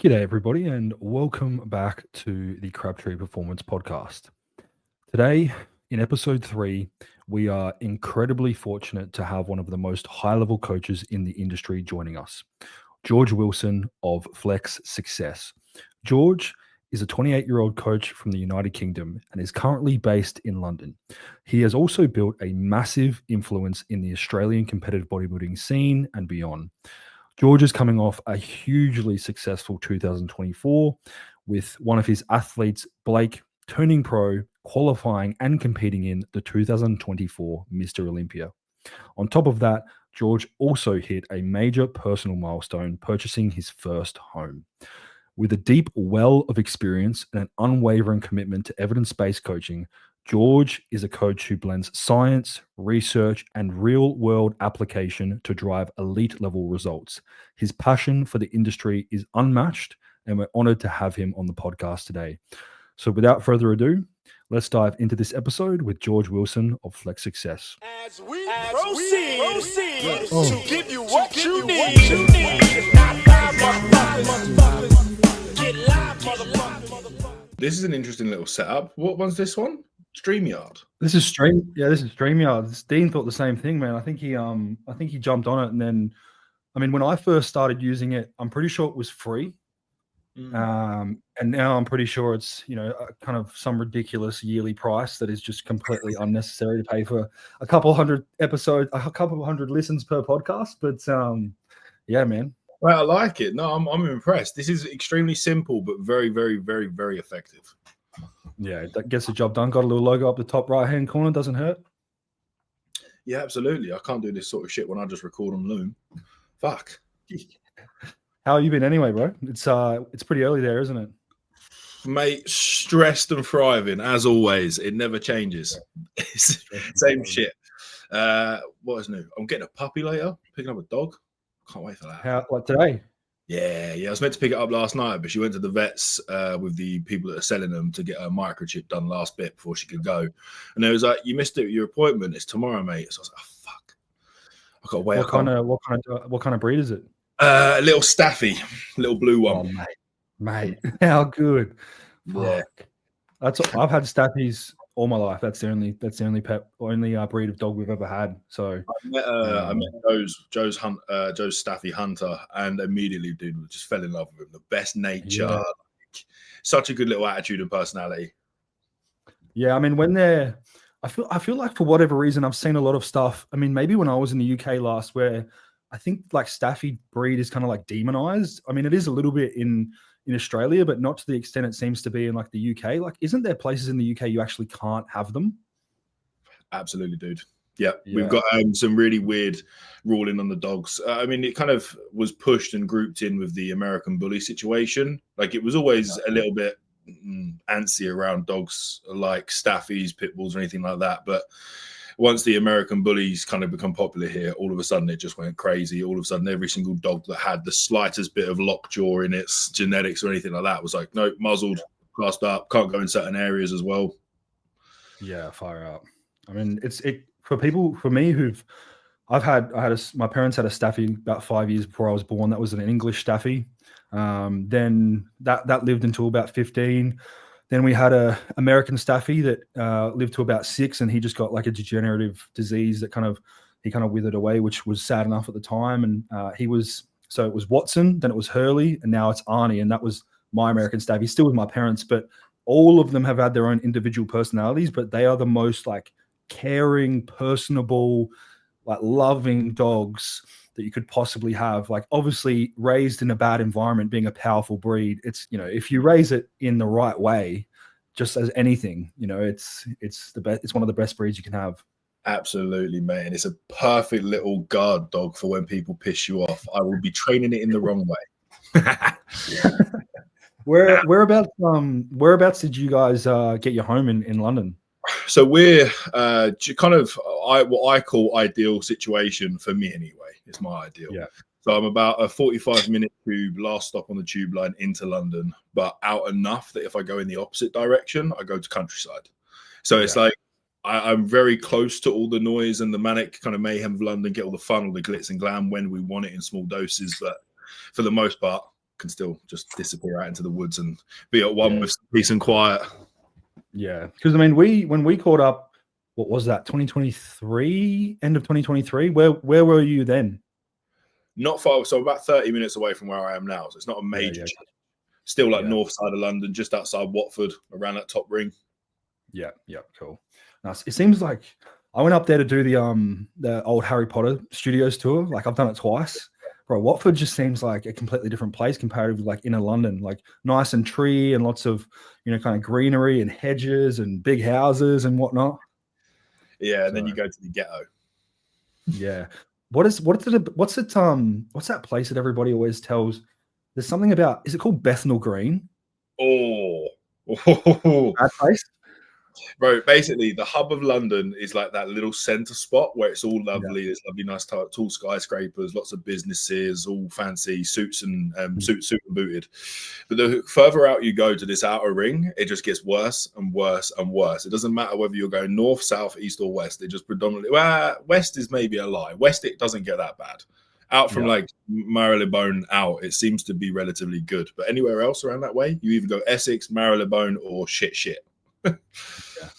G'day, everybody, and welcome back to the Crabtree Performance Podcast. Today, in episode 3, we are incredibly fortunate to have one of the most high level coaches in the industry joining us, George Wilson of Flex Success. George is a 28-year-old coach from the United Kingdom and is currently based in London. He has also built a massive influence in the Australian competitive bodybuilding scene and beyond. George is coming off a hugely successful 2024 with one of his athletes, Blake, turning pro, qualifying and competing in the 2024 Mr. Olympia. On top of that, George also hit a major personal milestone, purchasing his first home. With a deep well of experience and an unwavering commitment to evidence-based coaching, George is a coach who blends science, research, and real-world application to drive elite-level results. His passion for the industry is unmatched, and we're honored to have him on the podcast today. So without further ado, let's dive into this episode with George Wilson of Flex Success. As we proceed to give you what you need. It's not time, motherfuckers. Get live, motherfuckers. This is an interesting little setup. What one's this one? StreamYard. This is StreamYard. Dean thought the same thing, man. I think he jumped on it, and then, when I first started using it, I'm pretty sure it was free. And now I'm pretty sure it's kind of some ridiculous yearly price that is just completely unnecessary to pay for a couple hundred listens per podcast. But yeah, man. Well, I like it. No, I'm impressed. This is extremely simple, but very, very, very, very effective. Yeah, that gets the job done. Got a little logo up the top right-hand corner. Doesn't hurt. Yeah, absolutely. I can't do this sort of shit when I just record on Loom. Fuck. How have you been anyway, bro? It's pretty early there, isn't it? Mate, stressed and thriving, as always. It never changes. Same shit. What is new? I'm getting a puppy later, picking up a dog. Can't wait for that. Like today? Yeah. I was meant to pick it up last night, but she went to the vets with the people that are selling them to get her microchip done last bit before she could go. And they was like, "You missed it. Your appointment. It's tomorrow, mate." So I was like, "Oh, fuck. I got to wait." What kind of breed is it? A little staffy, little blue one. Oh, mate, how good! Yeah, I've had staffies all my life. That's the only breed of dog we've ever had. So I met Joe's staffy hunter, and immediately, dude, just fell in love with him. The best nature, such a good little attitude and personality. Yeah, when they're, I feel like for whatever reason, I've seen a lot of stuff. Maybe when I was in the UK last, where I think like staffy breed is kind of like demonized. It is a little bit in Australia, but not to the extent it seems to be in like the UK. Like, isn't there places in the UK you actually can't have them? Absolutely, dude. Yeah. We've got some really weird ruling on the dogs. It kind of was pushed and grouped in with the American bully situation. Like, it was always a little bit antsy around dogs like staffies, pit bulls, or anything like that. But once the American bullies kind of become popular here, all of a sudden it just went crazy. All of a sudden, every single dog that had the slightest bit of lockjaw in its genetics or anything like that was like, nope, muzzled, classed up, can't go in certain areas as well. Yeah, fire out. It's for people, for me, my parents had a staffy about 5 years before I was born. That was an English staffy. Then that lived until about 15. Then we had a American staffy that lived to about 6, and he just got like a degenerative disease that he kind of withered away, which was sad enough at the time. And it was Watson, then it was Hurley, and now it's Arnie. And that was my American staffy, still with my parents, but all of them have had their own individual personalities, but they are the most like caring, personable, like loving dogs that you could possibly have. Like, obviously raised in a bad environment, being a powerful breed, it's, if you raise it in the right way, just as anything, it's the best. It's one of the best breeds you can have. Absolutely, mate. And it's a perfect little guard dog for when people piss you off. I will be training it in the wrong way. Whereabouts did you guys get your home in London? So we're kind of what I call ideal situation for me anyway. It's my ideal. Yeah. So I'm about a 45-minute tube, last stop on the tube line into London, but out enough that if I go in the opposite direction, I go to countryside. So it's like I'm very close to all the noise and the manic kind of mayhem of London, get all the fun, all the glitz and glam when we want it in small doses. But for the most part, can still just disappear out into the woods and be at one with peace and quiet. Yeah, because I mean, when we caught up, what was that? 2023, end of 2023. Where were you then? Not far, so about 30 minutes away from where I am now. So it's not a major change. Still like north side of London, just outside Watford, around that top ring. Yeah, cool. Nice. It seems like I went up there to do the old Harry Potter studios tour. Like I've done it twice. Bro, Watford just seems like a completely different place compared to like inner London, like nice and tree and lots of, kind of greenery and hedges and big houses and whatnot. Yeah, and then you go to the ghetto. Yeah. What's that place that everybody always tells? There's something about, is it called Bethnal Green? Oh. That place? Bro, basically the hub of London is like that little center spot where it's all lovely. There's lovely, nice, tall skyscrapers, lots of businesses, all fancy suits and suit and booted. But the further out you go to this outer ring, it just gets worse and worse and worse. It doesn't matter whether you're going north, south, east, or west. It just predominantly, west is maybe a lie. West, it doesn't get that bad. Out from like Marylebone out, it seems to be relatively good. But anywhere else around that way, you either go Essex, Marylebone, or shit.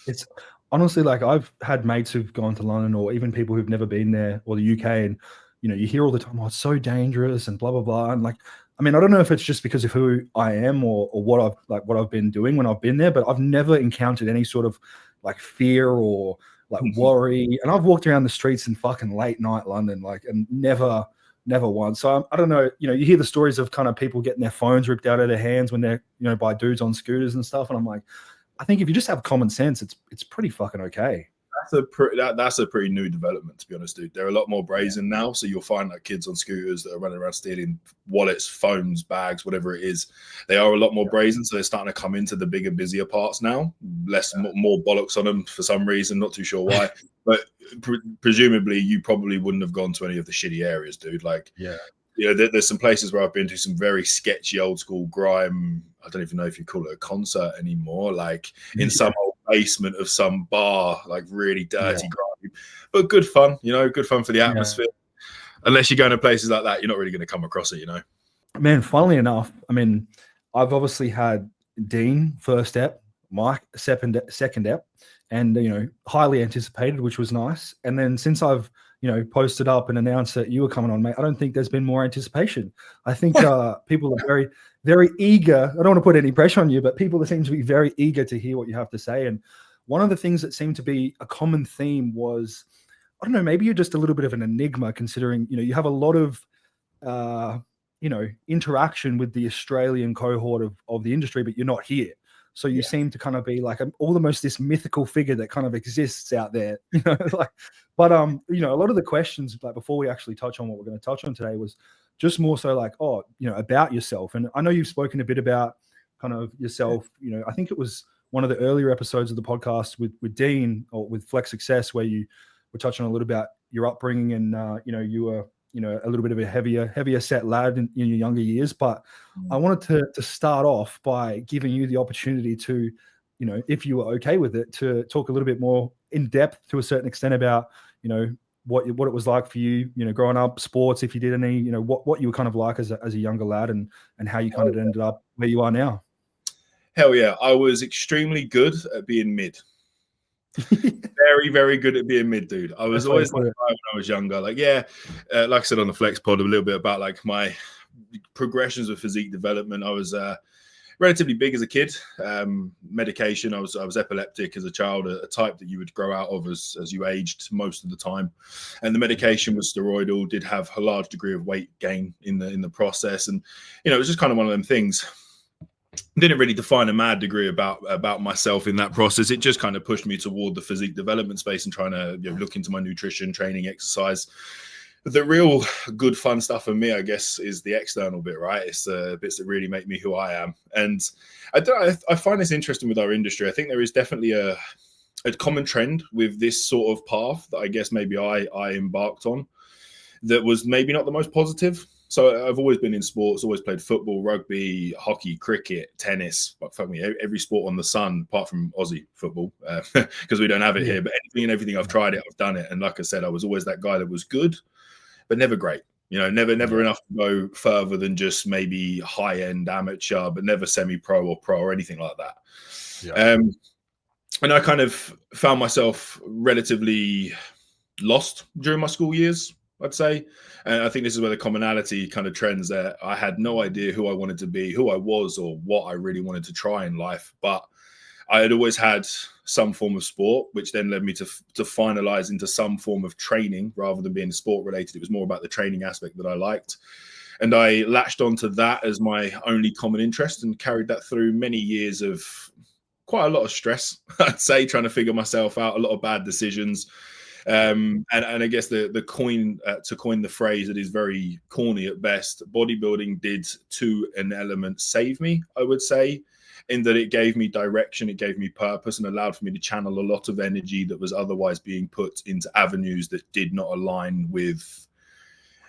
It's honestly like I've had mates who've gone to London or even people who've never been there or the UK, and you hear all the time, oh, it's so dangerous and blah blah blah. And like, I mean, I don't know if it's just because of who I am or what I've been doing when I've been there, but I've never encountered any sort of like fear or like worry. And I've walked around the streets in fucking late night London, like, and never once. So I don't know, you hear the stories of kind of people getting their phones ripped out of their hands when they're, by dudes on scooters and stuff. And I'm like, I think if you just have common sense, it's pretty fucking okay. That's a pretty new development, to be honest, dude. They're a lot more brazen now, so you'll find like kids on scooters that are running around stealing wallets, phones, bags, whatever it is. They are a lot more brazen, so they're starting to come into the bigger, busier parts now. More bollocks on them for some reason, not too sure why. But presumably, you probably wouldn't have gone to any of the shitty areas, dude. Like, there's some places where I've been to some very sketchy old school grime. I don't even know if you call it a concert anymore, like in some old basement of some bar, like really dirty grime, but good fun, good fun for the atmosphere. Unless you're going to places like that, you're not really going to come across it, Man, funnily enough, I mean, I've obviously had Dean first step, Mike second step, and highly anticipated, which was nice. And then since I've posted up and announced that you were coming on, mate, I don't think there's been more anticipation. I think people are very, very eager. I don't want to put any pressure on you, but people seem to be very eager to hear what you have to say. And one of the things that seemed to be a common theme was, I don't know, maybe you're just a little bit of an enigma, considering, you have a lot of, interaction with the Australian cohort of the industry, but you're not here. So you seem to kind of be like almost this mythical figure that kind of exists out there, but a lot of the questions, like before we actually touch on what we're going to touch on today, was just more so like, about yourself. And I know you've spoken a bit about kind of yourself, I think it was one of the earlier episodes of the podcast with Dean or with Flex Success, where you were touching on a little about your upbringing and, you were, a little bit of a heavier set lad in your younger years. But I wanted to start off by giving you the opportunity to, if you were okay with it, to talk a little bit more in depth to a certain extent about, what it was like for you, growing up, sports, if you did any, what you were kind of like as a younger lad and how you kind of ended up where you are now. Hell yeah. I was extremely good at being mid. Very, very good at being mid, dude. I was always like when I was younger. Like, like I said on the Flex Pod, a little bit about like my progressions with physique development. I was relatively big as a kid. Medication. I was epileptic as a child, a type that you would grow out of as you aged most of the time. And the medication was steroidal. Did have a large degree of weight gain in the process, and it was just kind of one of them things. Didn't really define a mad degree about myself in that process. It just kind of pushed me toward the physique development space and trying to look into my nutrition, training, exercise. But the real good fun stuff for me, I guess, is the external bit, right? It's the bits that really make me who I am. And I find this interesting with our industry. I think there is definitely a common trend with this sort of path that I guess maybe I embarked on that was maybe not the most positive. So I've always been in sports, always played football, rugby, hockey, cricket, tennis, fuck me, every sport on the sun, apart from Aussie football, because we don't have it here. But anything and everything I've tried it, I've done it. And like I said, I was always that guy that was good, but never great. Never Yeah. enough to go further than just maybe high-end amateur, but never semi-pro or pro or anything like that. Yeah. And I kind of found myself relatively lost during my school years, I'd say. And I think this is where the commonality kind of trends there. I had no idea who I wanted to be, who I was, or what I really wanted to try in life. But I had always had some form of sport, which then led me to finalize into some form of training rather than being sport related. It was more about the training aspect that I liked. And I latched onto that as my only common interest and carried that through many years of quite a lot of stress, I'd say, trying to figure myself out, a lot of bad decisions. And I guess to coin the phrase that is very corny at best, bodybuilding did to an element save me, I would say, in that it gave me direction, it gave me purpose, and allowed for me to channel a lot of energy that was otherwise being put into avenues that did not align with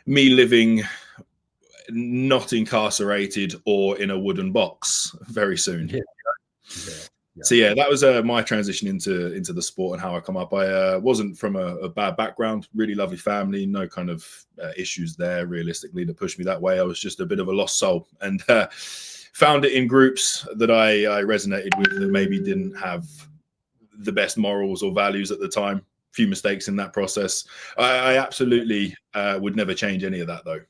me living not incarcerated or in a wooden box very soon. Yeah. So yeah, that was my transition into the sport and how I come up. I wasn't from a bad background, really lovely family, no kind of issues there realistically that pushed me that way. I was just a bit of a lost soul, and found it in groups that I resonated with that maybe didn't have the best morals or values at the time. A few mistakes in that process. I absolutely would never change any of that though.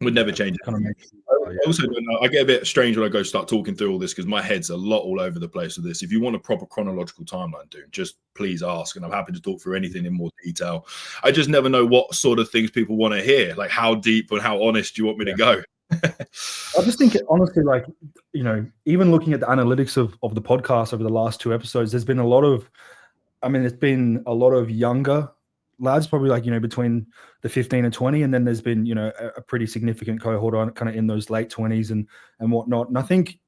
Would never change it. I also don't know. I get a bit strange when I go start talking through all this because my head's a lot all over the place with this. If you want a proper chronological timeline, dude, just please ask, and I'm happy to talk through anything in more detail. I just never know what sort of things people want to hear, like how deep and how honest you want me to go. I just think, honestly, like, even looking at the analytics of the podcast over the last 2 episodes, there's been a lot of, it's been a lot of younger lads, probably like, between the 15 and 20. And then there's been, a pretty significant cohort on kind of in those late 20s and whatnot. And I think,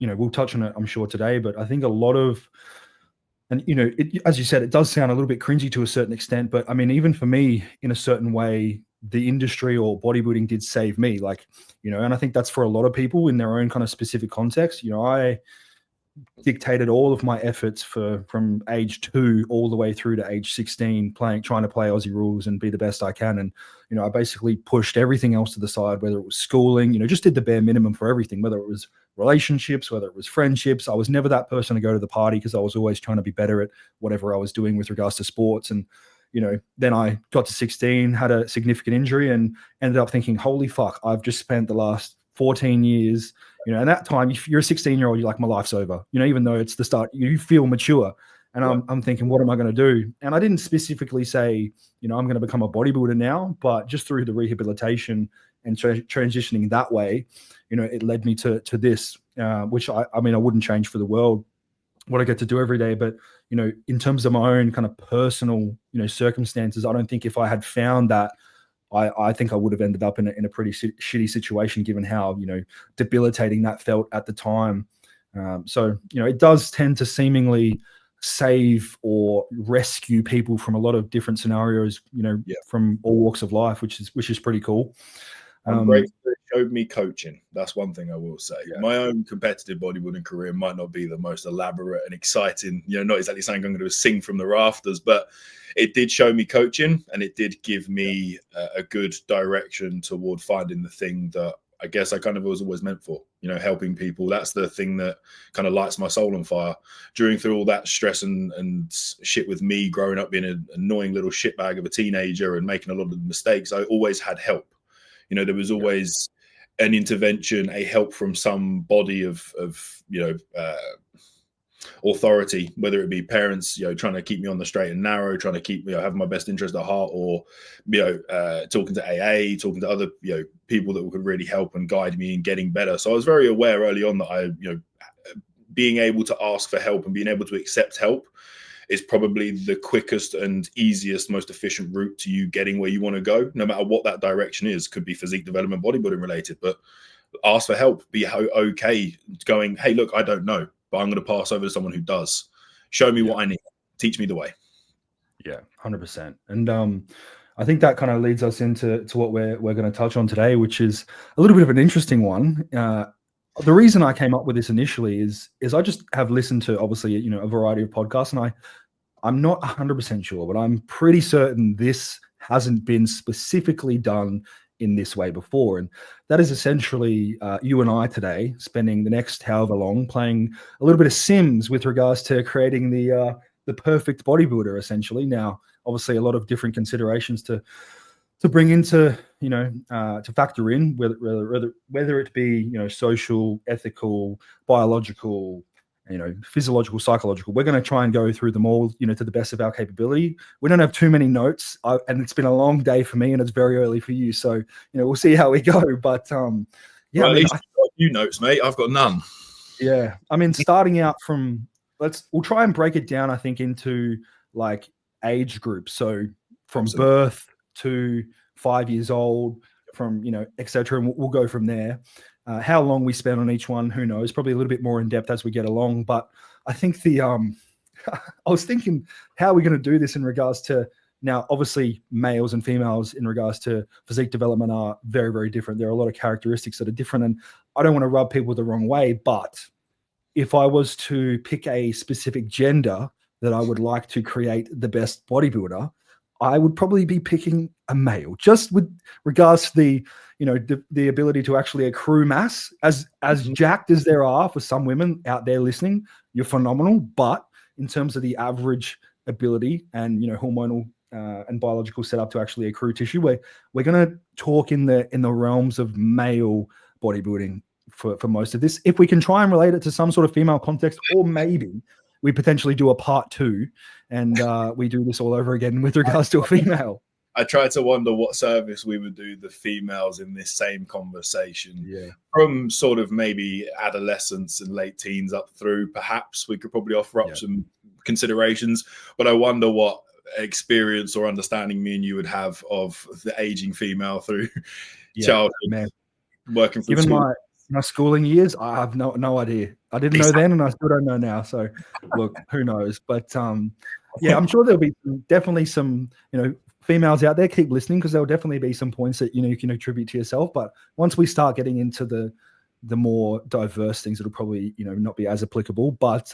we'll touch on it, I'm sure, today, but I think a lot of, and, as you said, it does sound a little bit cringy to a certain extent, but even for me, in a certain way, the industry or bodybuilding did save me, like, and I think that's for a lot of people in their own kind of specific context. I dictated all of my efforts from age 2 all the way through to age 16, trying to play Aussie rules and be the best I can. And, I basically pushed everything else to the side, whether it was schooling, just did the bare minimum for everything, whether it was relationships, whether it was friendships. I was never that person to go to the party because I was always trying to be better at whatever I was doing with regards to sports. And, then I got to 16, had a significant injury and ended up thinking, holy fuck, I've just spent the last 14 years, and that time, if you're a 16-year-old, you're like, my life's over, even though it's the start, you feel mature. And I'm thinking, what am I going to do? And I didn't specifically say, I'm going to become a bodybuilder now, but just through the rehabilitation and transitioning that way, it led me to this, which I wouldn't change for the world, what I get to do every day. But, in terms of my own kind of personal, circumstances, I don't think if I had found that, I think I would have ended up in a pretty shitty situation, given how, debilitating that felt at the time. So, it does tend to seemingly save or rescue people from a lot of different scenarios, from all walks of life, which is pretty cool. I'm grateful it showed me coaching. That's one thing I will say. Yeah. My own competitive bodybuilding career might not be the most elaborate and exciting, not exactly saying I'm going to sing from the rafters, but it did show me coaching, and it did give me a good direction toward finding the thing that I guess I kind of was always meant for, helping people. That's the thing that kind of lights my soul on fire. Through all that stress and shit with me growing up being an annoying little shitbag of a teenager and making a lot of mistakes, I always had help. There was always an intervention, a help from some body of authority, whether it be parents, trying to keep me on the straight and narrow, trying to keep me, have my best interest at heart, or, talking to AA, talking to other, people that could really help and guide me in getting better. So I was very aware early on that I, being able to ask for help and being able to accept help is probably the quickest and easiest, most efficient route to you getting where you want to go, no matter what that direction is. Could be physique development, bodybuilding related, but ask for help. Be okay going, hey, look, I don't know, but I'm going to pass over to someone who does. Show me what I need. Teach me the way. Yeah, 100%. And I think that kind of leads us into what we're going to touch on today, which is a little bit of an interesting one. The reason I came up with this initially is I just have listened to, obviously, a variety of podcasts, and I'm not 100% sure, but I'm pretty certain this hasn't been specifically done in this way before. And that is essentially you and I today spending the next however long playing a little bit of Sims with regards to creating the perfect bodybuilder, essentially. Now, obviously, a lot of different considerations to bring into, to factor in, whether it be, social, ethical, biological, physiological, psychological. We're going to try and go through them all, to the best of our capability. We don't have too many notes, and it's been a long day for me, and it's very early for you. So, we'll see how we go. But yeah, well, at least you've got a few notes, mate. I've got none. Yeah, I mean, starting out from we'll try and break it down, I think, into like age groups. So from birth to 5 years old, from etc. And we'll go from there. How long we spend on each one, who knows? Probably a little bit more in depth as we get along. But I think I was thinking, how are we going to do this in regards to, now, obviously, males and females in regards to physique development are very, very different. There are a lot of characteristics that are different, and I don't want to rub people the wrong way. But if I was to pick a specific gender that I would like to create the best bodybuilder, I would probably be picking a male, just with regards to the ability to actually accrue mass. As jacked as there are for some women out there listening, you're phenomenal. But in terms of the average ability and hormonal and biological setup to actually accrue tissue, we're going to talk in the realms of male bodybuilding for most of this. If we can try and relate it to some sort of female context, or maybe we potentially do a part 2 and we do this all over again with regards to a female. I try to wonder what service we would do the females in this same conversation. Yeah. From sort of maybe adolescence and late teens up through, perhaps we could probably offer up some considerations, but I wonder what experience or understanding me and you would have of the aging female through childhood, man. Working through Even school. my schooling years, I have no idea. I didn't know then, and I still don't know now. So, look, who knows? But yeah, I'm sure there'll be definitely some, females out there. Keep listening, because there'll definitely be some points that you can attribute to yourself. But once we start getting into the more diverse things, it'll probably not be as applicable. But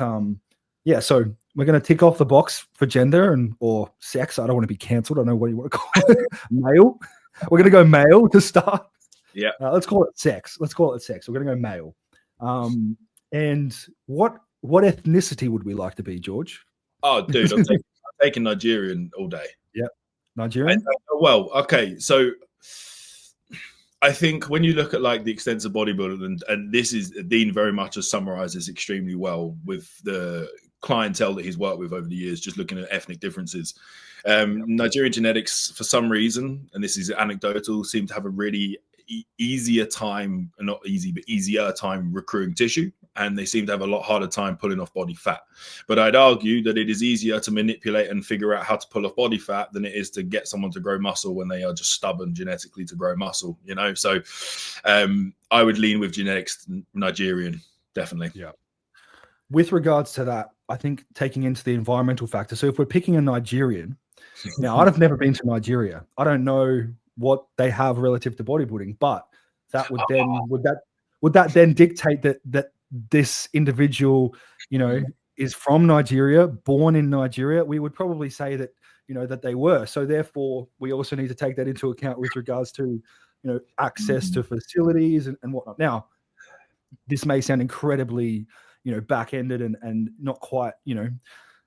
yeah, so we're going to tick off the box for gender or sex. I don't want to be cancelled. I don't know what you want to call it. Male. We're going to go male to start. Yeah. Let's call it sex. We're going to go male. And what ethnicity would we like to be, George? Oh, dude, I'm taking Nigerian all day. Yeah. Nigerian? Well, okay. So I think when you look at like the extensive bodybuilding, and this is Dean very much has summarized this extremely well with the clientele that he's worked with over the years, just looking at ethnic differences. Nigerian genetics, for some reason, and this is anecdotal, seem to have a really easier time, not easy, but easier time recruiting tissue, and they seem to have a lot harder time pulling off body fat. But I'd argue that it is easier to manipulate and figure out how to pull off body fat than it is to get someone to grow muscle when they are just stubborn genetically to grow muscle, So I would lean with genetics Nigerian, definitely. Yeah. With regards to that, I think taking into the environmental factor. So if we're picking a Nigerian, now I've never been to Nigeria. I don't know what they have relative to bodybuilding, but that would then would that then dictate that this individual, is from Nigeria, born in Nigeria? We would probably say that that they were. So therefore, we also need to take that into account with regards to access to facilities and whatnot. Now, this may sound incredibly back-ended and not quite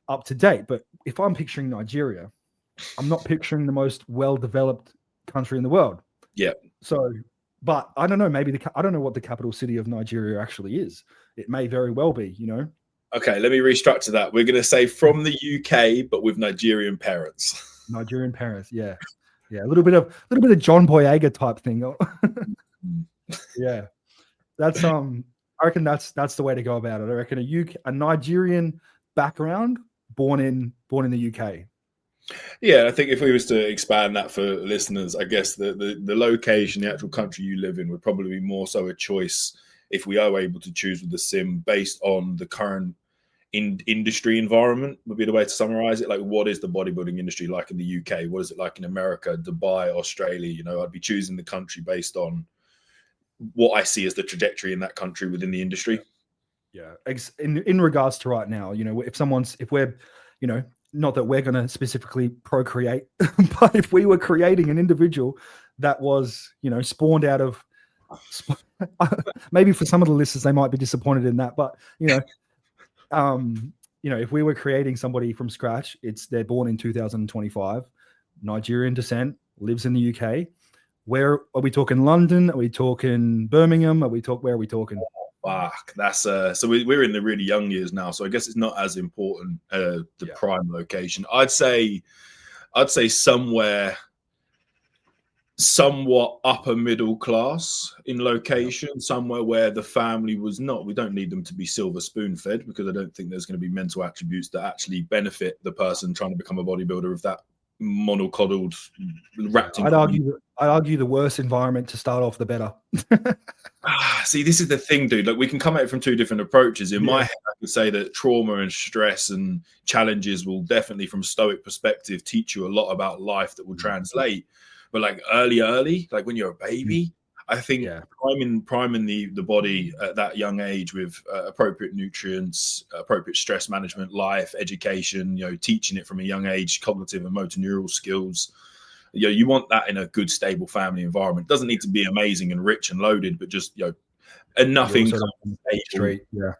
up to date, but if I'm picturing Nigeria, I'm not picturing the most well-developed country in the world. Yeah. So, but I don't know. Maybe I don't know what the capital city of Nigeria actually is. It may very well be. Okay, let me restructure that. We're going to say from the UK, but with Nigerian parents. Nigerian parents, yeah. A little bit of John Boyega type thing. Yeah, that's I reckon that's the way to go about it. I reckon a Nigerian background, born in the UK. Yeah, I think if we was to expand that for listeners, I guess the location, the actual country you live in would probably be more so a choice if we are able to choose with the sim based on the current industry environment would be the way to summarize it. Like, what is the bodybuilding industry like in the UK? What is it like in America, Dubai, Australia? I'd be choosing the country based on what I see as the trajectory in that country within the industry. Yeah. In regards to right now, if we're, not that we're going to specifically procreate, but if we were creating an individual that was, you know, spawned out of maybe for some of the listeners, they might be disappointed in that, but you know, if we were creating somebody from scratch, they're born in 2025, Nigerian descent, lives in the UK. Where are we talking? London? Are we talking Birmingham? Where are we talking? Fuck, that's so we're in the really young years now, so I guess it's not as important the prime location. I'd say somewhere somewhat upper middle class in location, somewhere where the family was not. We don't need them to be silver spoon fed, because I don't think there's going to be mental attributes that actually benefit the person trying to become a bodybuilder of that monocoddled wrapped in. I'd argue the worse environment to start off, the better. See, this is the thing, dude. Like, we can come at it from two different approaches. In my head, I could say that trauma and stress and challenges will definitely, from a stoic perspective, teach you a lot about life that will translate. But like early, like when you're a baby, I think priming the body at that young age with appropriate nutrients, appropriate stress management, life, education, you know, teaching it from a young age, cognitive and motor neural skills. You know, you want that in a good, stable family environment. It doesn't need to be amazing and rich and loaded, but just, you know, enough income. Straight. Yeah.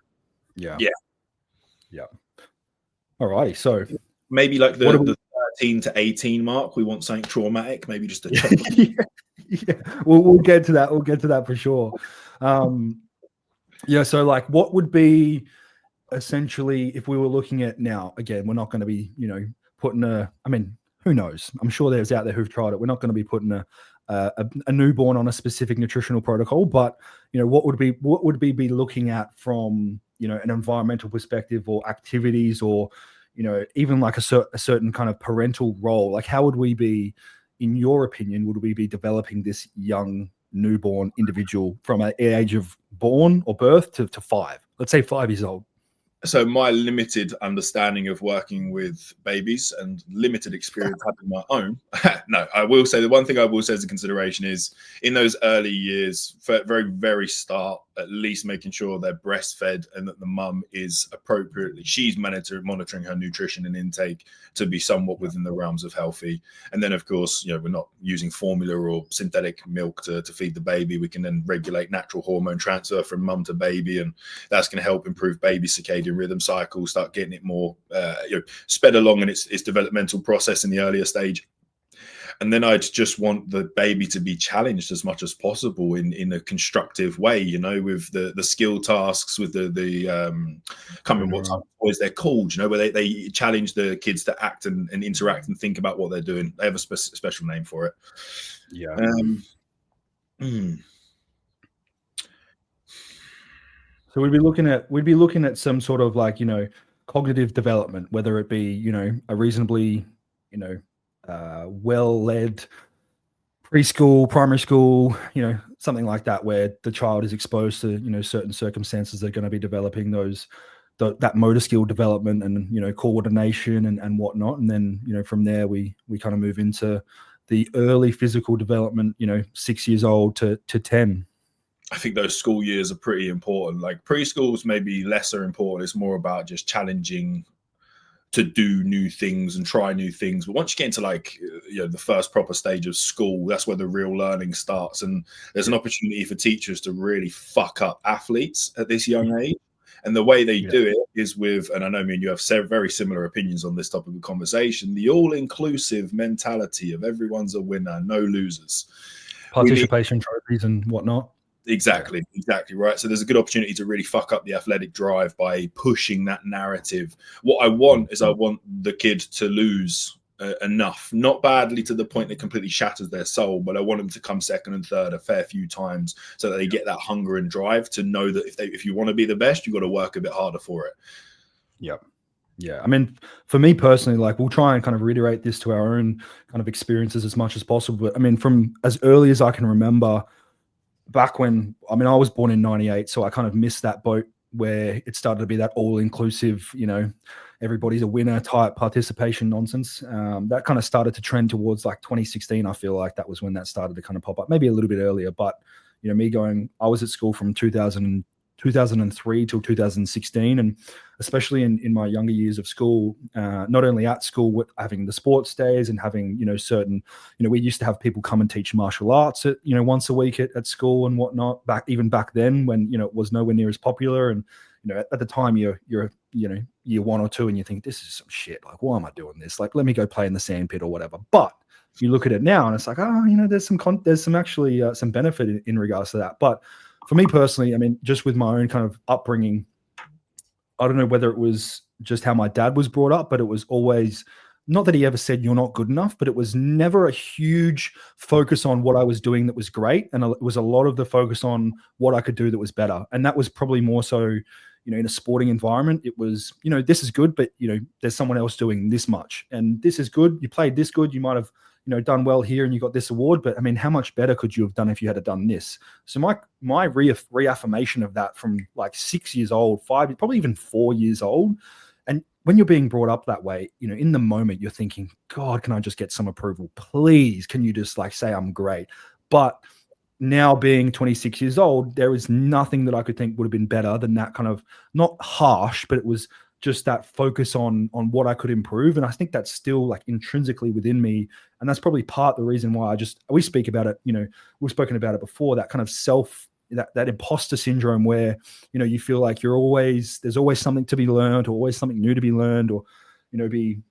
All right. So maybe like the 13 to 18 mark, we want something traumatic, maybe just a chocolate. We'll get to that. We'll get to that for sure. So like, what would be essentially, if we were looking at now, again, we're not going to be, you know, putting who knows? I'm sure there's out there who've tried it. We're not going to be putting a newborn on a specific nutritional protocol, but you know, what would we be looking at from, you know, an environmental perspective, or activities, or, you know, even like a certain kind of parental role? Like, how would we be, in your opinion, would we be developing this young newborn individual from an age of born or birth to 5? Let's say 5 years old. So my limited understanding of working with babies and limited experience having my own, no, I will say the one thing I will say as a consideration is, in those early years, very, very start, at least making sure they're breastfed and that the mum is appropriately, she's monitoring her nutrition and intake to be somewhat within the realms of healthy. And then, of course, you know, we're not using formula or synthetic milk to feed the baby. We can then regulate natural hormone transfer from mum to baby, and that's going to help improve baby circadian rhythm cycle, start getting it more sped along in its developmental process in the earlier stage. And then I'd just want the baby to be challenged as much as possible in a constructive way, you know, with the skill tasks, with the can't remember what type of boys they're called, you know, where they challenge the kids to act and interact and think about what they're doing. They have a special name for it. Yeah. So we'd be looking at some sort of, like, you know, cognitive development, whether it be, you know, a reasonably, you know, well-led preschool, primary school, you know, something like that, where the child is exposed to, you know, certain circumstances that are going to be developing that motor skill development and, you know, coordination and whatnot. And then, you know, from there we kind of move into the early physical development, you know, 6 years old to 10. I think those school years are pretty important. Like, preschools maybe lesser important. It's more about just challenging to do new things and try new things. But once you get into, like, you know, the first proper stage of school, that's where the real learning starts. And there's an opportunity for teachers to really fuck up athletes at this young age. And the way they do it is with, and I know me and you have very similar opinions on this topic of conversation, the all-inclusive mentality of everyone's a winner, no losers. Participation trophies and whatnot. Exactly right. So there's a good opportunity to really fuck up the athletic drive by pushing that narrative. What I want is, I want the kid to lose enough, not badly to the point that completely shatters their soul, but I want them to come second and third a fair few times, so that they get that hunger and drive to know that if you want to be the best, you've got to work a bit harder for it. Yeah. I mean, for me personally, like, we'll try and kind of reiterate this to our own kind of experiences as much as possible. But I mean, from as early as I can remember, back when, I mean, I was born in 98, so I kind of missed that boat where it started to be that all-inclusive, you know, everybody's a winner type participation nonsense. That kind of started to trend towards like 2016. I feel like that was when that started to kind of pop up, maybe a little bit earlier. But, you know, I was at school from 2002 2003 till 2016. And especially in my younger years of school, not only at school, with having the sports days and having, certain, we used to have people come and teach martial arts at, once a week at school and whatnot, even back then when, it was nowhere near as popular. And, at the time you're year 1 or 2 and you think, this is some shit. Like, why am I doing this? Like, let me go play in the sandpit or whatever. But you look at it now and it's like, there's some actually some benefit in regards to that. But for me personally, I mean, just with my own kind of upbringing, I don't know whether it was just how my dad was brought up, but it was always not that he ever said you're not good enough, but it was never a huge focus on what I was doing that was great. And it was a lot of the focus on what I could do that was better. And that was probably more so, in a sporting environment, it was, this is good, but, there's someone else doing this much. And this is good. You played this good. You might have, done well here and you got this award. But I mean, how much better could you have done if you had done this? So my reaffirmation of that from like 6 years old, 5, probably even 4 years old. And when you're being brought up that way, in the moment, you're thinking, God, can I just get some approval? Please, can you just like say I'm great? But now being 26 years old, there is nothing that I could think would have been better than that kind of, not harsh, but it was just that focus on what I could improve. And I think that's still like intrinsically within me. And that's probably part of the reason why we speak about it, we've spoken about it before, that kind of that imposter syndrome where, you feel like there's always something to be learned or always something new to be learned or, be,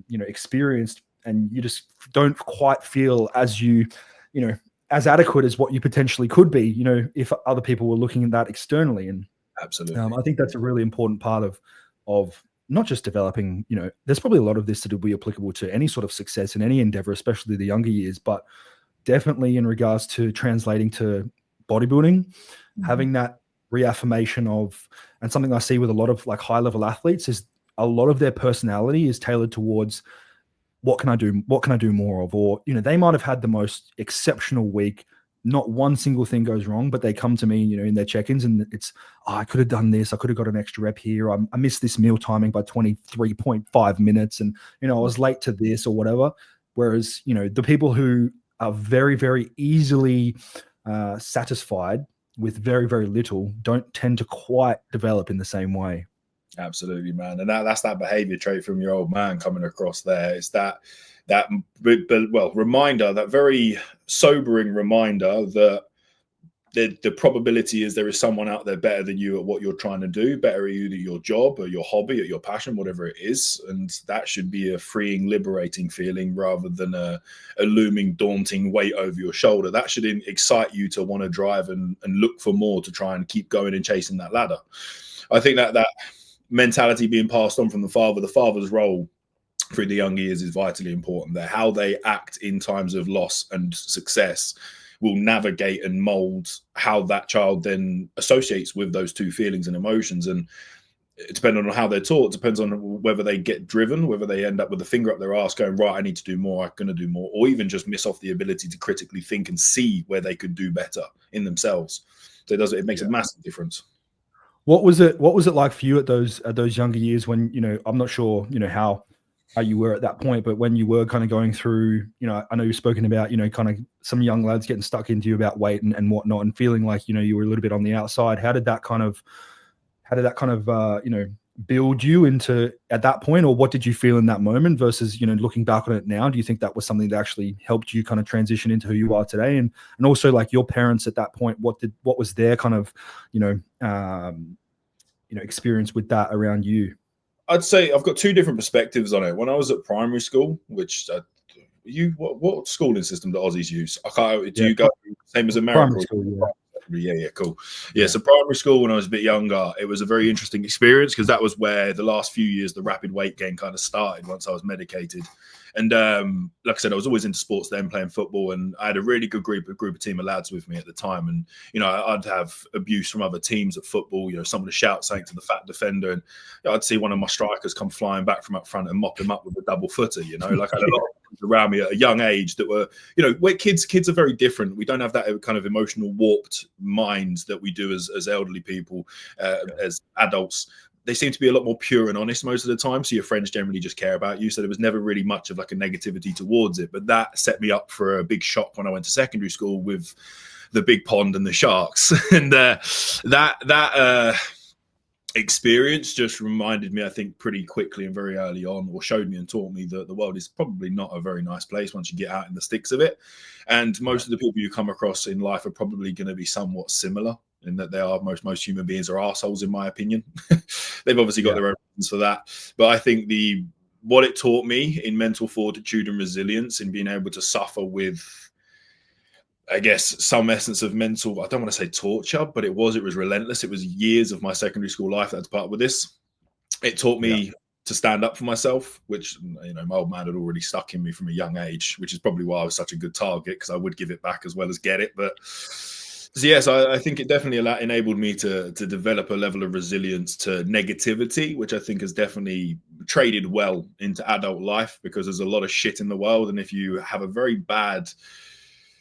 experienced. And you just don't quite feel as as adequate as what you potentially could be, if other people were looking at that externally. And absolutely, I think that's a really important part of not just developing, there's probably a lot of this that would be applicable to any sort of success in any endeavor, especially the younger years, but definitely in regards to translating to bodybuilding, having that reaffirmation of, and something I see with a lot of like high level athletes is a lot of their personality is tailored towards what can I do? What can I do more of? Or, they might have had the most exceptional week. Not one single thing goes wrong, but they come to me, in their check-ins and it's, I could have done this. I could have got an extra rep here. I missed this meal timing by 23.5 minutes. And, I was late to this or whatever. Whereas, the people who are very, very easily satisfied with very, very little don't tend to quite develop in the same way. Absolutely, man. And that's that behavior trait from your old man coming across there. It's that reminder, that very sobering reminder that the probability is there is someone out there better than you at what you're trying to do, better at you at your job or your hobby or your passion, whatever it is. And that should be a freeing, liberating feeling rather than a looming, daunting weight over your shoulder. That should excite you to want to drive and look for more, to try and keep going and chasing that ladder. I think that mentality being passed on from the father's role through the younger years is vitally important. That how they act in times of loss and success will navigate and mold how that child then associates with those two feelings and emotions. And depending on how they're taught, depends on whether they get driven, whether they end up with a finger up their ass going, right, I need to do more, I'm going to do more, or even just miss off the ability to critically think and see where they could do better in themselves. So it makes a massive difference. What was it like for you at those younger years when, I'm not sure, how you were at that point, but when you were kind of going through, I know you've spoken about, kind of some young lads getting stuck into you about weight and whatnot and feeling like, you were a little bit on the outside. How did that kind of, build you into at that point, or what did you feel in that moment versus, looking back on it now? Do you think that was something that actually helped you kind of transition into who you are today? And also like your parents at that point, what was their kind of, experience with that around you? I'd say I've got two different perspectives on it. When I was at primary school, which what schooling system do Aussies use? Do you go same as America? Primary school, Yeah, cool. Yeah, so primary school when I was a bit younger, it was a very interesting experience because that was where the last few years the rapid weight gain kind of started once I was medicated. And like I said, I was always into sports then, playing football, and I had a really good group of team of lads with me at the time. And I'd have abuse from other teams at football. Someone would shout something to the fat defender, and I'd see one of my strikers come flying back from up front and mop him up with a double footer. Like I had a lot of people around me at a young age that were, where kids are very different. We don't have that kind of emotional warped mind that we do as elderly people, as adults. They seem to be a lot more pure and honest most of the time. So your friends generally just care about you. So there was never really much of like a negativity towards it. But that set me up for a big shock when I went to secondary school with the big pond and the sharks. And that experience just reminded me, I think, pretty quickly and very early on, or showed me and taught me that the world is probably not a very nice place once you get out in the sticks of it. And most of the people you come across in life are probably going to be somewhat similar in that they are, most human beings are assholes, in my opinion. They've obviously got their own reasons for that. But I think what it taught me in mental fortitude and resilience, in being able to suffer with, I guess, some essence of mental, I don't want to say torture, but it was relentless. It was years of my secondary school life that's part with this. It taught me to stand up for myself, which, you know, my old man had already stuck in me from a young age, which is probably why I was such a good target, because I would give it back as well as get it. But so, yes, I think it definitely enabled me to develop a level of resilience to negativity, which I think has definitely traded well into adult life, because there's a lot of shit in the world. And if you have a very bad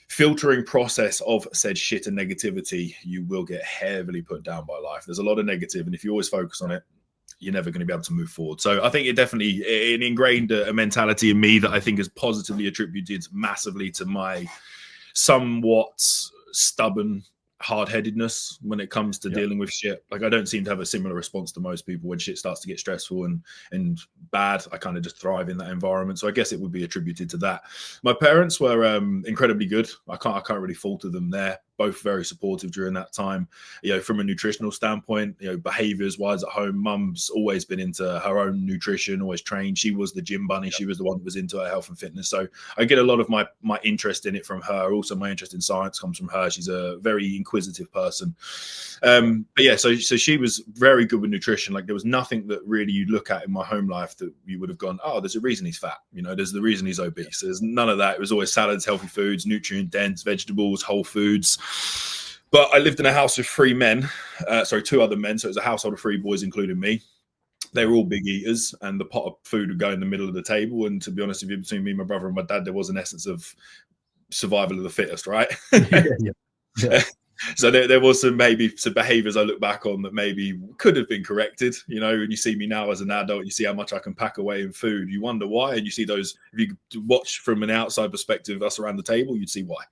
filtering process of said shit and negativity, you will get heavily put down by life. There's a lot of negative, and if you always focus on it, you're never going to be able to move forward. So I think it ingrained a mentality in me that I think is positively attributed massively to my somewhat stubborn hard-headedness when it comes to dealing with shit. Like, I don't seem to have a similar response to most people when shit starts to get stressful and bad. I kind of just thrive in that environment. So I guess it would be attributed to that. My parents were incredibly good. I can't really falter them there. Both very supportive during that time. You know, from a nutritional standpoint, you know, behaviors wise at home, mum's always been into her own nutrition, always trained. She was the gym bunny. She was the one that was into her health and fitness. So I get a lot of my interest in it from her. Also, my interest in science comes from her. She's a very inquisitive person. But yeah, so she was very good with nutrition. Like, there was nothing that really you'd look at in my home life that you would have gone, oh, there's a reason he's fat. You know, there's the reason he's obese. There's none of that. It was always salads, healthy foods, nutrient dense, vegetables, whole foods. But I lived in a house with two other men. So it was a household of 3 boys, including me. They were all big eaters, and the pot of food would go in the middle of the table. And to be honest with you, between me, my brother, and my dad, there was an essence of survival of the fittest, right? Yeah. So there was some behaviors I look back on that maybe could have been corrected. You know, when you see me now as an adult, you see how much I can pack away in food. You wonder why, and you see those. If you watch from an outside perspective, us around the table, you'd see why.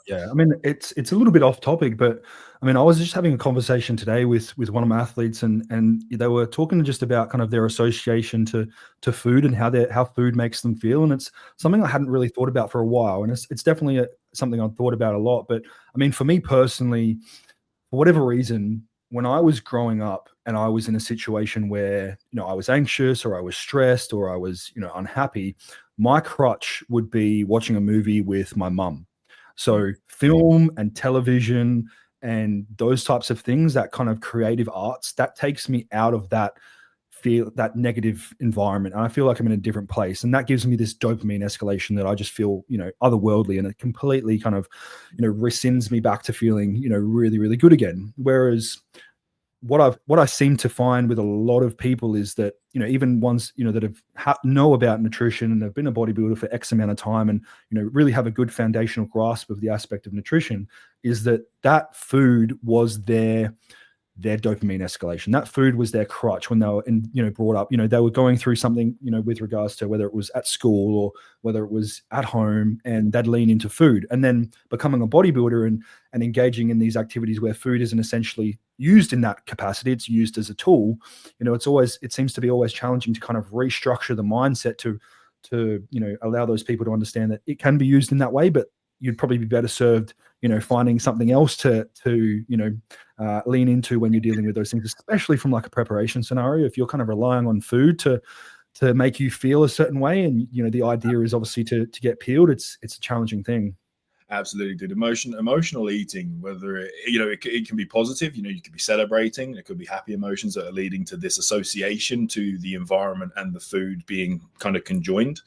Yeah, I mean, it's a little bit off topic, but I mean, I was just having a conversation today with one of my athletes, and they were talking just about kind of their association to food and how food makes them feel, and it's something I hadn't really thought about for a while, and it's definitely something I've thought about a lot. But I mean, for me personally, for whatever reason, when I was growing up and I was in a situation where, you know, I was anxious or I was stressed or I was, you know, unhappy, my crutch would be watching a movie with my mum. So film and television and those types of things, that kind of creative arts, that takes me out of that negative environment. And I feel like I'm in a different place. And that gives me this dopamine escalation that I just feel, you know, otherworldly. And it completely kind of, you know, rescinds me back to feeling, you know, really, really good again. Whereas what I seem to find with a lot of people is that, you know, even ones, you know, that know about nutrition and have been a bodybuilder for X amount of time and, you know, really have a good foundational grasp of the aspect of nutrition, is that food was their dopamine escalation. That food was their crutch when they were brought up. You know, they were going through something, you know, with regards to whether it was at school or whether it was at home, and they'd lean into food. And then becoming a bodybuilder and engaging in these activities where food isn't essentially used in that capacity, it's used as a tool. You know, it seems to be always challenging to kind of restructure the mindset to you know, allow those people to understand that it can be used in that way, but you'd probably be better served, you know, finding something else to you know, lean into when you're dealing with those things, especially from like a preparation scenario. If you're kind of relying on food to make you feel a certain way, and, you know, the idea is obviously to get peeled, it's a challenging thing. Absolutely, dude. Emotional eating, whether it can be positive, you know, you could be celebrating, it could be happy emotions that are leading to this association to the environment and the food being kind of conjoined.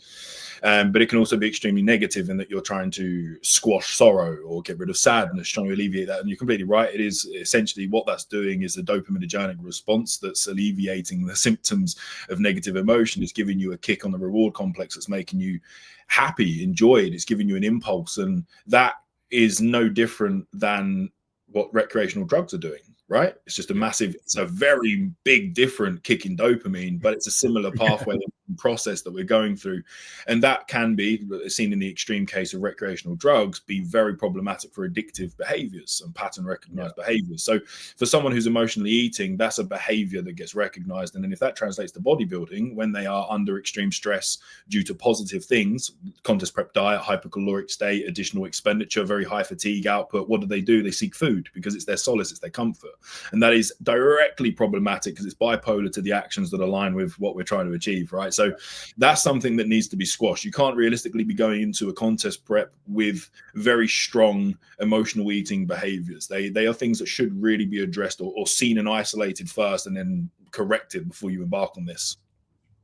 But it can also be extremely negative in that you're trying to squash sorrow or get rid of sadness, trying to alleviate that. And you're completely right. It is essentially what that's doing is a dopaminergic response that's alleviating the symptoms of negative emotion. It's giving you a kick on the reward complex that's making you happy, enjoyed. It's giving you an impulse. And that is no different than what recreational drugs are doing, right? It's just it's a very big different kick in dopamine, but it's a similar pathway that process that we're going through. And that can be seen in the extreme case of recreational drugs, be very problematic for addictive behaviors and pattern recognized behaviors. So for someone who's emotionally eating, that's a behavior that gets recognized. And then if that translates to bodybuilding, when they are under extreme stress due to positive things, contest prep diet, hypercaloric state, additional expenditure, very high fatigue output, what do? They seek food because it's their solace, it's their comfort. And that is directly problematic because it's bipolar to the actions that align with what we're trying to achieve, right? So that's something that needs to be squashed. You can't realistically be going into a contest prep with very strong emotional eating behaviors. They are things that should really be addressed or seen and isolated first and then corrected before you embark on this.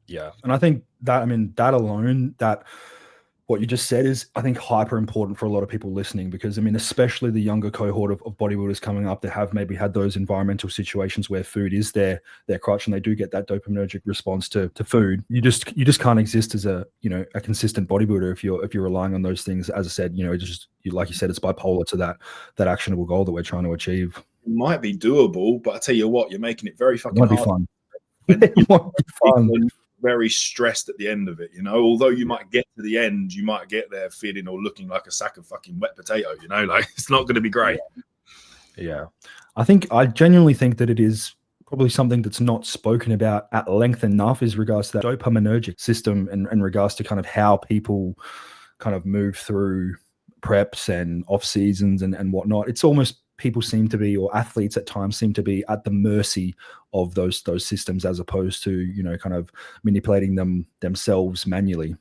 Yeah. And I think that, I mean, that alone, that what you just said is, I think, hyper important for a lot of people listening, because I mean, especially the younger cohort of bodybuilders coming up that have maybe had those environmental situations where food is their crutch, and they do get that dopaminergic response to food. You just can't exist as a consistent bodybuilder if you're relying on those things. As I said, like you said, it's bipolar to that actionable goal that we're trying to achieve. It might be doable, but I tell you what, you're making it very fucking hard. It might be fun. Very stressed at the end of it, although you might get to the end, you might get there feeling or looking like a sack of fucking wet potato, like it's not going to be great. Yeah. I genuinely think that it is probably something that's not spoken about at length enough, is regards to that dopaminergic system and in regards to kind of how people kind of move through preps and off seasons and whatnot. It's almost, people seem to be, or athletes at times seem to be, at the mercy of those systems, as opposed to kind of manipulating themselves manually.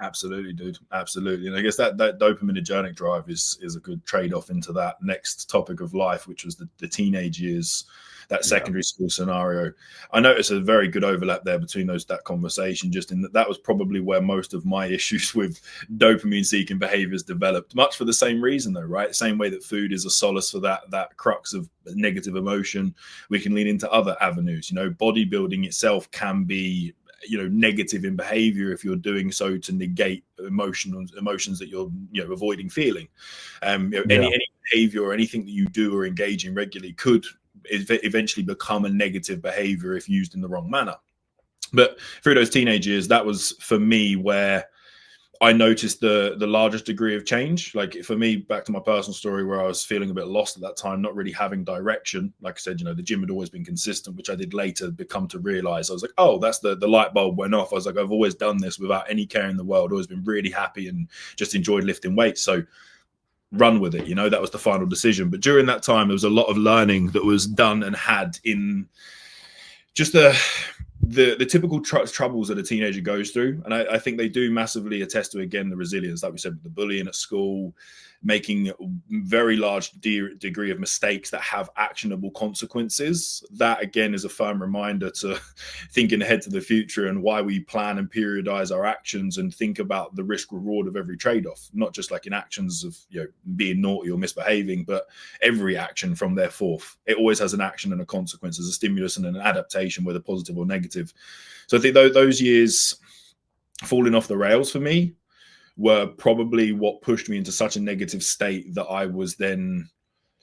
Absolutely, dude. Absolutely. And I guess that dopaminergic drive is a good trade-off into that next topic of life, which was the teenage years, that secondary school scenario. I noticed a very good overlap there between that conversation, just in that was probably where most of my issues with dopamine seeking behaviors developed, much for the same reason though, right? Same way that food is a solace for that crux of negative emotion, we can lean into other avenues. Bodybuilding itself can be negative in behavior if you're doing so to negate emotions that you're avoiding feeling. Any behavior or anything that you do or engage in regularly could eventually become a negative behavior if used in the wrong manner. But through those teenage years, that was for me where I noticed the largest degree of change. Like for me, back to my personal story, where I was feeling a bit lost at that time, not really having direction. Like I said, the gym had always been consistent, which I did later become to realize. I was like, oh, that's the light bulb went off. I was like, I've always done this without any care in the world, always been really happy and just enjoyed lifting weights. So run with it. That was the final decision. But during that time, there was a lot of learning that was done and had in just the typical troubles that a teenager goes through. And I think they do massively attest to, again, the resilience, like we said, with the bullying at school, making very large degree of mistakes that have actionable consequences. That, again, is a firm reminder to thinking ahead to the future and why we plan and periodize our actions and think about the risk reward of every trade-off, not just like in actions of being naughty or misbehaving, but every action from there forth. It always has an action and a consequence, as a stimulus and an adaptation, whether positive or negative. So I think those years falling off the rails for me were probably what pushed me into such a negative state that I was then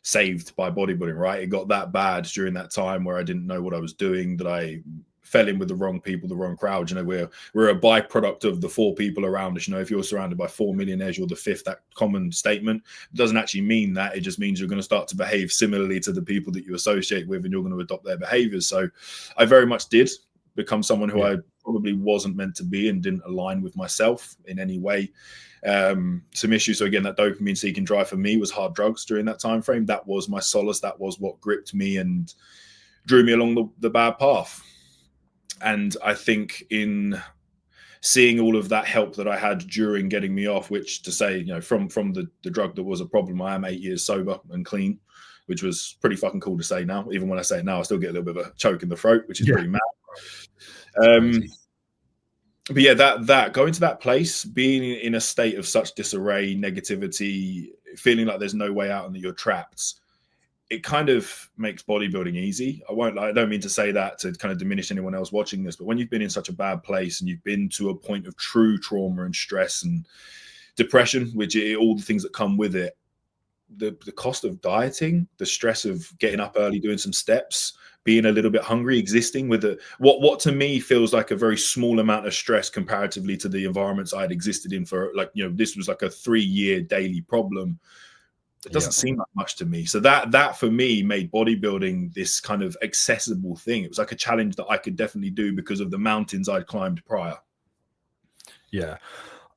saved by bodybuilding, right? It got that bad during that time where I didn't know what I was doing, that I fell in with the wrong people, the wrong crowd. We're a byproduct of the four people around us. If you're surrounded by 4 millionaires, you're the fifth. That common statement doesn't actually mean that. It just means you're going to start to behave similarly to the people that you associate with, and you're going to adopt their behaviors. So I very much did become someone who I probably wasn't meant to be and didn't align with myself in any way. Some issues. So again, that dopamine seeking drive for me was hard drugs during that time frame. That was my solace. That was what gripped me and drew me along the bad path. And I think in seeing all of that help that I had during getting me off, which to say, from the drug that was a problem, I am 8 years sober and clean, which was pretty fucking cool to say now. Even when I say it now, I still get a little bit of a choke in the throat, which is pretty mad. But yeah, that going to that place, being in a state of such disarray, negativity, feeling like there's no way out and that you're trapped, it kind of makes bodybuilding easy. I don't mean to say that to kind of diminish anyone else watching this, but when you've been in such a bad place and you've been to a point of true trauma and stress and depression, all the things that come with it, the cost of dieting, the stress of getting up early, doing some steps, being a little bit hungry, existing with what to me feels like a very small amount of stress comparatively to the environments I had existed in for, like, this was like a 3-year daily problem. It doesn't seem like much to me. So that for me made bodybuilding this kind of accessible thing. It was like a challenge that I could definitely do because of the mountains I'd climbed prior. Yeah.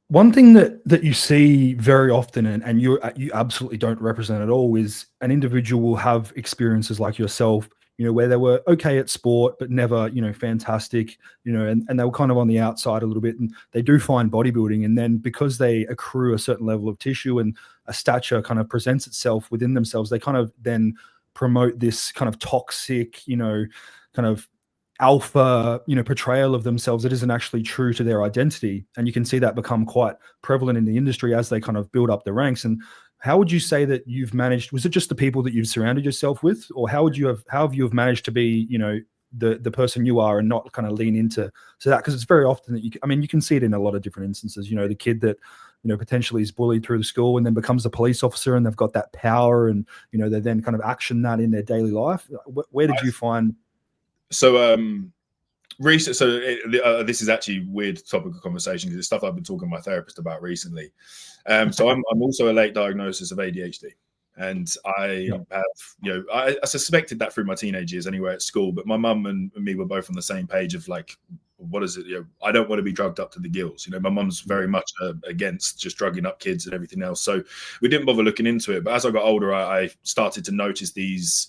One thing that you see very often, and you absolutely don't represent at all, is an individual will have experiences like yourself, where they were okay at sport, but never, fantastic, and they were kind of on the outside a little bit, and they do find bodybuilding, and then because they accrue a certain level of tissue and a stature kind of presents itself within themselves, they kind of then promote this kind of toxic, kind of alpha, portrayal of themselves that isn't actually true to their identity. And you can see that become quite prevalent in the industry as they kind of build up the ranks. And how would you say that you've managed? Was it just the people that you've surrounded yourself with, or how have you managed to be, the person you are and not kind of lean into that? Because it's very often that you can see it in a lot of different instances. The kid that potentially is bullied through the school and then becomes a police officer, and they've got that power, and they then kind of action that in their daily life. Where did you find? So recent. So this is actually weird topic of conversation because it's stuff I've been talking to my therapist about recently. So I'm also a late diagnosis of ADHD, and I have, I suspected that through my teenage years anyway at school. But my mum and me were both on the same page of like, what is it? I don't want to be drugged up to the gills. My mum's very much against just drugging up kids and everything else. So we didn't bother looking into it. But as I got older, I started to notice these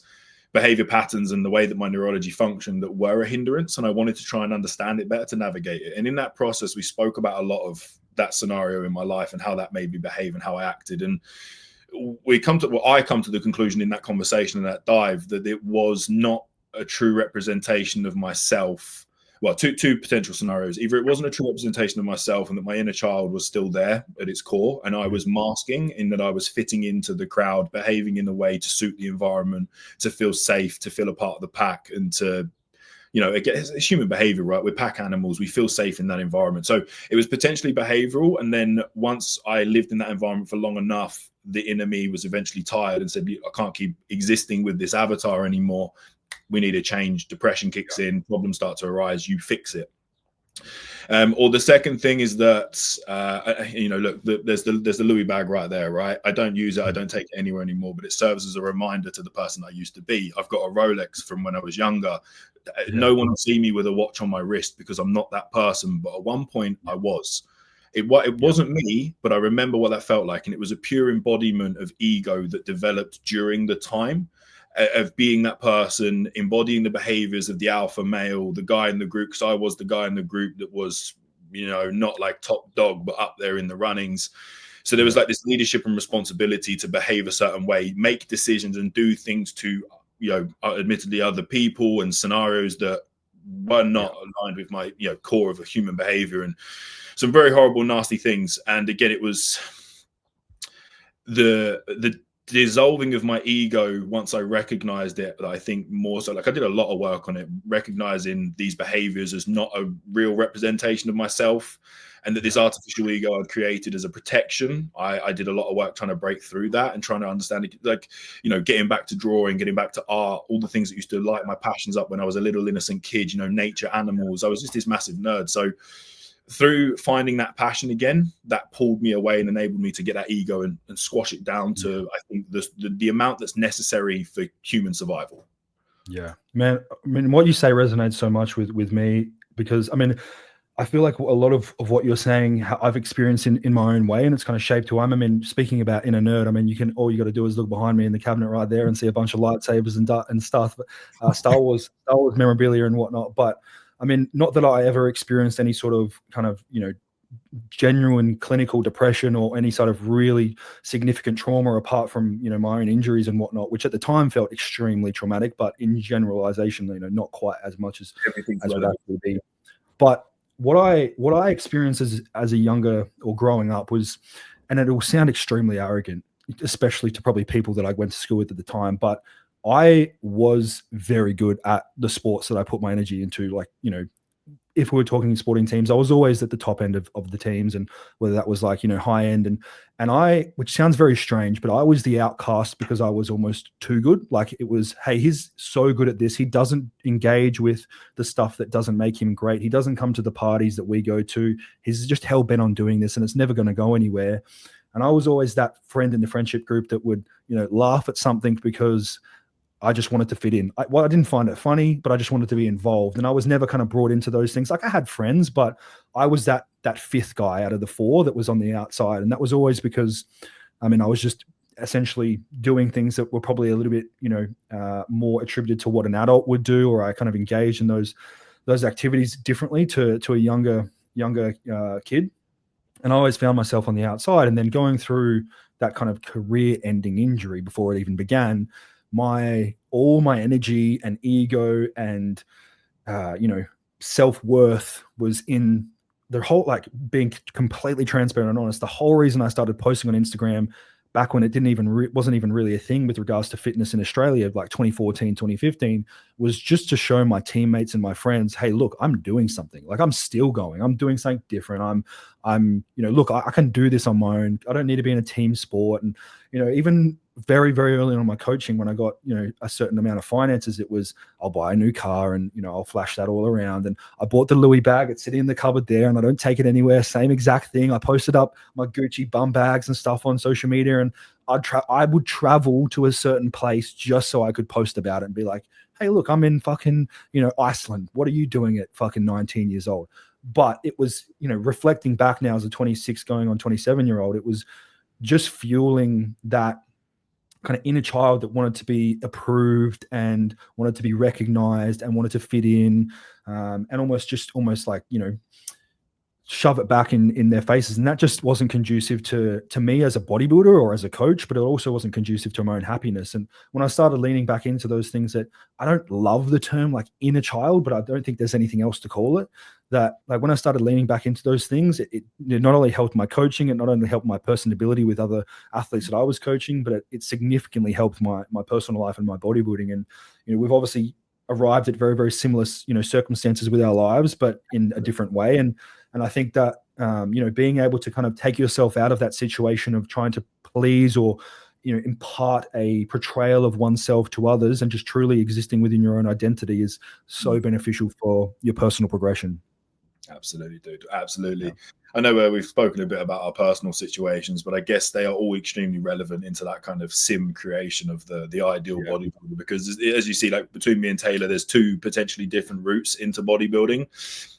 behavior patterns and the way that my neurology functioned that were a hindrance, and I wanted to try and understand it better to navigate it. And in that process, we spoke about a lot of that scenario in my life and how that made me behave and how I acted. And I come to the conclusion in that conversation and that dive that it was not a true representation of myself. Well, two potential scenarios. Either it wasn't a true representation of myself and that my inner child was still there at its core, and I was masking in that I was fitting into the crowd, behaving in a way to suit the environment, to feel safe, to feel a part of the pack, and to, it's human behavior, right? We're pack animals. We feel safe in that environment. So it was potentially behavioral. And then once I lived in that environment for long enough, the inner me was eventually tired and said, I can't keep existing with this avatar anymore. We need a change. Depression kicks in, problems start to arise, you fix it. Or the second thing is that, look, there's the Louis bag right there, right? I don't use it. I don't take it anywhere anymore, but it serves as a reminder to the person I used to be. I've got a Rolex from when I was younger. No one will see me with a watch on my wrist because I'm not that person. But at one point I was. It wasn't me, but I remember what that felt like. And it was a pure embodiment of ego that developed during the time of being that person, embodying the behaviors of the alpha male, the guy in the group, because I was the guy in the group that was, not like top dog, but up there in the runnings. So there was like this leadership and responsibility to behave a certain way, make decisions and do things to, admittedly other people and scenarios that were not aligned with my, core of a human behavior, and some very horrible, nasty things. And again, it was the dissolving of my ego once I recognized it. That I think more so, like I did a lot of work on it, recognizing these behaviors as not a real representation of myself, and that this artificial ego I'd created as a protection. I did a lot of work trying to break through that and trying to understand it, like, getting back to drawing, getting back to art, all the things that used to light my passions up when I was a little innocent kid, nature, animals. I was just this massive nerd. So through finding that passion again, that pulled me away and enabled me to get that ego and squash it down to, I think, the amount that's necessary for human survival. Yeah, man. I mean, what you say resonates so much with me, because I feel like a lot of what you're saying, I've experienced in my own way, and it's kind of shaped who I am. Speaking about inner nerd, all you got to do is look behind me in the cabinet right there and see a bunch of lightsabers and stuff, Star Wars memorabilia and whatnot. But not that I ever experienced any sort of kind of, genuine clinical depression or any sort of really significant trauma apart from, my own injuries and whatnot, which at the time felt extremely traumatic, but in generalization, not quite as much as would actually be. But what I experienced as a younger or growing up was, and it will sound extremely arrogant, especially to probably people that I went to school with at the time, but I was very good at the sports that I put my energy into, like, if we were talking sporting teams, I was always at the top end of the teams, and whether that was like, high end. And I, which sounds very strange, but I was the outcast because I was almost too good. Like it was, hey, he's so good at this. He doesn't engage with the stuff that doesn't make him great. He doesn't come to the parties that we go to. He's just hell bent on doing this and it's never going to go anywhere. And I was always that friend in the friendship group that would, laugh at something because I just wanted to fit in. I didn't find it funny, but I just wanted to be involved. And I was never kind of brought into those things. Like I had friends, but I was that fifth guy out of the four that was on the outside. And that was always because, I was just essentially doing things that were probably a little bit, more attributed to what an adult would do, or I kind of engaged in those activities differently to a younger kid. And I always found myself on the outside. And then going through that kind of career-ending injury before it even began, all my energy and ego and self-worth was in the whole, like being completely transparent and honest. The whole reason I started posting on Instagram back when it wasn't even really a thing with regards to fitness in Australia, like 2014, 2015, was just to show my teammates and my friends, hey, look, I'm doing something. Like I'm still going. I'm doing something different. Look, I can do this on my own. I don't need to be in a team sport. And, even very, very early on in my coaching, when I got, a certain amount of finances, it was, I'll buy a new car and, I'll flash that all around. And I bought the Louis bag. It's sitting in the cupboard there and I don't take it anywhere. Same exact thing. I posted up my Gucci bum bags and stuff on social media, and I would travel to a certain place just so I could post about it and be like, hey, look, I'm in fucking, Iceland. What are you doing at fucking 19 years old? But it was, reflecting back now as a 26 going on 27-year-old, it was just fueling that kind of inner child that wanted to be approved and wanted to be recognized and wanted to fit in, and almost like, shove it back in their faces. And that just wasn't conducive to me as a bodybuilder or as a coach, but it also wasn't conducive to my own happiness. And when I started leaning back into those things, that I don't love the term like inner child, but I don't think there's anything else to call it, that like when I started leaning back into those things, it not only helped my coaching, it not only helped my personability with other athletes that I was coaching, but it significantly helped my personal life and my bodybuilding. And, we've obviously arrived at very, very similar, circumstances with our lives, but in a different way. And I think that, being able to kind of take yourself out of that situation of trying to please or, impart a portrayal of oneself to others and just truly existing within your own identity is so beneficial for your personal progression. Absolutely, dude. Absolutely. Yeah. I know we've spoken a bit about our personal situations, but I guess they are all extremely relevant into that kind of sim creation of the ideal bodybuilder, because as you see, like between me and Taylor, there's two potentially different routes into bodybuilding,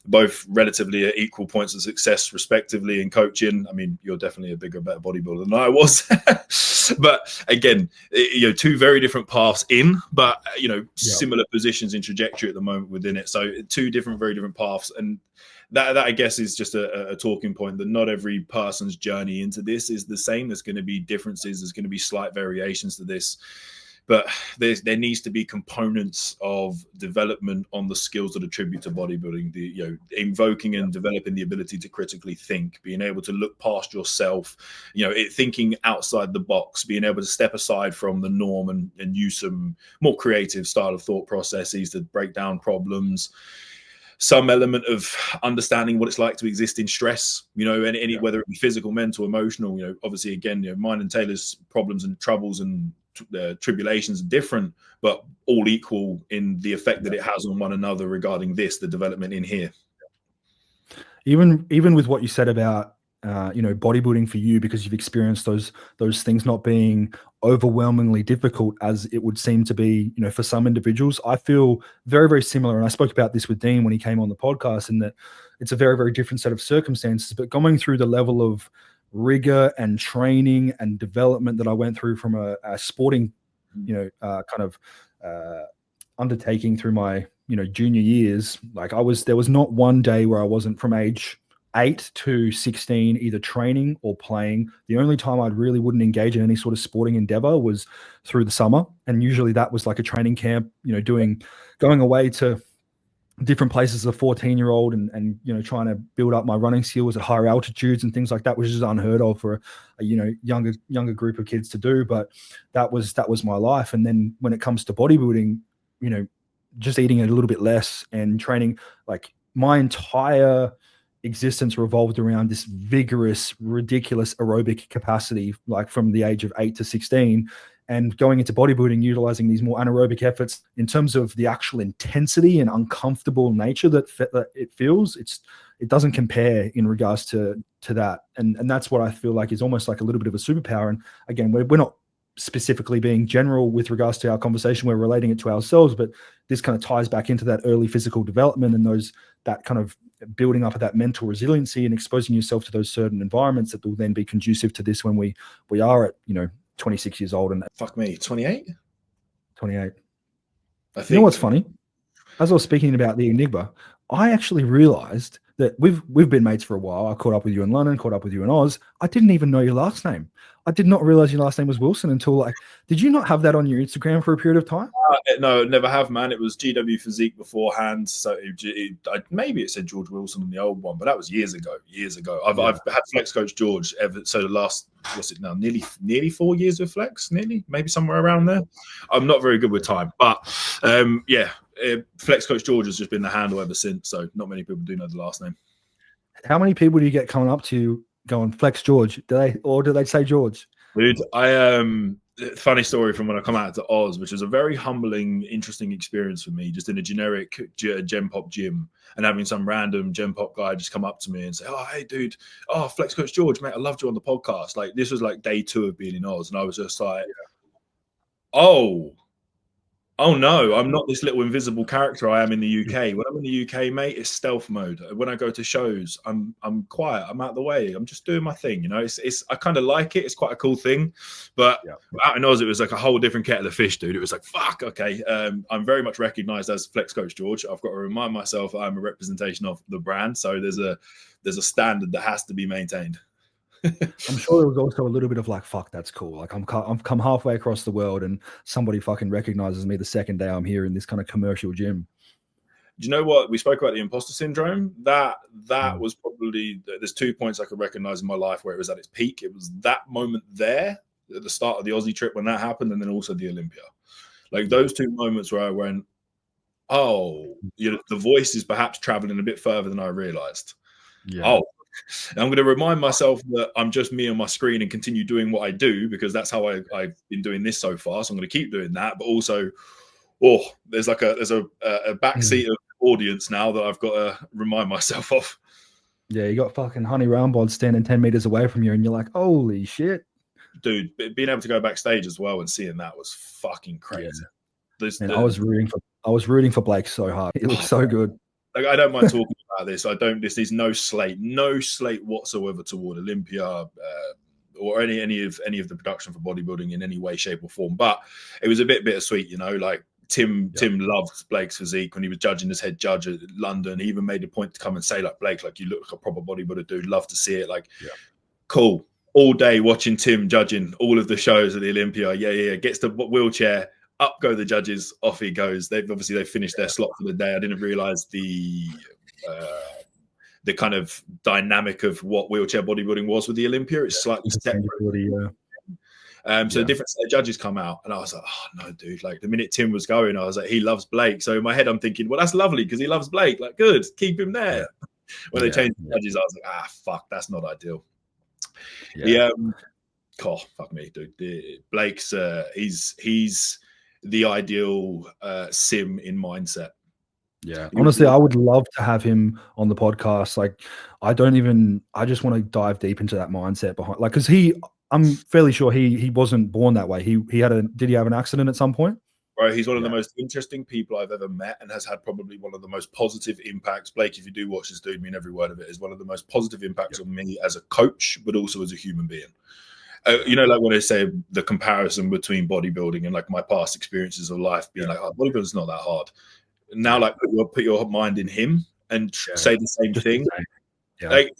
both relatively at equal points of success respectively in coaching. I mean, you're definitely a bigger, better bodybuilder than I was. But again, two very different paths in, but, similar positions in trajectory at the moment within it. So two very different paths. And that I guess is just a talking point, that not every person's journey into this is the same. There's going to be differences. There's going to be slight variations to this. But there needs to be components of development on the skills that attribute to bodybuilding, invoking and developing the ability to critically think, being able to look past yourself, thinking outside the box, being able to step aside from the norm and use some more creative style of thought processes to break down problems. Some element of understanding what it's like to exist in stress, and whether it be physical, mental, emotional, obviously, again, mine and Taylor's problems and troubles and tribulations are different, but all equal in the effect that it has on one another regarding the development in here. Even with what you said about, bodybuilding for you, because you've experienced those things not being overwhelmingly difficult as it would seem to be, for some individuals. I feel very, very similar. And I spoke about this with Dean when he came on the podcast, in that it's a very, very different set of circumstances, but going through the level of rigor and training and development that I went through from a sporting, undertaking through my, junior years, like there was not one day where I wasn't, from age 8 to 16, either training or playing. The only time I really wouldn't engage in any sort of sporting endeavor was through the summer. And usually that was like a training camp, going away to different places as a 14-year-old and trying to build up my running skills at higher altitudes and things like that, which is unheard of for a younger group of kids to do. But that was my life. And then when it comes to bodybuilding, just eating a little bit less and training, like my entire existence revolved around this vigorous, ridiculous aerobic capacity, like from the age of 8 to 16, and going into bodybuilding, utilizing these more anaerobic efforts in terms of the actual intensity and uncomfortable nature that it feels. It doesn't compare in regards to that, and that's what I feel like is almost like a little bit of a superpower. And again, we're not specifically being general with regards to our conversation, we're relating it to ourselves, but this kind of ties back into that early physical development and that kind of building up of that mental resiliency and exposing yourself to those certain environments that will then be conducive to this when we are at 26 years old and fuck me, 28. I think. You know what's funny? As I was speaking about the Enigma, I actually realized that we've been mates for a while. I caught up with you in London, caught up with you in Oz. I didn't even know your last name. I did not realize your last name was Wilson until did you not have that on your Instagram for a period of time? No, never have, man. It was GW Physique beforehand. So maybe it said George Wilson on the old one, but that was years ago. I've had Flex Coach George ever. So the last, what's it now? Nearly 4 years with Flex, maybe somewhere around there. I'm not very good with time, but Flex Coach George has just been the handle ever since. So not many people do know the last name. How many people do you get coming up to you going Flex George? Do they say George? Dude, funny story from when I come out to Oz, which was a very humbling, interesting experience for me, just in a generic Gen Pop gym and having some random Gen Pop guy just come up to me and say, "Oh, hey, dude, Flex Coach George, mate, I loved you on the podcast." Like, this was like day 2 of being in Oz, and I was just like, Oh no, I'm not this little invisible character I am in the UK. When I'm in the UK, mate, it's stealth mode. When I go to shows, I'm quiet. I'm out of the way. I'm just doing my thing. It's I kind of like it. It's quite a cool thing. But out in Oz, it was like a whole different kettle of fish, dude. It was like, fuck, okay. I'm very much recognized as Flex Coach George. I've got to remind myself I'm a representation of the brand. So there's a standard that has to be maintained. I'm sure there was also a little bit of like, fuck, that's cool. Like I've come halfway across the world and somebody fucking recognizes me the second day I'm here in this kind of commercial gym. Do you know what? We spoke about the imposter syndrome. That was probably, there's 2 points I could recognize in my life where it was at its peak. It was that moment there at the start of the Aussie trip when that happened, and then also the Olympia. Like those 2 moments where I went, the voice is perhaps traveling a bit further than I realized. And I'm going to remind myself that I'm just me on my screen and continue doing what I do, because that's how I've been doing this so far. So I'm going to keep doing that. But also, there's a backseat of audience now that I've got to remind myself of. Yeah, you got fucking Honey Roundbod standing 10 meters away from you, and you're like, holy shit. Dude, being able to go backstage as well and seeing that was fucking crazy. Yeah. I was rooting for Blake so hard. He looked so good. Like, I don't mind talking about this. This is no slate whatsoever toward Olympia or any of the production for bodybuilding in any way, shape, or form. But it was a bit bittersweet, like Tim loved Blake's physique when he was judging as head judge at London. He even made a point to come and say, like, Blake, like, you look like a proper bodybuilder, dude. Love to see it. Like, cool. All day watching Tim judging all of the shows at the Olympia. Yeah. Gets the wheelchair. Up go the judges, off he goes. They've finished their slot for the day. I didn't realize the kind of dynamic of what wheelchair bodybuilding was with the Olympia. It's slightly separate. So different set of judges come out, and I was like, oh no, dude. Like the minute Tim was going, I was like, he loves Blake. So in my head, I'm thinking, well, that's lovely because he loves Blake. Like, good, keep him there. When they changed the judges, I was like, fuck, that's not ideal. Fuck me, dude. Blake's he's the ideal sim in mindset. Yeah, honestly, I would love to have him on the podcast. Like, I just want to dive deep into that mindset behind, like, because I'm fairly sure he wasn't born that way. Did he have an accident at some point? Right, he's one of the most interesting people I've ever met, and has had probably one of the most positive impacts. Blake, if you do watch this, dude, mean every word of it, is one of the most positive impacts on me as a coach, but also as a human being. Like when I say the comparison between bodybuilding and like my past experiences of life being like, bodybuilding's not that hard. Now, like put your mind in him and say the same thing. Like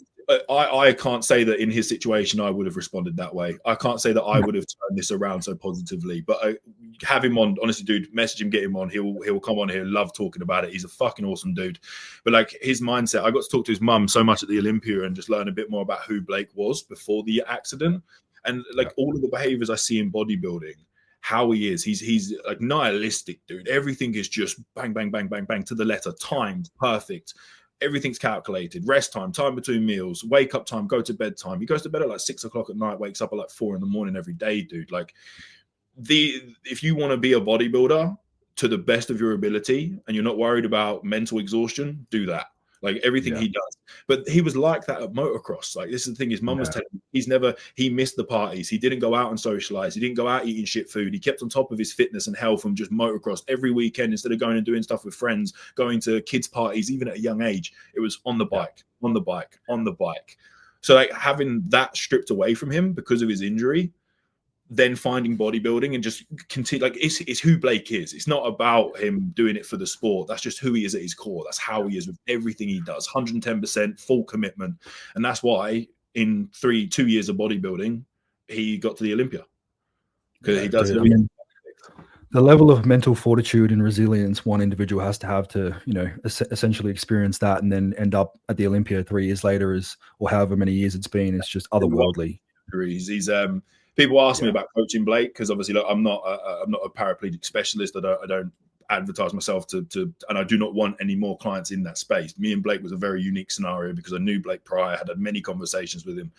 I can't say that in his situation I would have responded that way. I can't say that I would have turned this around so positively. But have him on, honestly, dude. Message him, get him on. He'll come on here. Love talking about it. He's a fucking awesome dude. But like his mindset, I got to talk to his mum so much at the Olympia and just learn a bit more about who Blake was before the accident. And like all of the behaviors I see in bodybuilding, how he is, he's like nihilistic, dude. Everything is just bang, bang, bang, bang, bang to the letter, timed, perfect. everything's calculated. Rest time, time between meals, wake up time, go to bed time. He goes to bed at like 6 o'clock at night, wakes up at like 4 in the morning every day, dude. Like if you want to be a bodybuilder to the best of your ability and you're not worried about mental exhaustion, do that. Like everything he does. But he was like that at motocross. Like this is the thing his mum was telling me. He missed the parties. He didn't go out and socialize. He didn't go out eating shit food. He kept on top of his fitness and health and just motocross every weekend instead of going and doing stuff with friends, going to kids' parties, even at a young age. It was on the bike, on the bike, on the bike. So like having that stripped away from him because of his injury, then finding bodybuilding and just continue, like it's who Blake is. It's not about him doing it for the sport. That's just who he is at his core. That's how he is with everything he does. 110% full commitment. And that's why in 2 years of bodybuilding, he got to the Olympia. Because he does the level of mental fortitude and resilience one individual has to have to, you know, essentially experience that and then end up at the Olympia 3 years later or however many years it's been. It's just otherworldly. He's people ask me about coaching Blake because obviously, look, I'm not a paraplegic specialist. I don't advertise myself to, and I do not want any more clients in that space. Me and Blake was a very unique scenario because I knew Blake prior, had many conversations with him.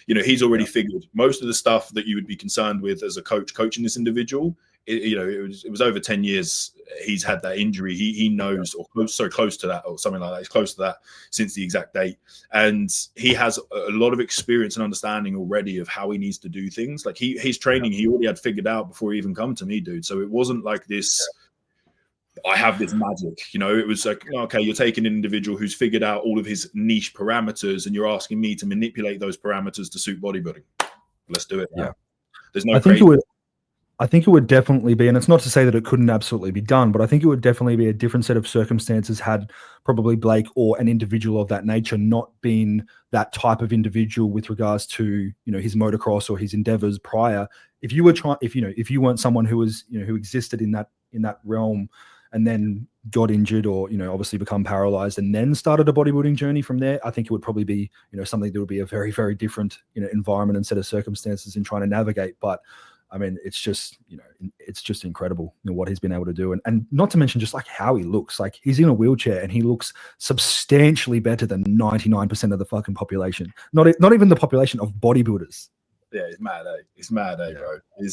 You know, he's already figured most of the stuff that you would be concerned with as a coach coaching this individual. It was over 10 years he's had that injury. He knows, or close to that, or something like that. He's close to that since the exact date. And he has a lot of experience and understanding already of how he needs to do things. Like his training, he already had figured out before he even come to me, dude. So it wasn't like this, I have this magic, you know. It was like, okay, you're taking an individual who's figured out all of his niche parameters and you're asking me to manipulate those parameters to suit bodybuilding. Let's do it now. Yeah. There's no crazy. I think it would definitely be, and it's not to say that it couldn't absolutely be done, but I think it would definitely be a different set of circumstances had probably Blake or an individual of that nature not been that type of individual with regards to, you know, his motocross or his endeavors prior. If you weren't someone who was, you know, who existed in that realm and then got injured or, you know, obviously become paralyzed and then started a bodybuilding journey from there, I think it would probably be, you know, something that would be a very, very different, you know, environment and set of circumstances in trying to navigate. But I mean, it's just, you know, it's just incredible, you know, what he's been able to do. And not to mention just like how he looks. Like he's in a wheelchair and he looks substantially better than 99% of the fucking population. Not even the population of bodybuilders. Yeah, it's mad, eh? It's mad, eh, bro? He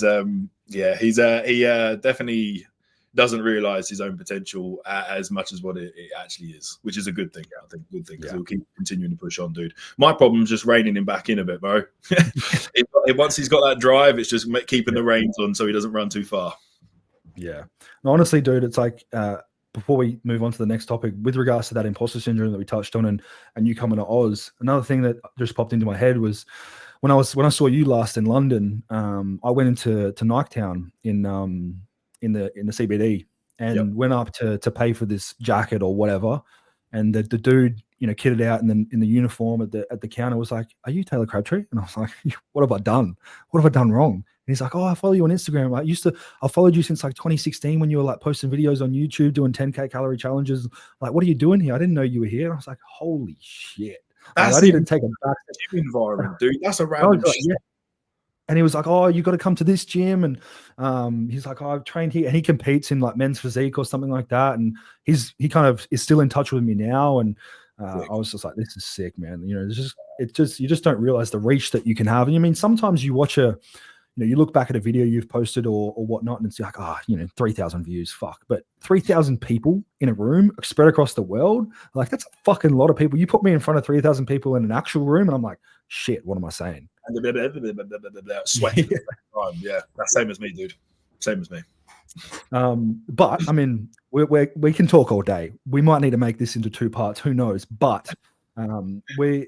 definitely doesn't realize his own potential as much as what it actually is, which is a good thing. I think good thing because he'll keep continuing to push on, dude. My problem is just reining him back in a bit, bro. Once he's got that drive, it's just keeping the reins on so he doesn't run too far. Yeah. No, honestly, dude, it's like before we move on to the next topic, with regards to that imposter syndrome that we touched on and you coming to Oz, another thing that just popped into my head was when I saw you last in London, I went into Niketown in the CBD and went up to pay for this jacket or whatever, and the dude, you know, kitted out in the uniform at the counter was like, "Are you Taylor Crabtree?" And I was like, "What have I done? What have I done wrong?" And he's like, "Oh, I follow you on Instagram. I followed you since like 2016 when you were like posting videos on YouTube doing 10K calorie challenges. Like, what are you doing here? I didn't know you were here." And I was like, "Holy shit!" That's like, I didn't take a back environment, dude. That's a random shit. Yeah. And he was like, "Oh, you got to come to this gym." And he's like, "Oh, I've trained here." And he competes in like men's physique or something like that. And he kind of is still in touch with me now. And I was just like, "This is sick, man." You know, you just don't realize the reach that you can have. And I mean, sometimes you watch you look back at a video you've posted or whatnot, and it's like, 3,000 views, fuck. But 3,000 people in a room spread across the world, like that's a fucking lot of people. You put me in front of 3,000 people in an actual room, and I'm like, shit, what am I saying? Sweating. Yeah, that's same as me, dude. Same as me. But I mean, we can talk all day. We might need to make this into 2 parts. Who knows? But we're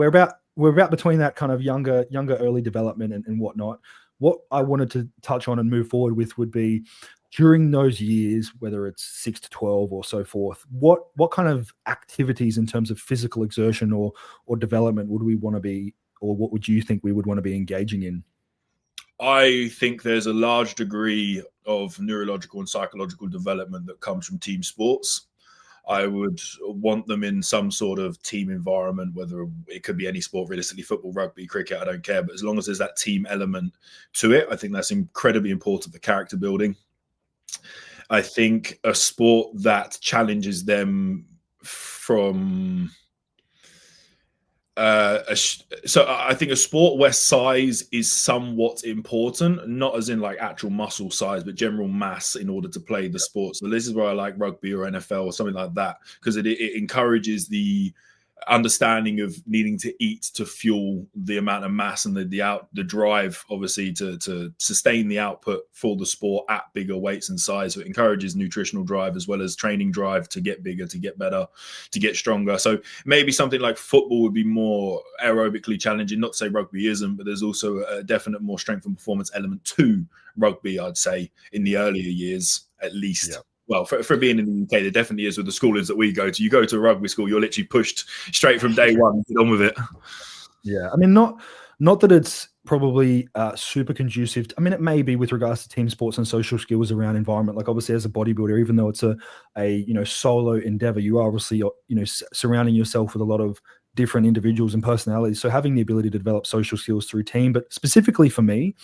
about between that kind of younger early development and whatnot. What I wanted to touch on and move forward with would be during those years, whether it's 6 to 12 or so forth, what kind of activities in terms of physical exertion or development would we want to be, or what would you think we would want to be engaging in? I think there's a large degree of neurological and psychological development that comes from team sports. I would want them in some sort of team environment, whether it could be any sport, realistically, football, rugby, cricket, I don't care. But as long as there's that team element to it, I think that's incredibly important for character building. I think a sport that challenges them from so I think a sport where size is somewhat important, not as in like actual muscle size, but general mass in order to play the sport. So this is where I like rugby or NFL or something like that, because it encourages the understanding of needing to eat to fuel the amount of mass and the drive, obviously, to sustain the output for the sport at bigger weights and size. So it encourages nutritional drive as well as training drive to get bigger, to get better, to get stronger. So maybe something like football would be more aerobically challenging. Not to say rugby isn't, but there's also a definite more strength and performance element to rugby, I'd say, in the earlier years, at least. Yeah. Well, for being in the UK, there definitely is with the schoolings that we go to. You go to a rugby school, you're literally pushed straight from day one and get on with it. Yeah, I mean, not that it's probably super conducive. I mean, it may be with regards to team sports and social skills around environment. Like obviously, as a bodybuilder, even though it's a solo endeavor, you are obviously surrounding yourself with a lot of different individuals and personalities. So having the ability to develop social skills through team, but specifically for me,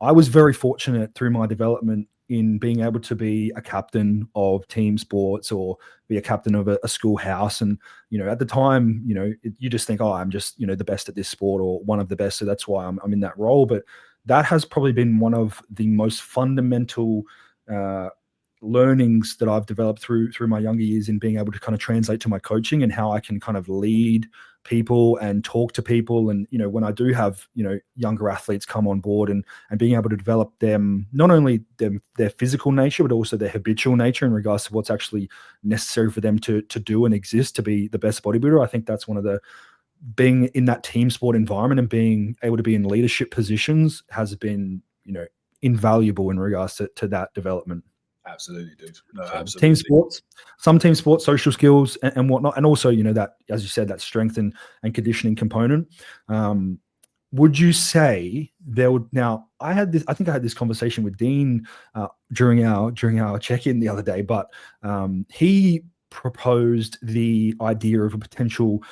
I was very fortunate through my development in being able to be a captain of team sports or be a captain of a school house. And, at the time, you just think, oh, I'm just, the best at this sport or one of the best. So that's why I'm in that role. But that has probably been one of the most fundamental learnings that I've developed through my younger years in being able to kind of translate to my coaching and how I can kind of lead people and talk to people. And, when I do have, younger athletes come on board and being able to develop them, not only their physical nature, but also their habitual nature in regards to what's actually necessary for them to do and exist to be the best bodybuilder. I think that's one of the, being in that team sport environment and being able to be in leadership positions has been, invaluable in regards to that development. Absolutely, dude. No, absolutely. Team sports, some team sports, social skills and whatnot. And also, that, as you said, that strength and conditioning component. Would you say there would, now I think I had this conversation with Dean during our check-in the other day, but he proposed the idea of a potential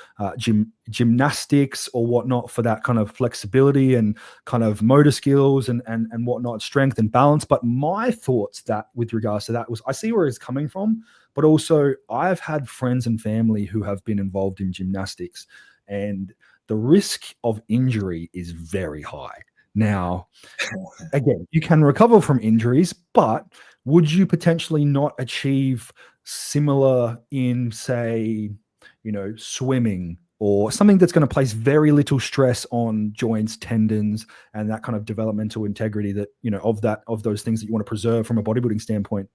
gymnastics or whatnot for that kind of flexibility and kind of motor skills and whatnot, strength and balance. But my thoughts that with regards to that was, I see where it's coming from, but also I've had friends and family who have been involved in gymnastics, and the risk of injury is very high. Now, again, you can recover from injuries, but would you potentially not achieve similar in, say, swimming or something that's going to place very little stress on joints, tendons, and that kind of developmental integrity that, of those things that you want to preserve from a bodybuilding standpoint?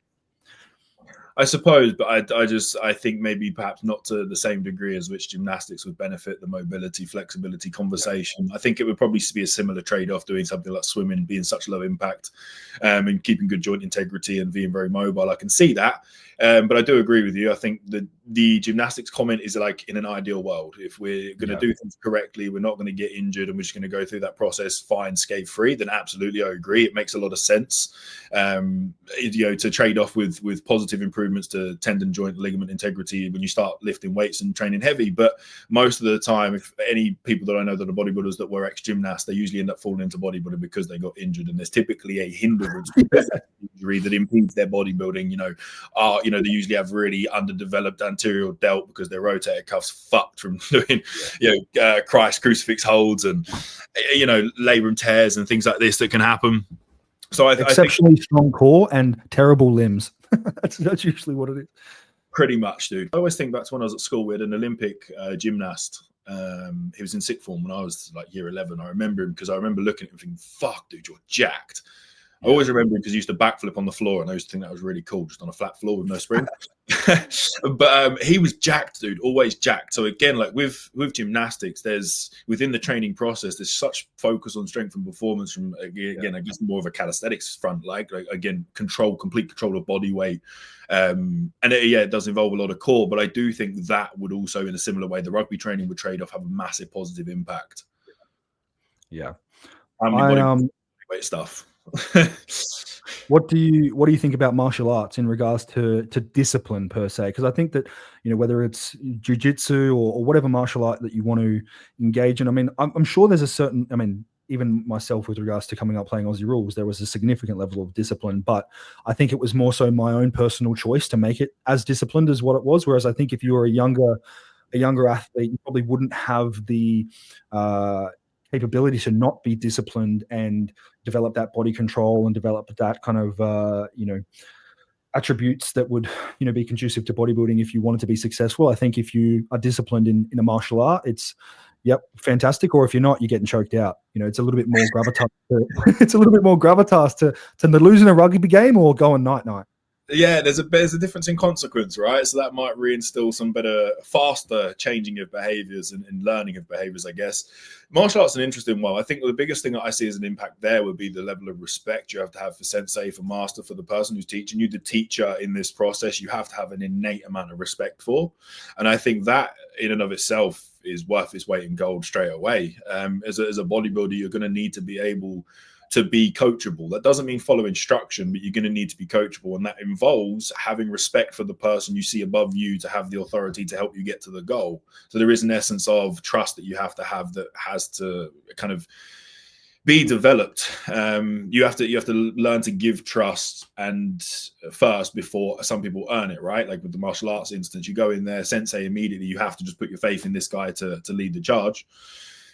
I suppose, but I think maybe perhaps not to the same degree as which gymnastics would benefit the mobility, flexibility conversation. I think it would probably be a similar trade-off doing something like swimming, being such low impact, and keeping good joint integrity and being very mobile. I can see that. But I do agree with you. I think the gymnastics comment is like in an ideal world. If we're going to do things correctly, we're not going to get injured, and we're just going to go through that process fine, scathe-free, then absolutely I agree. It makes a lot of sense, to trade off with positive improvements to tendon, joint, ligament integrity when you start lifting weights and training heavy. But most of the time, if any people that I know that are bodybuilders that were ex-gymnasts, they usually end up falling into bodybuilding because they got injured, and there's typically a hindrance injury that impedes their bodybuilding. They usually have really underdeveloped anterior delt because their rotator cuff's fucked from doing, Christ crucifix holds and, labrum tears and things like this that can happen. So I exceptionally strong core and terrible limbs. that's usually what it is. Pretty much, dude. I always think back to when I was at school. We had an Olympic gymnast. He was in sixth form when I was like year 11. I remember him because I remember looking at him thinking, fuck, dude, you're jacked. I always remember him because he used to backflip on the floor, and I used to think that was really cool, just on a flat floor with no spring. But he was jacked, dude, always jacked. So again, like with gymnastics, there's within the training process, there's such focus on strength and performance from again, I guess more of a calisthenics front, like again, complete control of body weight. And it does involve a lot of core, but I do think that would also, in a similar way, the rugby training would trade off, have a massive positive impact. Yeah, weight stuff. What do you think about martial arts in regards to discipline per se? Because I think that whether it's jiu-jitsu or whatever martial art that you want to engage in, I mean, I'm sure there's a certain, I mean, even myself with regards to coming up playing Aussie rules, there was a significant level of discipline, but I think it was more so my own personal choice to make it as disciplined as what it was. Whereas I think if you were a younger athlete, you probably wouldn't have the capability to not be disciplined and develop that body control and develop that kind of attributes that would be conducive to bodybuilding if you wanted to be successful. I think if you are disciplined in a martial art, it's fantastic. Or if you're not, you're getting choked out. It's a little bit more gravitas. It's a little bit more gravitas to losing a rugby game or going night. Yeah, there's a difference in consequence, right? So that might reinstill some better, faster changing of behaviors and learning of behaviors, I guess. Martial arts is an interesting one. I think the biggest thing that I see as an impact there would be the level of respect you have to have for sensei, for master, for the person who's teaching you, the teacher in this process. You have to have an innate amount of respect for. And I think that in and of itself is worth its weight in gold straight away. As a bodybuilder, you're going to need to be able to be coachable. That doesn't mean follow instruction, but you're going to need to be coachable. And that involves having respect for the person you see above you to have the authority to help you get to the goal. So there is an essence of trust that you have that has to kind of be developed. You have to learn to give trust and first before some people earn it, right? Like with the martial arts instance, you go in there, sensei immediately, you have to just put your faith in this guy to lead the charge.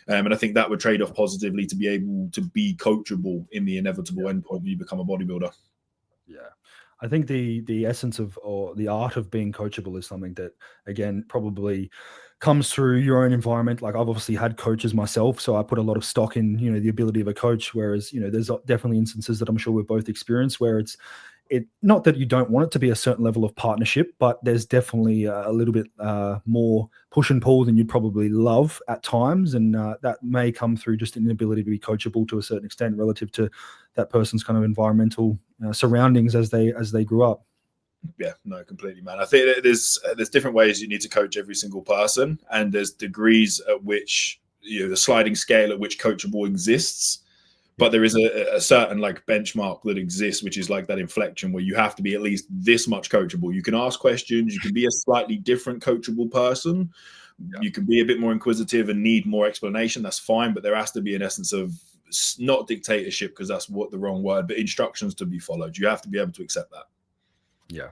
And I think that would trade off positively to be able to be coachable in the inevitable endpoint when you become a bodybuilder. Yeah. I think the essence of, or the art of being coachable is something that, again, probably comes through your own environment. Like I've obviously had coaches myself, so I put a lot of stock in, the ability of a coach, whereas, there's definitely instances that I'm sure we've both experienced where it's not that you don't want it to be a certain level of partnership, but there's definitely a little bit more push and pull than you'd probably love at times. And that may come through just an inability to be coachable to a certain extent relative to that person's kind of environmental surroundings as they grew up. Yeah, no, completely, man. I think that there's different ways you need to coach every single person, and there's degrees at which, the sliding scale at which coachable exists. But there is a certain like benchmark that exists, which is like that inflection where you have to be at least this much coachable. You can ask questions. You can be a slightly different coachable person. Yeah. You can be a bit more inquisitive and need more explanation. That's fine. But there has to be an essence of not dictatorship, because that's the wrong word, but instructions to be followed. You have to be able to accept that. Yeah.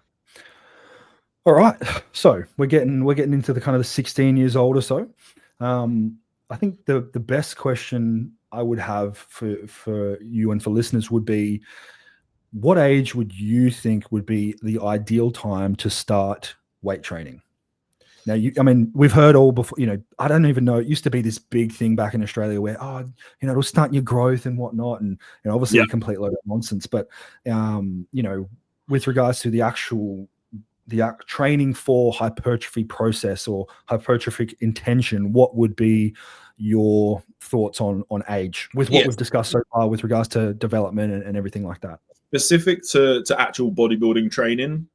All right. So we're getting into the kind of the 16 years old or so. I think the best question I would have for you and for listeners would be, what age would you think would be the ideal time to start weight training? Now, we've heard all before, I don't even know. It used to be this big thing back in Australia where, it'll stunt your growth and whatnot. And obviously a complete load of nonsense. But, with regards to the training for hypertrophy process or hypertrophic intention, what would be your thoughts on age with what we've discussed so far with regards to development and everything like that? Specific to actual bodybuilding training,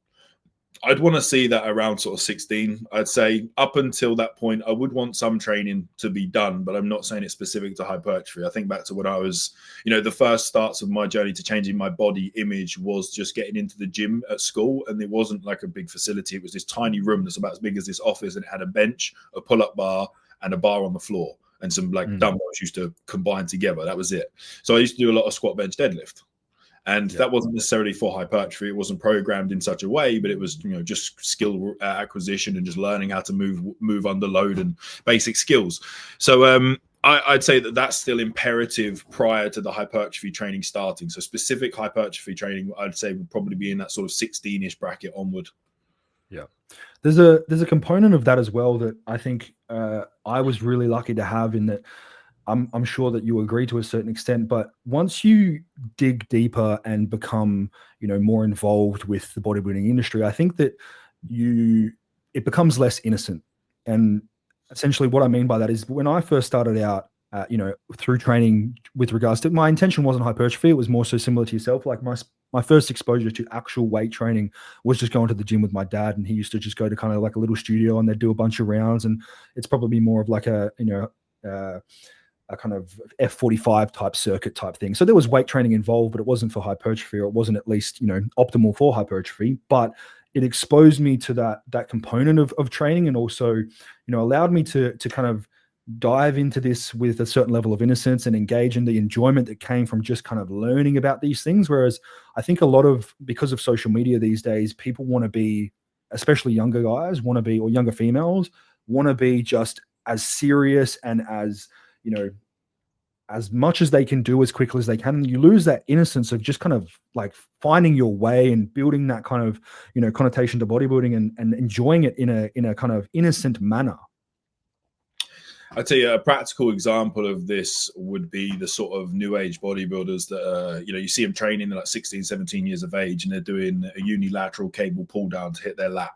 I'd want to see that around sort of 16. I'd say up until that point, I would want some training to be done, but I'm not saying it's specific to hypertrophy. I think back to when I was, the first starts of my journey to changing my body image was just getting into the gym at school. And it wasn't like a big facility. It was this tiny room that's about as big as this office, and it had a bench, a pull-up bar, and a bar on the floor, and some like dumbbells used to combine together. That was it. So I used to do a lot of squat, bench, deadlift. And that wasn't necessarily for hypertrophy. It wasn't programmed in such a way, but it was, just skill acquisition and just learning how to move under load and basic skills. So I'd say that that's still imperative prior to the hypertrophy training starting. So specific hypertrophy training, I'd say, would probably be in that sort of 16-ish bracket onward. Yeah. There's a component of that as well that I think I was really lucky to have, in that I'm sure that you agree to a certain extent, but once you dig deeper and become, more involved with the bodybuilding industry, I think that it becomes less innocent. And essentially what I mean by that is, when I first started out, through training with regards to, my intention wasn't hypertrophy. It was more so similar to yourself. Like my first exposure to actual weight training was just going to the gym with my dad, and he used to just go to kind of like a little studio, and they'd do a bunch of rounds, and it's probably more of like a kind of F45 type circuit type thing. So there was weight training involved, but it wasn't for hypertrophy, or it wasn't at least, optimal for hypertrophy. But it exposed me to that component of training, and also, allowed me to kind of dive into this with a certain level of innocence and engage in the enjoyment that came from just kind of learning about these things. Whereas I think because of social media these days, people want to be, especially younger guys want to be, or younger females want to be just as serious and as, as much as they can do as quickly as they can. And you lose that innocence of just kind of like finding your way and building that kind of, connotation to bodybuilding and enjoying it in a kind of innocent manner. I'd say a practical example of this would be the sort of new age bodybuilders that, you see them training, they're like 16, 17 years of age, and they're doing a unilateral cable pull down to hit their lat.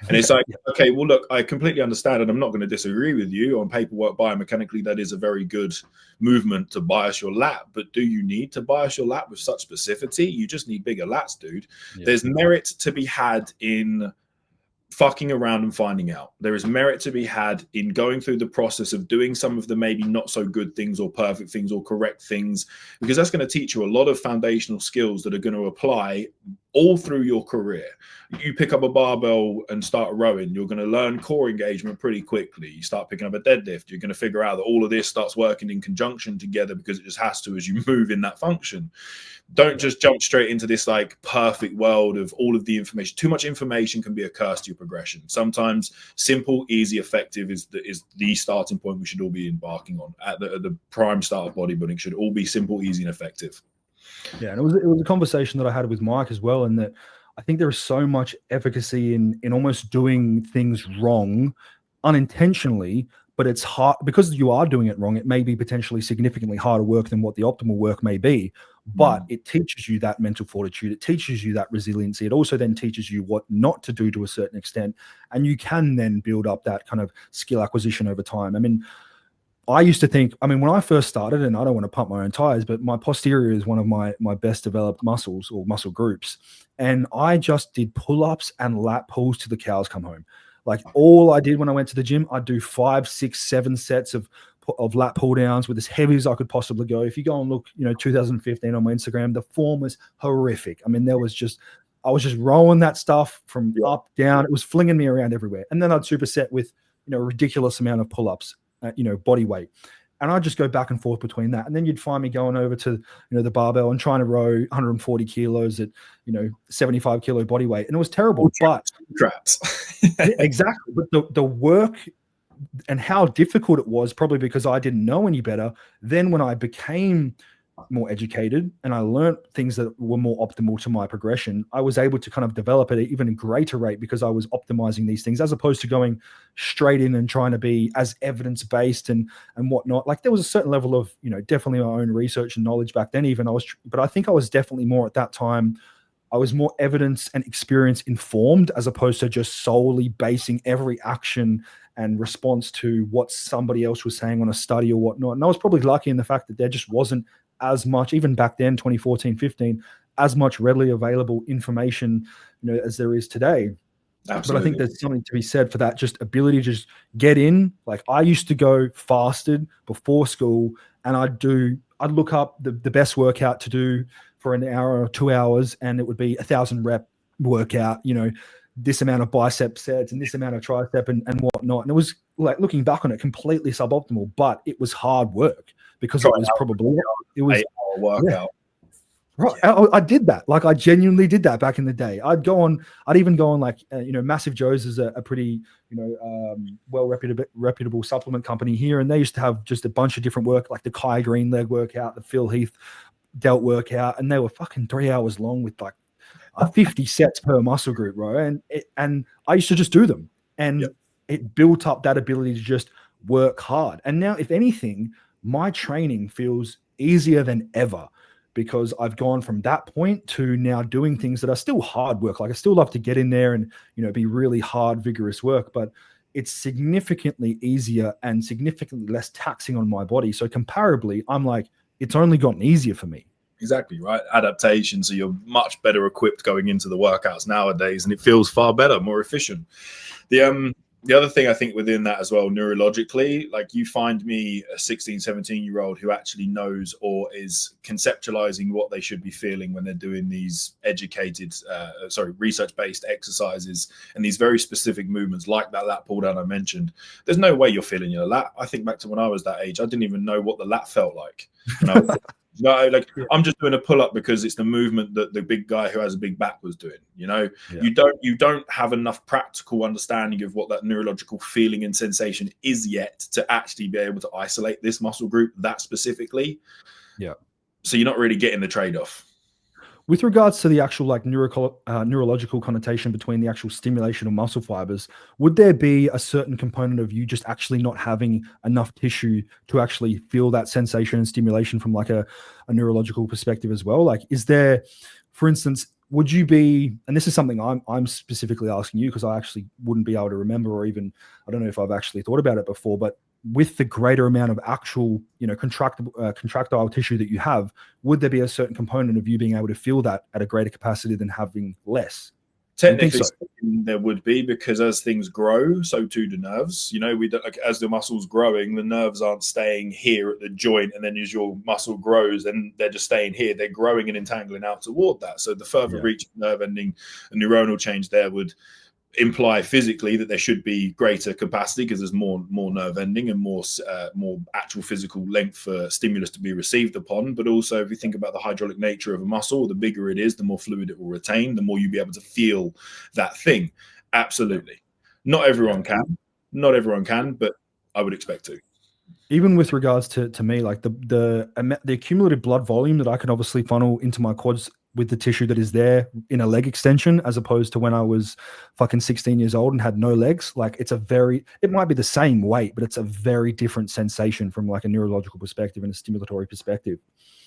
And it's like, okay, well, look, I completely understand, and I'm not going to disagree with you. On paperwork, biomechanically, that is a very good movement to bias your lat. But do you need to bias your lat with such specificity? You just need bigger lats, dude. Yeah. There's merit to be had in fucking around and finding out. There is merit to be had in going through the process of doing some of the maybe not so good things or perfect things or correct things, because that's going to teach you a lot of foundational skills that are going to apply all through your career. You pick up a barbell and start rowing, you're going to learn core engagement pretty quickly. You start picking up a deadlift, you're going to figure out that all of this starts working in conjunction together because it just has to as you move in that function. Don't just jump straight into this like perfect world of all of the information. Too much information can be a curse to your progression. Sometimes simple, easy, effective is the starting point we should all be embarking on. At the prime start of bodybuilding should all be simple, easy, and effective. Yeah, and it was a conversation that I had with Mike as well, and that I think there is so much efficacy in almost doing things wrong unintentionally, but it's hard because you are doing it wrong. It may be potentially significantly harder work than what the optimal work may be, but it teaches you that mental fortitude. It teaches you that resiliency. It also then teaches you what not to do to a certain extent, and you can then build up that kind of skill acquisition over time. I mean, I used to think, when I first started, and I don't want to pump my own tires, but my posterior is one of my best developed muscles or muscle groups. And I just did pull-ups and lat pulls till the cows come home. Like all I did when I went to the gym, I'd do 5, 6, 7 sets of lat pull downs with as heavy as I could possibly go. If you go and look, 2015 on my Instagram, the form was horrific. I was just rowing that stuff from up, down. It was flinging me around everywhere. And then I'd superset with, a ridiculous amount of pull-ups. Body weight, and I'd just go back and forth between that, and then you'd find me going over to the barbell and trying to row 140 kilos at 75 kilo body weight, and it was terrible. Traps. Exactly, but the work and how difficult it was, probably because I didn't know any better. Then when I became more educated and I learned things that were more optimal to my progression, I was able to kind of develop at an even greater rate because I was optimizing these things, as opposed to going straight in and trying to be as evidence-based and whatnot. Like there was a certain level of, definitely my own research and knowledge back then but I think I was definitely more at that time. I was more evidence and experience informed, as opposed to just solely basing every action and response to what somebody else was saying on a study or whatnot. And I was probably lucky in the fact that there just wasn't as much, even back then, 2014, 15, as much readily available information, as there is today. Absolutely. But I think there's something to be said for that just ability to just get in. Like I used to go fasted before school, and I'd look up the best workout to do for an hour or 2 hours, and it would be 1,000 rep workout, this amount of bicep sets and this amount of tricep and whatnot. And it was like, looking back on it, completely suboptimal, but it was hard work because it was 8-hour workout. Yeah. Right. Yeah. I did that. Like I genuinely did that back in the day. I'd even go on like, Massive Joe's is a pretty, well reputable supplement company here. And they used to have just a bunch of different work, like the Kai Green leg workout, the Phil Heath delt workout. And they were fucking 3 hours long with like 50 sets per muscle group, bro. And I used to just do them. And it built up that ability to just work hard. And now, if anything, my training feels easier than ever, because I've gone from that point to now doing things that are still hard work. Like I still love to get in there and, be really hard, vigorous work, but it's significantly easier and significantly less taxing on my body. So comparably, I'm like, it's only gotten easier for me. Exactly, right? Adaptation. So you're much better equipped going into the workouts nowadays, and it feels far better, more efficient. The other thing I think within that as well, neurologically, like you find me a 16, 17-year-old who actually knows or is conceptualizing what they should be feeling when they're doing these research-based exercises and these very specific movements like that lat pull down I mentioned. There's no way you're feeling your lat. I think back to when I was that age, I didn't even know what the lat felt like. And I was no, like I'm just doing a pull-up because it's the movement that the big guy who has a big back was doing. You don't have enough practical understanding of what that neurological feeling and sensation is yet to actually be able to isolate this muscle group that specifically. Yeah. So you're not really getting the trade-off. With regards to the actual like neurological connotation between the actual stimulation of muscle fibers, would there be a certain component of you just actually not having enough tissue to actually feel that sensation and stimulation from like a neurological perspective as well? Like, is there, for instance, would you be, and this is something I'm specifically asking you because I actually wouldn't be able to remember, or even, I don't know if I've actually thought about it before, but with the greater amount of actual, contractile tissue that you have, would there be a certain component of you being able to feel that at a greater capacity than having less? Technically, there would be, because as things grow, so too do nerves. As the muscle's growing, the nerves aren't staying here at the joint, and then as your muscle grows, and they're just staying here. They're growing and entangling out toward that. So the further reach nerve ending, a neuronal change there would imply physically that there should be greater capacity because there's more nerve ending and more actual physical length for stimulus to be received upon. But also, if you think about the hydraulic nature of a muscle, the bigger it is, the more fluid it will retain, the more you'll be able to feel that thing. Absolutely. Not everyone can, but I would expect to. Even with regards to me, like the accumulated blood volume that I can obviously funnel into my quads with the tissue that is there in a leg extension, as opposed to when I was fucking 16 years old and had no legs. Like it might be the same weight, but it's a very different sensation from like a neurological perspective and a stimulatory perspective.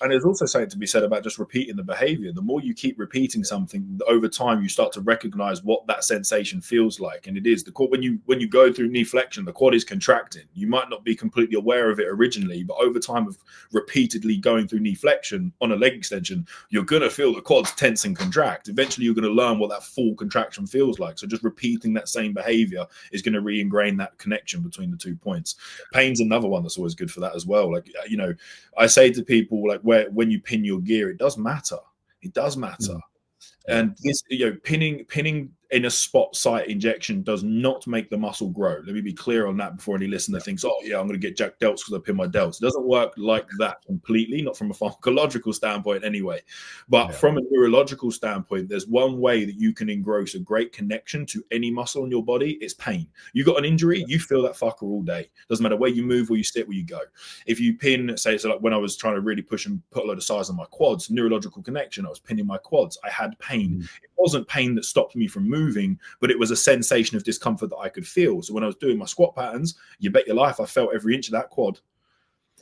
And there's also something to be said about just repeating the behavior. The more you keep repeating something, over time you start to recognize what that sensation feels like. And it is the quad, when you go through knee flexion, the quad is contracting. You might not be completely aware of it originally, but over time of repeatedly going through knee flexion on a leg extension, you're going to feel the quads tense and contract. Eventually you're going to learn what that full contraction feels like. So just repeating that same behavior is going to re-ingrain that connection between the 2 points. Pain's another one that's always good for that as well. Like, I say to people, like, when you pin your gear, it does matter. It does matter. And this, pinning in a spot site injection does not make the muscle grow. Let me be clear on that before any listener thinks, oh yeah, I'm going to get jack delts because I pin my delts. It doesn't work like that completely, not from a pharmacological standpoint anyway. But from a neurological standpoint, there's one way that you can engross a great connection to any muscle in your body. It's pain. You got an injury, you feel that fucker all day. Doesn't matter where you move, where you sit, where you go. If you pin, say, so like when I was trying to really push and put a lot of size on my quads, neurological connection, I was pinning my quads. I had pain. It wasn't pain that stopped me from moving, but it was a sensation of discomfort that I could feel. So when I was doing my squat patterns, you bet your life I felt every inch of that quad.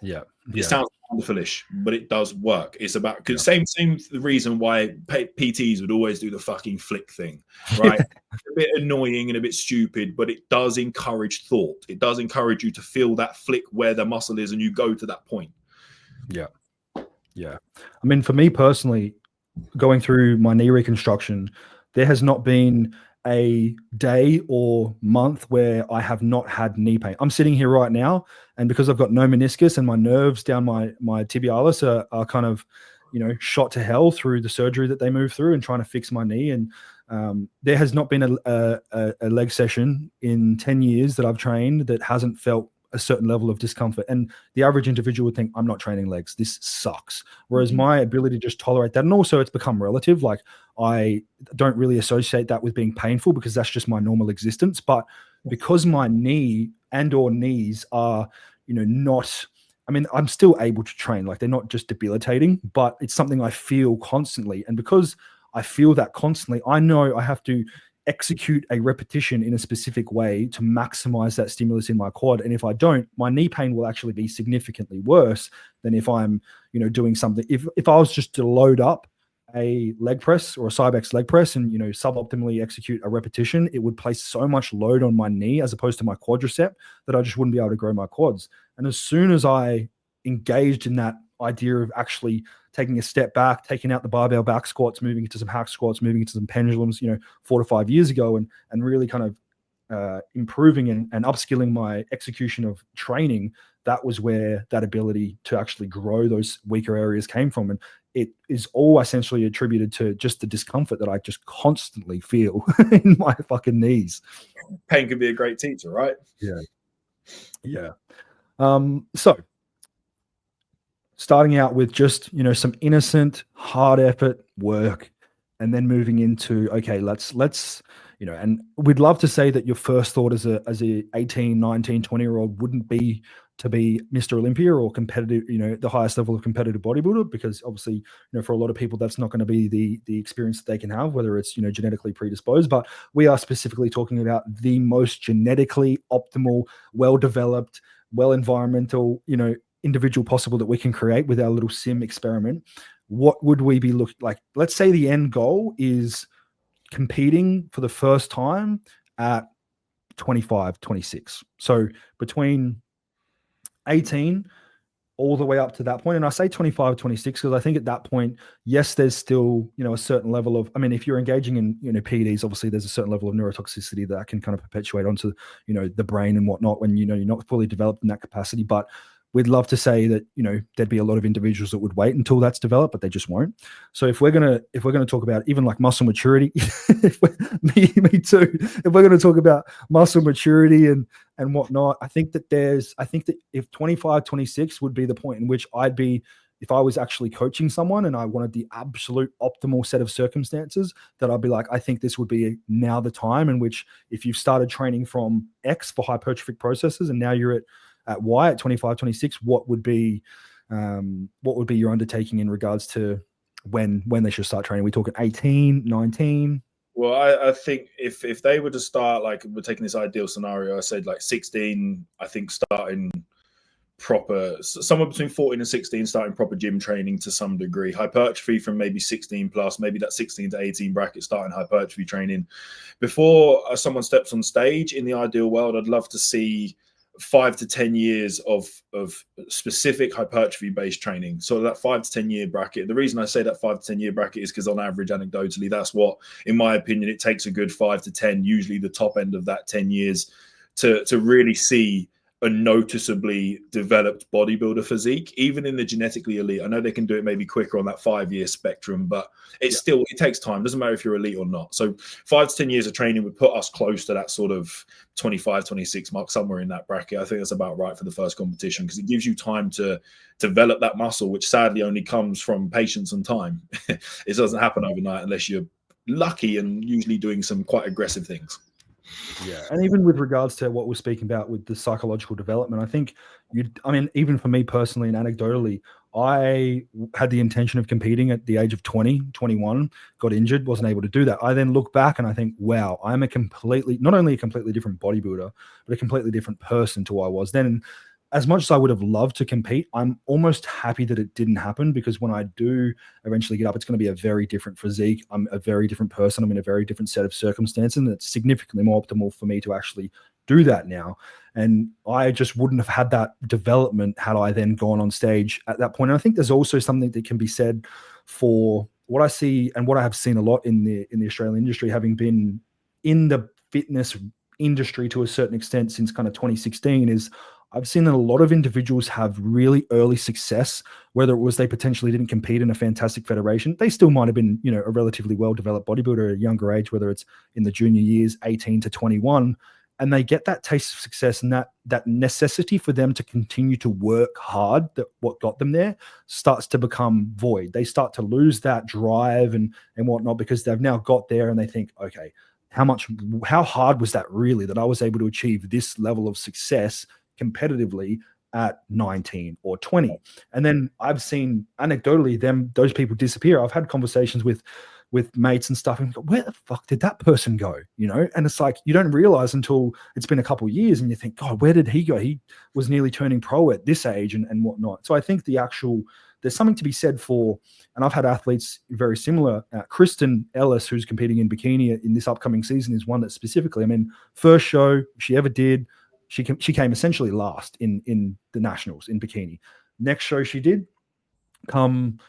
It sounds wonderfulish, but it does work. It's about, because same the reason why PTs would always do the fucking flick thing, right? A bit annoying and a bit stupid, but it does encourage thought. It does encourage you to feel that flick where the muscle is, and you go to that point. I mean, for me personally, going through my knee reconstruction, there has not been a day or month where I have not had knee pain. I'm sitting here right now, and because I've got no meniscus and my nerves down my tibialis are kind of, shot to hell through the surgery that they moved through and trying to fix my knee. And there has not been a leg session in 10 years that I've trained that hasn't felt a certain level of discomfort. And the average individual would think, I'm not training legs, this sucks. Whereas my ability to just tolerate that, and also it's become relative. Like, I don't really associate that with being painful because that's just my normal existence. But because my knee and or knees are, not, I mean, I'm still able to train. Like, they're not just debilitating, but it's something I feel constantly. And because I feel that constantly, I know I have to execute a repetition in a specific way to maximize that stimulus in my quad. And if I don't, my knee pain will actually be significantly worse than if I'm, doing something. If I was just to load up a leg press or a Cybex leg press and, suboptimally execute a repetition, it would place so much load on my knee as opposed to my quadricep that I just wouldn't be able to grow my quads. And as soon as I engaged in that idea of actually taking a step back, taking out the barbell back squats, moving into some hack squats, moving into some pendulums, 4 to 5 years ago, and really kind of improving and upskilling my execution of training, that was where that ability to actually grow those weaker areas came from. And it is all essentially attributed to just the discomfort that I just constantly feel in my fucking knees. Pain can be a great teacher, right? Yeah. So starting out with just, some innocent, hard effort work, and then moving into, okay, let's, and we'd love to say that your first thought as a 18, 19, 20-year-old wouldn't be to be Mr. Olympia or competitive, the highest level of competitive bodybuilder, because obviously, for a lot of people, that's not going to be the experience that they can have, whether it's, genetically predisposed. But we are specifically talking about the most genetically optimal, well-developed, well-environmental, individual possible that we can create with our little sim experiment. What would we be looking like? Let's say the end goal is competing for the first time at 25, 26. So between 18 all the way up to that point. And I say 25, 26, because I think at that point, yes, there's still, a certain level of, if you're engaging in, PEDs, obviously there's a certain level of neurotoxicity that can kind of perpetuate onto, the brain and whatnot when, you're not fully developed in that capacity. But we'd love to say that, there'd be a lot of individuals that would wait until that's developed, but they just won't. So if we're gonna talk about even like muscle maturity, me too. If we're gonna talk about muscle maturity and whatnot, I think that if 25, 26 would be the point in which I'd be, if I was actually coaching someone and I wanted the absolute optimal set of circumstances, that I'd be like, I think this would be now the time in which, if you've started training from X for hypertrophic processes and now you're at Y at 25, 26, what would be your undertaking in regards to when they should start training? We talking 18, 19? Well, I think if they were to start, like, we're taking this ideal scenario, I said like 16, I think starting proper, somewhere between 14 and 16, starting proper gym training to some degree. Hypertrophy from maybe 16 plus, maybe that 16 to 18 bracket, starting hypertrophy training. Before someone steps on stage, in the ideal world, I'd love to see 5 to 10 years of specific hypertrophy based training. So that 5 to 10 year bracket, the reason I say that 5 to 10 year bracket is because on average, anecdotally, that's what, in my opinion, it takes a good 5 to 10, usually the top end of that 10 years to really see a noticeably developed bodybuilder physique, even in the genetically elite. I know they can do it maybe quicker on that 5-year spectrum, but it takes time. Doesn't matter if you're elite or not. So 5 to 10 years of training would put us close to that sort of 25, 26 mark, somewhere in that bracket. I think that's about right for the first competition, because it gives you time to develop that muscle, which sadly only comes from patience and time. It doesn't happen overnight unless you're lucky and usually doing some quite aggressive things. Yeah. And even with regards to what we're speaking about with the psychological development, I think even for me personally and anecdotally, I had the intention of competing at the age of 20, 21, got injured, wasn't able to do that. I then look back and I think, wow, I'm not only a completely different bodybuilder, but a completely different person to who I was then. And as much as I would have loved to compete, I'm almost happy that it didn't happen, because when I do eventually get up, it's going to be a very different physique. I'm a very different person. I'm in a very different set of circumstances, and it's significantly more optimal for me to actually do that now. And I just wouldn't have had that development had I then gone on stage at that point. And I think there's also something that can be said for what I see and what I have seen a lot in the Australian industry, having been in the fitness industry to a certain extent since kind of 2016, is I've seen that a lot of individuals have really early success, whether it was they potentially didn't compete in a fantastic federation. They still might have been, a relatively well-developed bodybuilder at a younger age, whether it's in the junior years, 18 to 21, and they get that taste of success, and that necessity for them to continue to work hard, that what got them there, starts to become void. They start to lose that drive and whatnot, because they've now got there and they think, okay, how hard was that really, that I was able to achieve this level of success competitively at 19 or 20. And then I've seen anecdotally those people disappear. I've had conversations with mates and stuff, and go, where the fuck did that person go? And it's like, you don't realize until it's been a couple of years and you think, God, where did he go? He was nearly turning pro at this age and whatnot. So I think there's something to be said for, and I've had athletes very similar. Kristen Ellis, who's competing in bikini in this upcoming season, is one that specifically, first show she ever did, she came essentially last in the nationals in bikini. Next show she did come,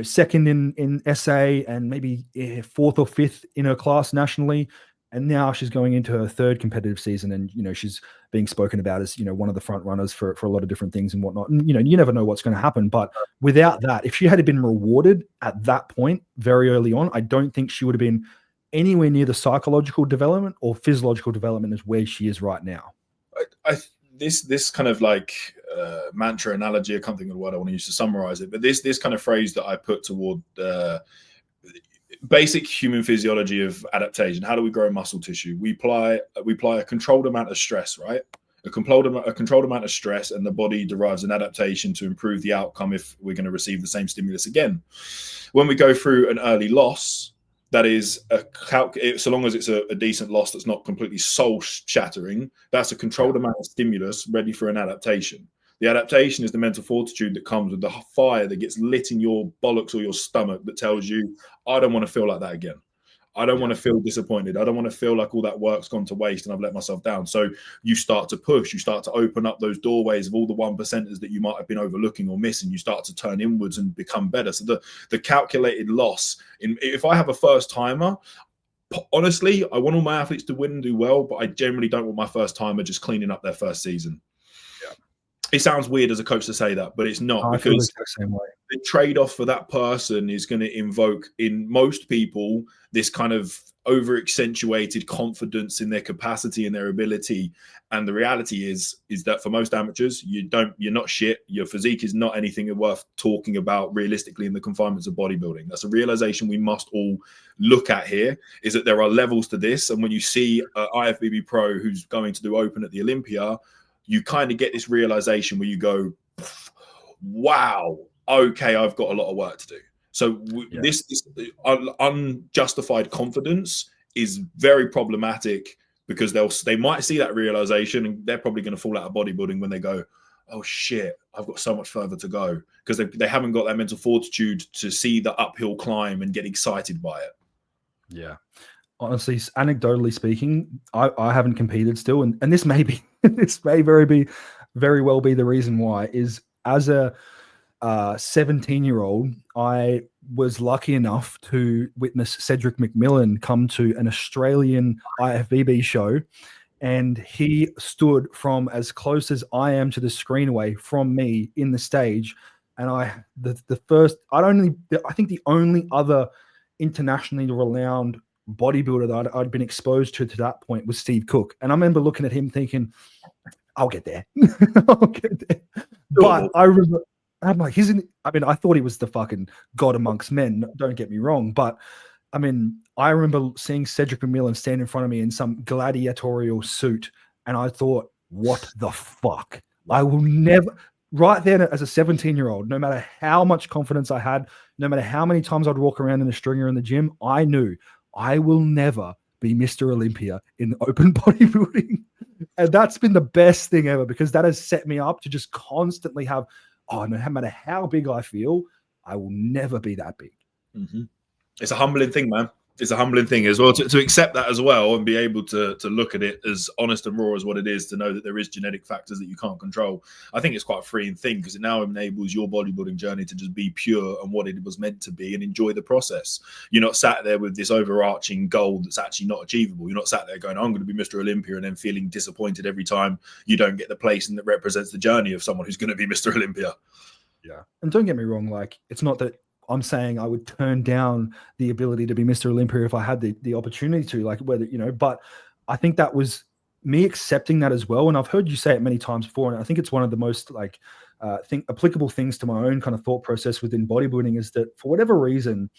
second in SA and maybe fourth or fifth in her class nationally. And now she's going into her third competitive season, and she's being spoken about as one of the front runners for a lot of different things and whatnot. And you never know what's going to happen. But without that, if she had been rewarded at that point very early on, I don't think she would have been anywhere near the psychological development or physiological development as where she is right now. This kind of like mantra analogy, I can't think of the word I want to use to summarize it, but this kind of phrase that I put toward basic human physiology of adaptation. How do we grow muscle tissue? We apply a controlled amount of stress, right? A controlled amount of stress, and the body derives an adaptation to improve the outcome if we're going to receive the same stimulus again. When we go through an early loss, that is so long as it's a decent loss that's not completely soul shattering, that's a controlled amount of stimulus ready for an adaptation. The adaptation is the mental fortitude that comes with the fire that gets lit in your bollocks or your stomach that tells you, I don't want to feel like that again. I don't want to feel disappointed. I don't want to feel like all that work's gone to waste and I've let myself down. So you start to push, you start to open up those doorways of all the 1%ers that you might have been overlooking or missing. You start to turn inwards and become better. So the calculated loss, if I have a first timer, honestly, I want all my athletes to win and do well, but I generally don't want my first timer just cleaning up their first season. It sounds weird as a coach to say that, but it's not, because the trade-off for that person is going to invoke in most people this kind of over-accentuated confidence in their capacity and their ability. And the reality is that for most amateurs, you're not shit. Your physique is not anything worth talking about realistically in the confinements of bodybuilding. That's a realization we must all look at here, is that there are levels to this. And when you see an IFBB pro who's going to do open at the Olympia, you kind of get this realization where you go, wow, okay, I've got a lot of work to do. So this unjustified confidence is very problematic, because they might see that realization and they're probably going to fall out of bodybuilding when they go, oh shit, I've got so much further to go, because they haven't got that mental fortitude to see the uphill climb and get excited by it. Yeah. Honestly, anecdotally speaking, I haven't competed still, and this may very well be the reason why. Is as a 17-year-old, I was lucky enough to witness Cedric McMillan come to an Australian IFBB show, and he stood from as close as I am to the screen away from me in the stage, and I think the only other internationally renowned bodybuilder that I'd been exposed to that point was Steve Cook. And I remember looking at him thinking, I'll get there. I'll get there. But I remember, I'm like, I thought he was the fucking god amongst men, don't get me wrong. But I remember seeing Cedric McMillan stand in front of me in some gladiatorial suit. And I thought, what the fuck? I will never, right then as a 17-year-old, no matter how much confidence I had, no matter how many times I'd walk around in a stringer in the gym, I knew I will never be Mr. Olympia in open bodybuilding. And that's been the best thing ever, because that has set me up to just constantly have, no matter how big I feel, I will never be that big. Mm-hmm. It's a humbling thing, man. It's a humbling thing as well to accept that as well, and be able to look at it as honest and raw as what it is, to know that there is genetic factors that you can't control. I think it's quite a freeing thing, because it now enables your bodybuilding journey to just be pure and what it was meant to be, and enjoy the process. You're not sat there with this overarching goal that's actually not achievable. You're not sat there going, I'm going to be Mr. Olympia, and then feeling disappointed every time you don't get the place and that represents the journey of someone who's going to be Mr. Olympia. Yeah. And don't get me wrong, like, it's not that I'm saying I would turn down the ability to be Mr. Olympia if I had the opportunity to, like, whether, but I think that was me accepting that as well. And I've heard you say it many times before, and I think it's one of the most applicable things to my own kind of thought process within bodybuilding, is that for whatever reason,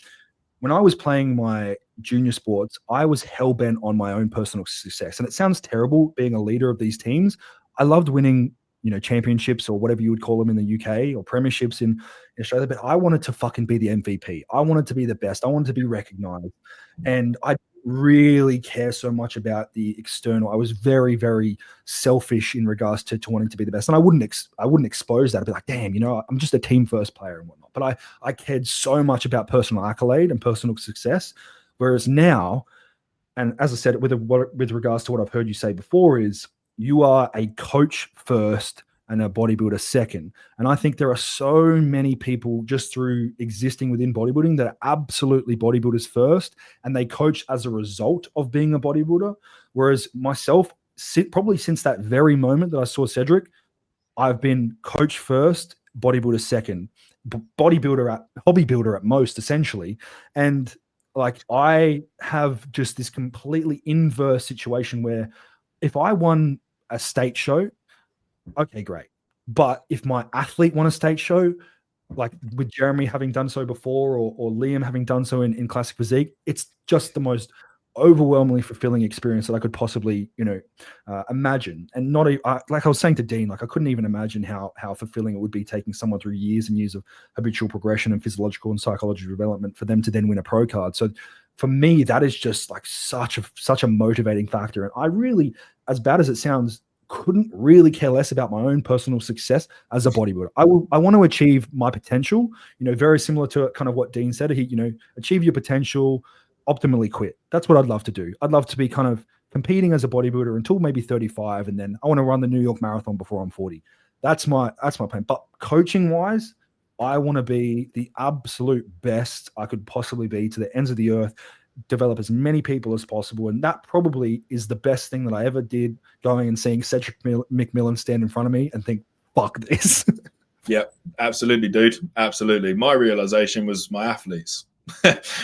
when I was playing my junior sports, I was hell-bent on my own personal success. And it sounds terrible being a leader of these teams. I loved winning, championships or whatever you would call them in the UK, or premierships in Australia, but I wanted to fucking be the MVP. I wanted to be the best. I wanted to be recognized. And I really care so much about the external. I was very, very selfish in regards to wanting to be the best. And I wouldn't expose that. I'd be like, damn, I'm just a team first player and whatnot. But I cared so much about personal accolade and personal success. Whereas now, and as I said, with regards to what I've heard you say before, is you are a coach first and a bodybuilder second. And I think there are so many people just through existing within bodybuilding that are absolutely bodybuilders first, and they coach as a result of being a bodybuilder. Whereas myself, probably since that very moment that I saw Cedric, I've been coach first, bodybuilder second, hobby builder at most, essentially. And like, I have just this completely inverse situation where if I won a state show, okay, great. But if my athlete won a state show, like with Jeremy having done so before, or Liam having done so in classic physique, it's just the most overwhelmingly fulfilling experience that I could possibly, imagine. And not like I was saying to Dean, like I couldn't even imagine how fulfilling it would be taking someone through years and years of habitual progression and physiological and psychological development for them to then win a pro card. So for me, that is just like such a motivating factor. And I really, as bad as it sounds, couldn't really care less about my own personal success as a bodybuilder. I want to achieve my potential, very similar to kind of what Dean said. Achieve your potential, optimally quit. That's what I'd love to do. I'd love to be kind of competing as a bodybuilder until maybe 35, and then I want to run the New York Marathon before I'm 40. That's my plan. But coaching wise, I want to be the absolute best I could possibly be to the ends of the earth, develop as many people as possible. And that probably is the best thing that I ever did, going and seeing Cedric McMillan stand in front of me and think, fuck this. Yeah, absolutely, dude. Absolutely. My realization was my athletes.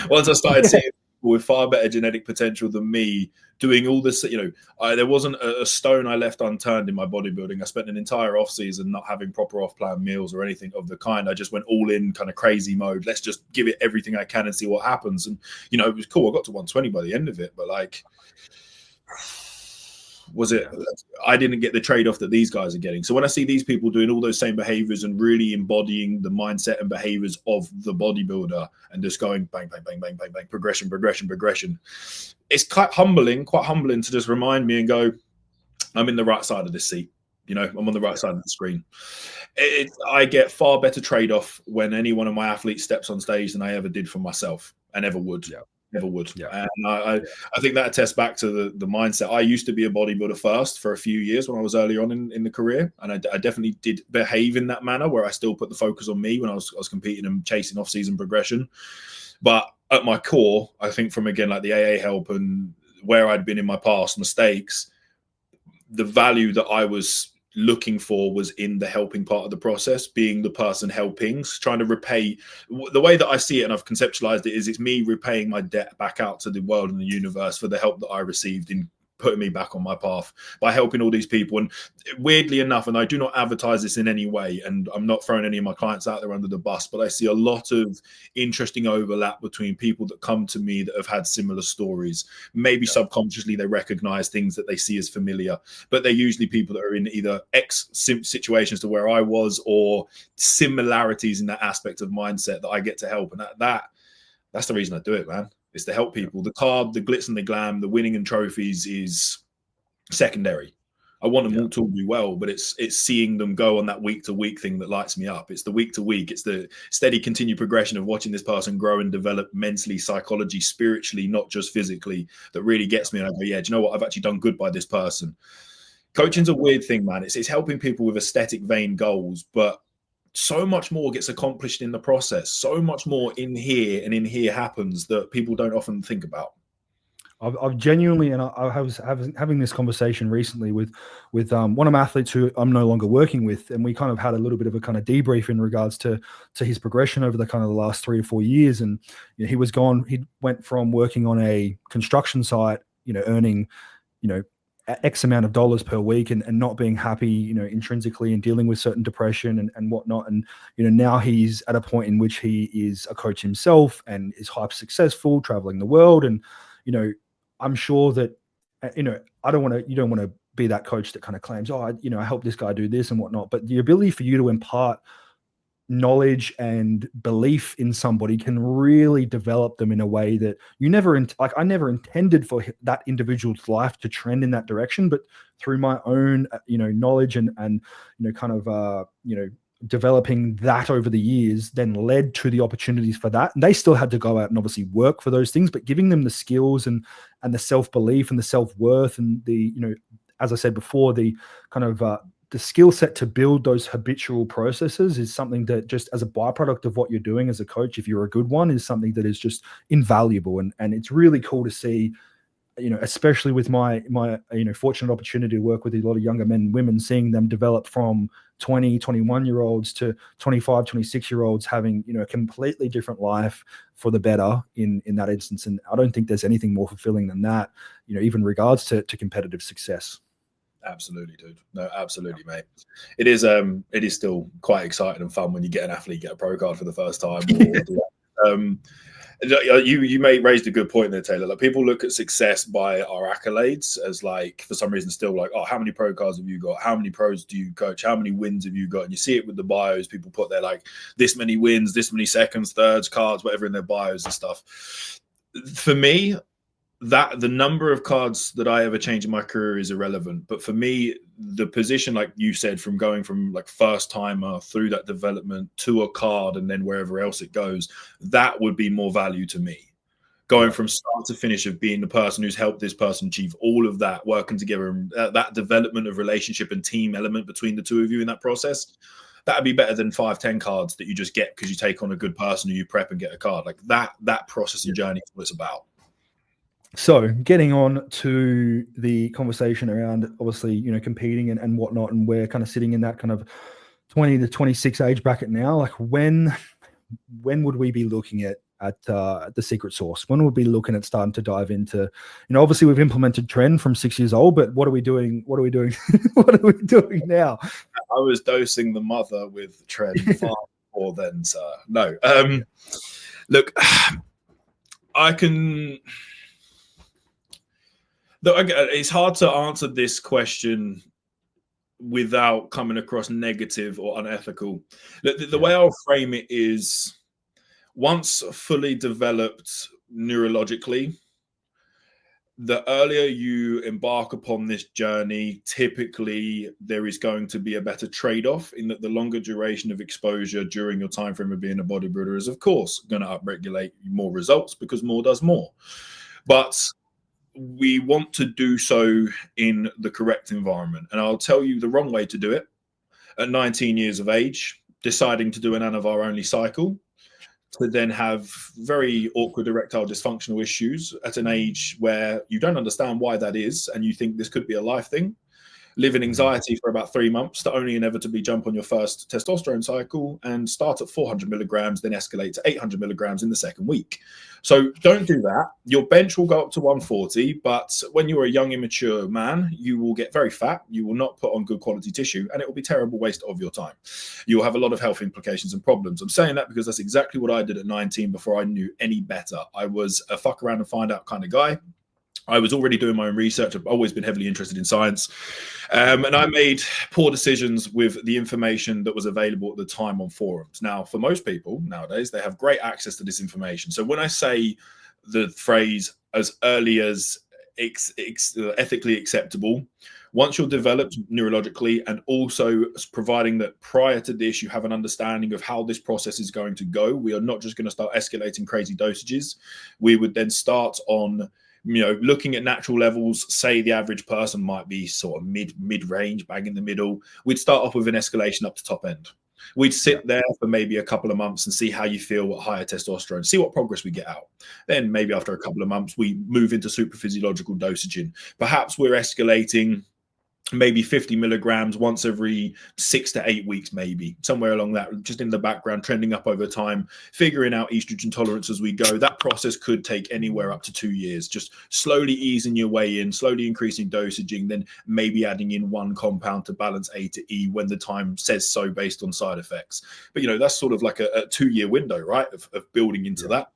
Once I started seeing people with far better genetic potential than me doing all this, there wasn't a stone I left unturned in my bodybuilding. I spent an entire off season not having proper off-plan meals or anything of the kind. I just went all in kind of crazy mode. Let's just give it everything I can and see what happens. And, it was cool. I got to 120 by the end of it, but like, I didn't get the trade-off that these guys are getting. So when I see these people doing all those same behaviors and really embodying the mindset and behaviors of the bodybuilder and just going bang, bang, bang, bang, bang, bang, progression, it's quite humbling to just remind me and go, I'm in the right side of this seat. I'm on the right side of the screen. I get far better trade-off when any one of my athletes steps on stage than I ever did for myself, and ever would. Yeah. Never would. Yeah. And I think that attests back to the mindset. I used to be a bodybuilder first for a few years when I was early on in the career. And I definitely did behave in that manner where I still put the focus on me when I was competing and chasing off-season progression. But at my core, I think from, again, like the AA help and where I'd been in my past mistakes, the value that I was looking for was in the helping part of the process, being the person helping, trying to repay. The way that I see it, and I've conceptualized it, is it's me repaying my debt back out to the world and the universe for the help that I received in putting me back on my path by helping all these people. And weirdly enough, and I do not advertise this in any way, and I'm not throwing any of my clients out there under the bus, but I see a lot of interesting overlap between people that come to me that have had similar stories. Maybe subconsciously they recognize things that they see as familiar, but they're usually people that are in either situations to where I was, or similarities in that aspect of mindset that I get to help. And that's the reason I do it, man. It's to help people. The carb, the glitz and the glam, the winning and trophies is secondary. I want them all to do well, but it's seeing them go on that week-to-week thing that lights me up. It's the week-to-week. It's the steady, continued progression of watching this person grow and develop mentally, psychology, spiritually, not just physically, that really gets me. And I go, yeah, do you know what? I've actually done good by this person. Coaching's a weird thing, man. It's helping people with aesthetic, vain goals, but so much more gets accomplished in the process. So much more in here happens that people don't often think about. I've genuinely, and I was having this conversation recently with one of my athletes who I'm no longer working with, and we kind of had a little bit of a kind of debrief in regards to his progression over the kind of the last 3 or 4 years. And he went from working on a construction site, earning, X amount of dollars per week and not being happy, intrinsically, and dealing with certain depression and whatnot. And, now he's at a point in which he is a coach himself and is hyper successful, traveling the world. And, I'm sure that, you don't want to be that coach that kind of claims, I helped this guy do this and whatnot. But the ability for you to impart knowledge and belief in somebody can really develop them in a way that I never intended for that individual's life to trend in that direction, but through my own knowledge and kind of developing that over the years then led to the opportunities for that. And they still had to go out and obviously work for those things, but giving them the skills and the self-belief and the self-worth and the, as I said before, the kind of the skill set to build those habitual processes is something that just as a byproduct of what you're doing as a coach, if you're a good one, is something that is just invaluable. And it's really cool to see, especially with my fortunate opportunity to work with a lot of younger men and women, seeing them develop from 20, 21-year-olds to 25, 26-year-olds having, a completely different life for the better in that instance. And I don't think there's anything more fulfilling than that, even regards to competitive success. Absolutely, dude. No, absolutely, mate. It is still quite exciting and fun when you get an athlete get a pro card for the first time. You may raised a good point there, Taylor. Like, people look at success by our accolades as, like, for some reason still like, oh, how many pro cards have you got? How many pros do you coach? How many wins have you got? And you see it with the bios. People put their, like, this many wins, this many seconds, thirds, cards, whatever in their bios and stuff. For me, that the number of cards that I ever change in my career is irrelevant. But for me, the position, like you said, from going from like first timer through that development to a card and then wherever else it goes, that would be more value to me. Going from start to finish of being the person who's helped this person achieve all of that, working together, and that development of relationship and team element between the two of you in that process, that'd be better than 5-10 cards that you just get because you take on a good person who you prep and get a card. Like that process and journey is what it's about. So getting on to the conversation around obviously, competing and whatnot, and we're kind of sitting in that kind of 20 to 26 age bracket now. Like when would we be looking at the secret sauce? When would we be looking at starting to dive into, obviously we've implemented trend from 6 years old, but what are we doing? What are we doing? What are we doing now? I was dosing the mother with trend far before then, sir. No. Look, I can... It's hard to answer this question without coming across negative or unethical. The way I'll frame it is, once fully developed neurologically, the earlier you embark upon this journey, typically there is going to be a better trade-off in that the longer duration of exposure during your time frame of being a bodybuilder is, of course, going to upregulate more results because more does more. But we want to do so in the correct environment. And I'll tell you the wrong way to do it. At 19 years of age, deciding to do an Anavar only cycle, to then have very awkward erectile dysfunctional issues at an age where you don't understand why that is, and you think this could be a life thing. Live in anxiety for about 3 months to only inevitably jump on your first testosterone cycle and start at 400 milligrams, then escalate to 800 milligrams in the second week. So don't do that. Your bench will go up to 140, but when you're a young, immature man, you will get very fat. You will not put on good quality tissue, and it will be a terrible waste of your time. You will have a lot of health implications and problems. I'm saying that because that's exactly what I did at 19 before I knew any better. I was a fuck around and find out kind of guy. I was already doing my own research. I've always been heavily interested in science. And I made poor decisions with the information that was available at the time on forums. Now, for most people nowadays, they have great access to this information. So when I say the phrase as early as ethically acceptable, once you're developed neurologically, and also providing that prior to this, you have an understanding of how this process is going to go, we are not just going to start escalating crazy dosages. We would then start on looking at natural levels. Say the average person might be sort of mid-range, bang in the middle. We'd start off with an escalation up to top end. We'd sit there for maybe a couple of months and see how you feel at higher testosterone, see what progress we get out. Then maybe after a couple of months, we move into super physiological dosaging. Perhaps we're escalating maybe 50 milligrams once every 6 to 8 weeks, maybe somewhere along that, just in the background, trending up over time, figuring out estrogen tolerance as we go. That process could take anywhere up to 2 years, just slowly easing your way in, slowly increasing dosaging, then maybe adding in one compound to balance A to E when the time says so based on side effects. But that's sort of like a 2-year window, right, of building into that.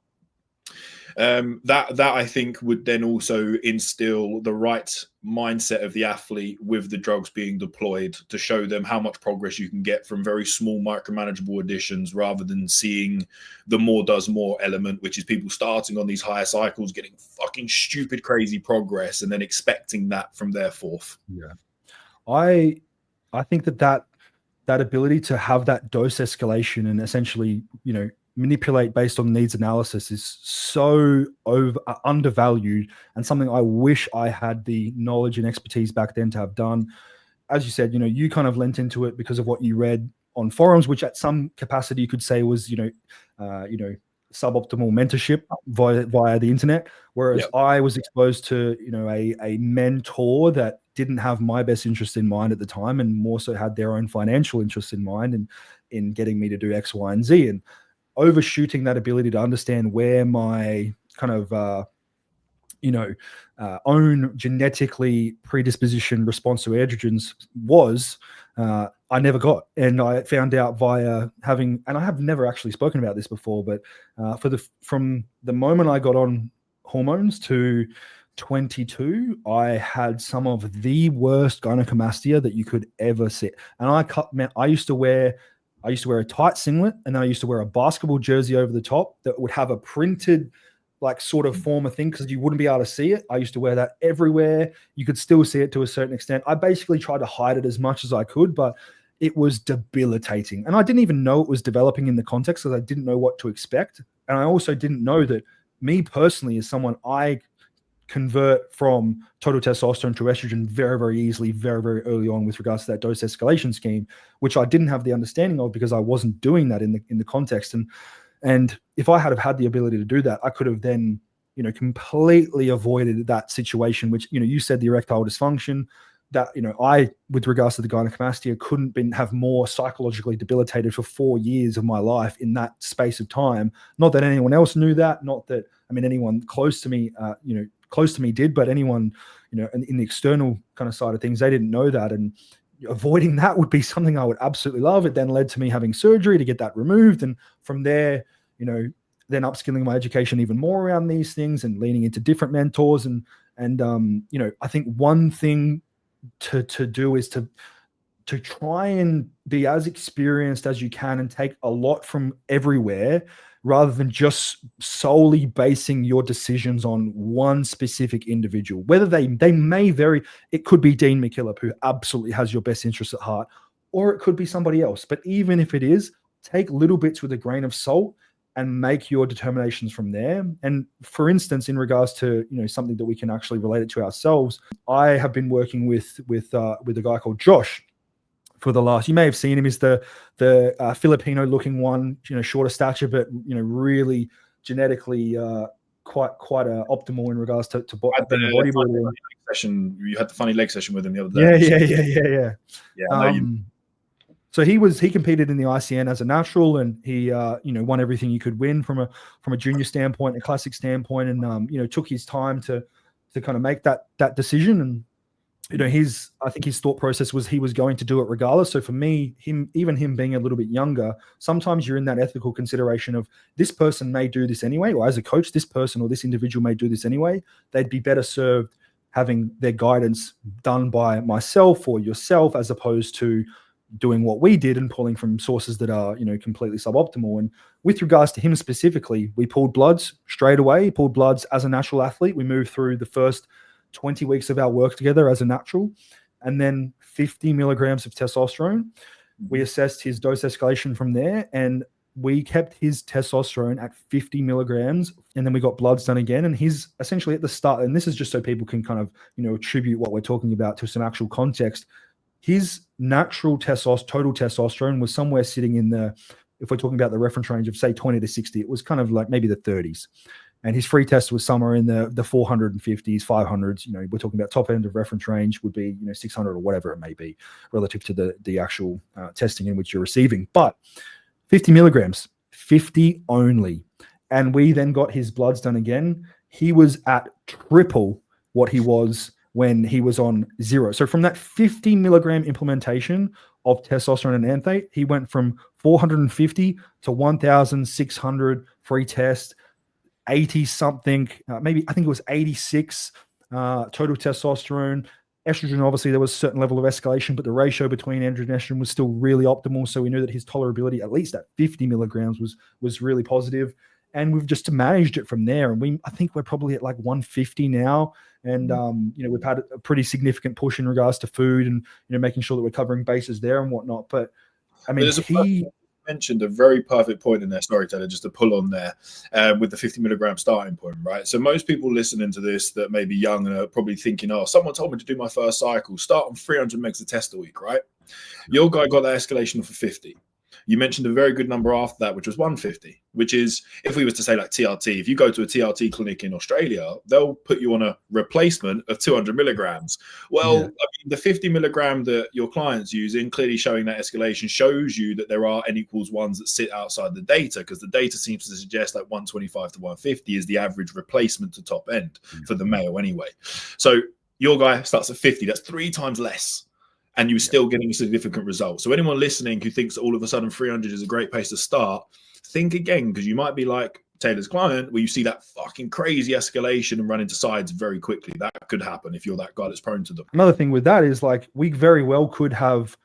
That I think would then also instill the right mindset of the athlete with the drugs being deployed to show them how much progress you can get from very small micromanageable additions, rather than seeing the more does more element, which is people starting on these higher cycles, getting fucking stupid crazy progress, and then expecting that from their fourth. Yeah, I think that ability to have that dose escalation and essentially manipulate based on needs analysis is so undervalued, and something I wish I had the knowledge and expertise back then to have done. as you said, you kind of lent into it because of what you read on forums, which at some capacity you could say was, suboptimal mentorship via the internet. Whereas I was exposed to, a mentor that didn't have my best interest in mind at the time, and more so had their own financial interest in mind, and in getting me to do X, Y, and Z, and overshooting that ability to understand where my kind of own genetically predisposition response to androgens was, I never got. And I found out via having, and I have never actually spoken about this before, but from the moment I got on hormones to 22, I had some of the worst gynecomastia that you could ever see. And I used to wear a tight singlet, and I used to wear a basketball jersey over the top that would have a printed like sort of form of thing, because you wouldn't be able to see it. I used to wear that everywhere. You could still see it to a certain extent. I basically tried to hide it as much as I could, but it was debilitating. And I didn't even know it was developing in the context, because I didn't know what to expect. And I also didn't know that me personally, as someone, I convert from total testosterone to estrogen very, very easily, very, very early on with regards to that dose escalation scheme, which I didn't have the understanding of because I wasn't doing that in the context. And if I had the ability to do that, I could have then, completely avoided that situation, which, you said the erectile dysfunction, that, I, with regards to the gynecomastia, couldn't have more psychologically debilitated for 4 years of my life in that space of time. Not that anyone else knew that, not that, anyone close to me, did, but anyone, in the external kind of side of things, they didn't know that. And avoiding that would be something I would absolutely love. It then led to me having surgery to get that removed. And from there, then upskilling my education even more around these things and leaning into different mentors. And I think one thing to do is to try and be as experienced as you can and take a lot from everywhere, rather than just solely basing your decisions on one specific individual. Whether they may vary, it could be Dean McKillop, who absolutely has your best interests at heart, or it could be somebody else. But even if it is, take little bits with a grain of salt and make your determinations from there. And for instance, in regards to something that we can actually relate it to ourselves, I have been working with a guy called Josh for the last, you may have seen him, is the Filipino looking one, shorter stature, but really genetically quite optimal in regards to being a bodybuilder. You had the funny leg session with him the other day. Yeah. So he competed in the ICN as a natural, and he won everything you could win from a junior standpoint, a classic standpoint, and took his time to kind of make that decision. And I think his thought process was he was going to do it regardless. So for me, him being a little bit younger, sometimes you're in that ethical consideration of, this person may do this anyway, or as a coach, this person or this individual may do this anyway. They'd be better served having their guidance done by myself or yourself, as opposed to doing what we did and pulling from sources that are, completely suboptimal. And with regards to him specifically, we pulled bloods straight away. He pulled bloods as a natural athlete. We moved through the first 20 weeks of our work together as a natural, and then 50 milligrams of testosterone. We assessed his dose escalation from there, and we kept his testosterone at 50 milligrams, and then we got bloods done again. And he's essentially at the start, and this is just so people can kind of, attribute what we're talking about to some actual context. His natural total testosterone was somewhere sitting in if we're talking about the reference range of say 20 to 60, it was kind of like maybe the 30s. And his free test was somewhere in the 450s, 500s. We're talking about top end of reference range would be 600 or whatever it may be, relative to the actual testing in which you're receiving. But 50 milligrams, 50 only. And we then got his bloods done again. He was at triple what he was when he was on 0. So from that 50 milligram implementation of testosterone and anthate, he went from 450 to 1,600 free test, 80 something, maybe I think it was 86 total testosterone. Estrogen, obviously there was a certain level of escalation, but the ratio between androgen and estrogen was still really optimal. So we knew that his tolerability, at least at 50 milligrams, was really positive. And we've just managed it from there. And I think we're probably at like 150 now. And, we've had a pretty significant push in regards to food and, making sure that we're covering bases there and whatnot. But I mean, mentioned a very perfect point in there. Sorry, Taylor, just to pull on there with the 50 milligram starting point, right? So most people listening to this that may be young and are probably thinking, oh, someone told me to do my first cycle, start on 300 megs a test a week, right? Your guy got that escalation for 50. You mentioned a very good number after that, which was 150, which is, if we was to say like TRT, if you go to a TRT clinic in Australia, they'll put you on a replacement of 200 milligrams. Well, I mean, the 50 milligram that your client's using, clearly showing that escalation, shows you that there are N equals ones that sit outside the data, because the data seems to suggest like 125 to 150 is the average replacement to top end for the male anyway. So your guy starts at 50. That's 3 times less. And you're still getting a significant result. So anyone listening who thinks that all of a sudden 300 is a great place to start, think again, because you might be like Taylor's client, where you see that fucking crazy escalation and run into sides very quickly. That could happen if you're that guy that's prone to them. Another thing with that is like we very well could have,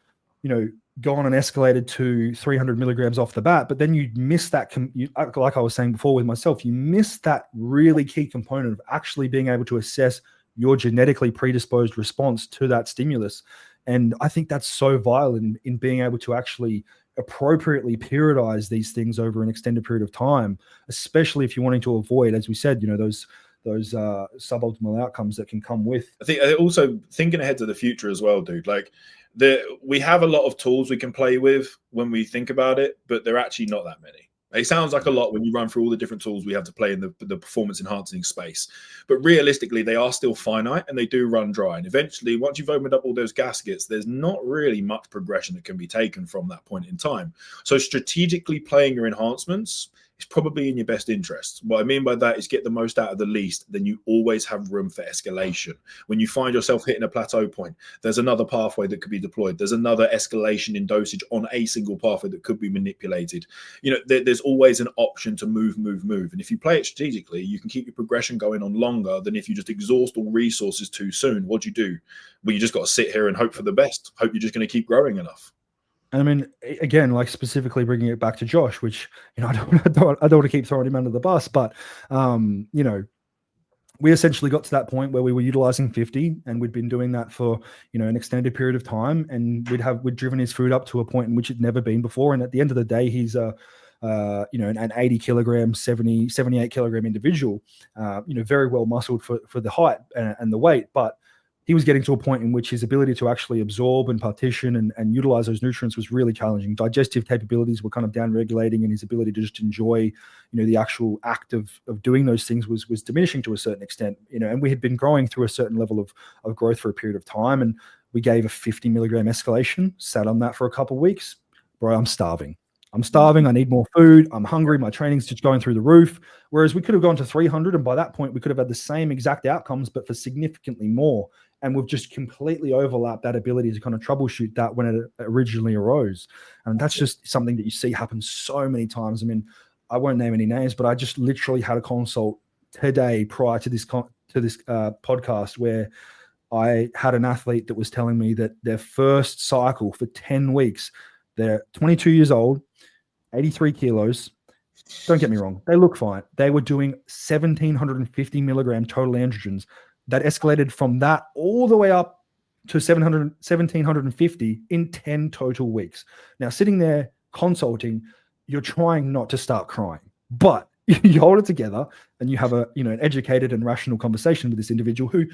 gone and escalated to 300 milligrams off the bat, but then you miss that, like I was saying before with myself, you miss that really key component of actually being able to assess your genetically predisposed response to that stimulus. And I think that's so vital in being able to actually appropriately periodize these things over an extended period of time, especially if you're wanting to avoid, as we said, those suboptimal outcomes that can come with. I think also thinking ahead to the future as well, dude. Like we have a lot of tools we can play with when we think about it, but they're actually not that many. It sounds like a lot when you run through all the different tools we have to play in the performance enhancing space. But realistically, they are still finite and they do run dry. And eventually, once you've opened up all those gaskets, there's not really much progression that can be taken from that point in time. So strategically playing your enhancements is probably in your best interest. What I mean by that is get the most out of the least, then you always have room for escalation. When you find yourself hitting a plateau point, there's another pathway that could be deployed. There's another escalation in dosage on a single pathway that could be manipulated. There's always an option to move. And if you play it strategically, you can keep your progression going on longer than if you just exhaust all resources too soon. What do you do? Well, you just got to sit here and hope for the best. Hope you're just going to keep growing enough. I mean, again, like specifically bringing it back to Josh, which, I don't want to keep throwing him under the bus, but, we essentially got to that point where we were utilizing 50 and we'd been doing that for, an extended period of time. And we'd driven his food up to a point in which it'd never been before. And at the end of the day, he's an 80 kilogram, 78 kilogram individual, very well muscled for the height and the weight, but he was getting to a point in which his ability to actually absorb and partition and utilize those nutrients was really challenging. Digestive capabilities were kind of down-regulating, and his ability to just enjoy, the actual act of doing those things was diminishing to a certain extent. And we had been growing through a certain level of growth for a period of time, and we gave a 50 milligram escalation, sat on that for a couple of weeks. Bro, I'm starving. I need more food. I'm hungry. My training's just going through the roof. Whereas we could have gone to 300, and by that point, we could have had the same exact outcomes, but for significantly more. And we've just completely overlapped that ability to kind of troubleshoot that when it originally arose. And that's just something that you see happen so many times. I mean, I won't name any names, but I just literally had a consult today prior to this podcast where I had an athlete that was telling me that their first cycle for 10 weeks, they're 22 years old, 83 kilos. Don't get me wrong. They look fine. They were doing 1,750 milligram total androgens. That escalated from that all the way up to 1,750 in 10 total weeks. Now, sitting there consulting, you're trying not to start crying, but you hold it together and you have an educated and rational conversation with this individual who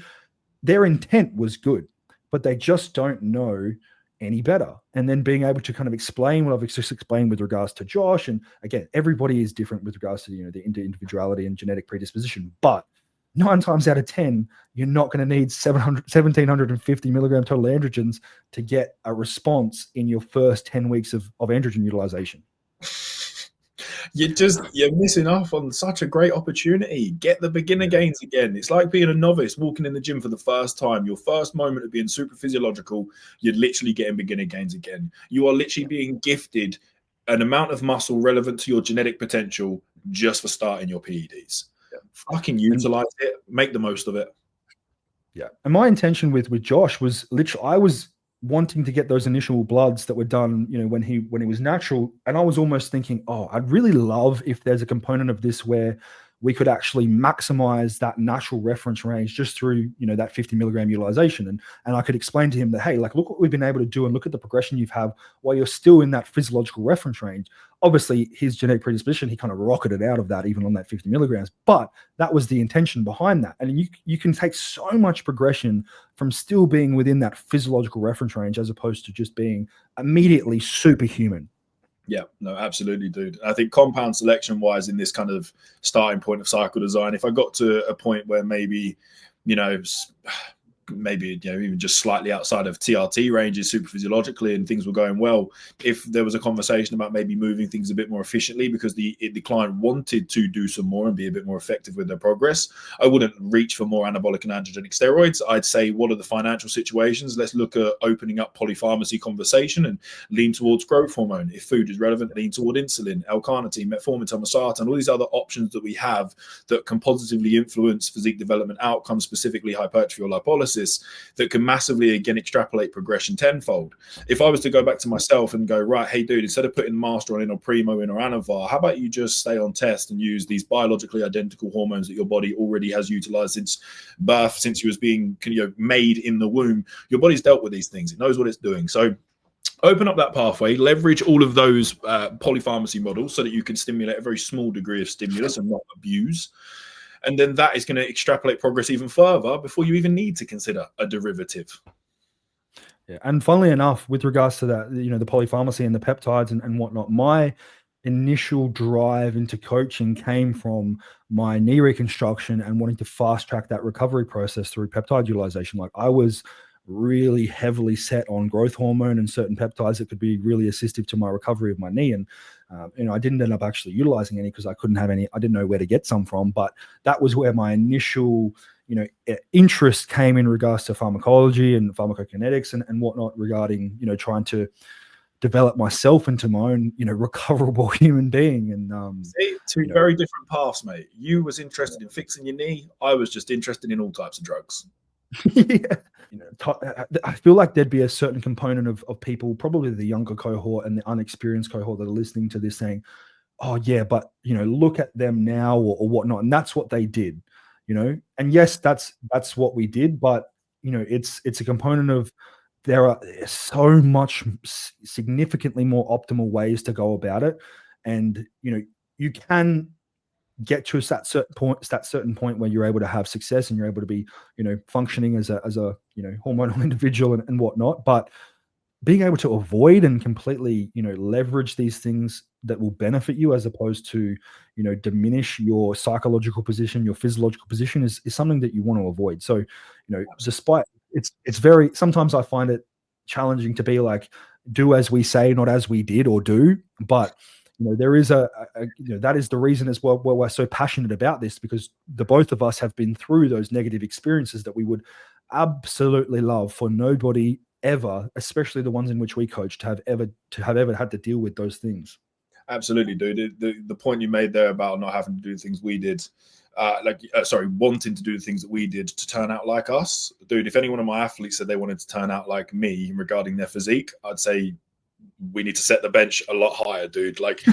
their intent was good, but they just don't know any better. And then being able to kind of explain what I've just explained with regards to Josh. And again, everybody is different with regards to, the individuality and genetic predisposition, but 9 times out of 10, you're not going to need 1,750 milligram total androgens to get a response in your first 10 weeks of androgen utilization. You're missing off on such a great opportunity. Get the beginner gains again. It's like being a novice walking in the gym for the first time. Your first moment of being super physiological, you're literally getting beginner gains again. You are literally being gifted an amount of muscle relevant to your genetic potential just for starting your PEDs. Fucking utilize it, make the most of it. Yeah. And my intention with Josh was literally, I was wanting to get those initial bloods that were done, when he was natural. And I was almost thinking, I'd really love if there's a component of this where we could actually maximize that natural reference range just through, that 50 milligram utilization. And I could explain to him that, hey, like, look what we've been able to do and look at the progression you've had while you're still in that physiological reference range. Obviously, his genetic predisposition, he kind of rocketed out of that even on that 50 milligrams. But that was the intention behind that. And you can take so much progression from still being within that physiological reference range as opposed to just being immediately superhuman. Yeah, no, absolutely, dude. I think compound selection wise in this kind of starting point of cycle design, if I got to a point where maybe even just slightly outside of TRT ranges super physiologically and things were going well, if there was a conversation about maybe moving things a bit more efficiently because the client wanted to do some more and be a bit more effective with their progress, I wouldn't reach for more anabolic and androgenic steroids. I'd say, what are the financial situations? Let's look at opening up polypharmacy conversation and lean towards growth hormone. If food is relevant, lean toward insulin, L-carnitine, metformin, tomasertin, all these other options that we have that can positively influence physique development outcomes, specifically hypertrophy or lipolysis, that can massively, again, extrapolate progression tenfold. If I was to go back to myself and go, right, hey, dude, instead of putting Masteron in or Primo in or Anavar, how about you just stay on test and use these biologically identical hormones that your body already has utilized since birth, since you was being made in the womb. Your body's dealt with these things. It knows what it's doing. So open up that pathway, leverage all of those polypharmacy models so that you can stimulate a very small degree of stimulus and not abuse. And then that is going to extrapolate progress even further before you even need to consider a derivative. Yeah. And funnily enough, with regards to that, the polypharmacy and the peptides and whatnot, my initial drive into coaching came from my knee reconstruction and wanting to fast track that recovery process through peptide utilization. Like, I was really heavily set on growth hormone and certain peptides that could be really assistive to my recovery of my knee. And, I didn't end up actually utilizing any because I couldn't have any, I didn't know where to get some from, but that was where my initial, interest came in regards to pharmacology and pharmacokinetics and whatnot regarding, trying to develop myself into my own, recoverable human being. And two very different paths, mate. You was interested in fixing your knee. I was just interested in all types of drugs. Yeah. I feel like there'd be a certain component of people, probably the younger cohort and the unexperienced cohort, that are listening to this saying, oh yeah, but look at them now or whatnot. And that's what they did, and yes, that's what we did, but it's a component of, there are so much significantly more optimal ways to go about it. And you can get to that certain point where you're able to have success and you're able to be functioning as a hormonal individual and whatnot, but being able to avoid and completely leverage these things that will benefit you as opposed to diminish your psychological position, your physiological position is something that you want to avoid. So despite it's very, sometimes I find it challenging to be like, do as we say, not as we did or do, but there is that is the reason as well why we're so passionate about this, because the both of us have been through those negative experiences that we would absolutely love for nobody ever, especially the ones in which we coach, to have ever had to deal with those things. Absolutely, dude. The point you made there about not having to do things we did, wanting to do the things that we did to turn out like us, dude. If any one of my athletes said they wanted to turn out like me regarding their physique, I'd say we need to set the bench a lot higher, dude. Like,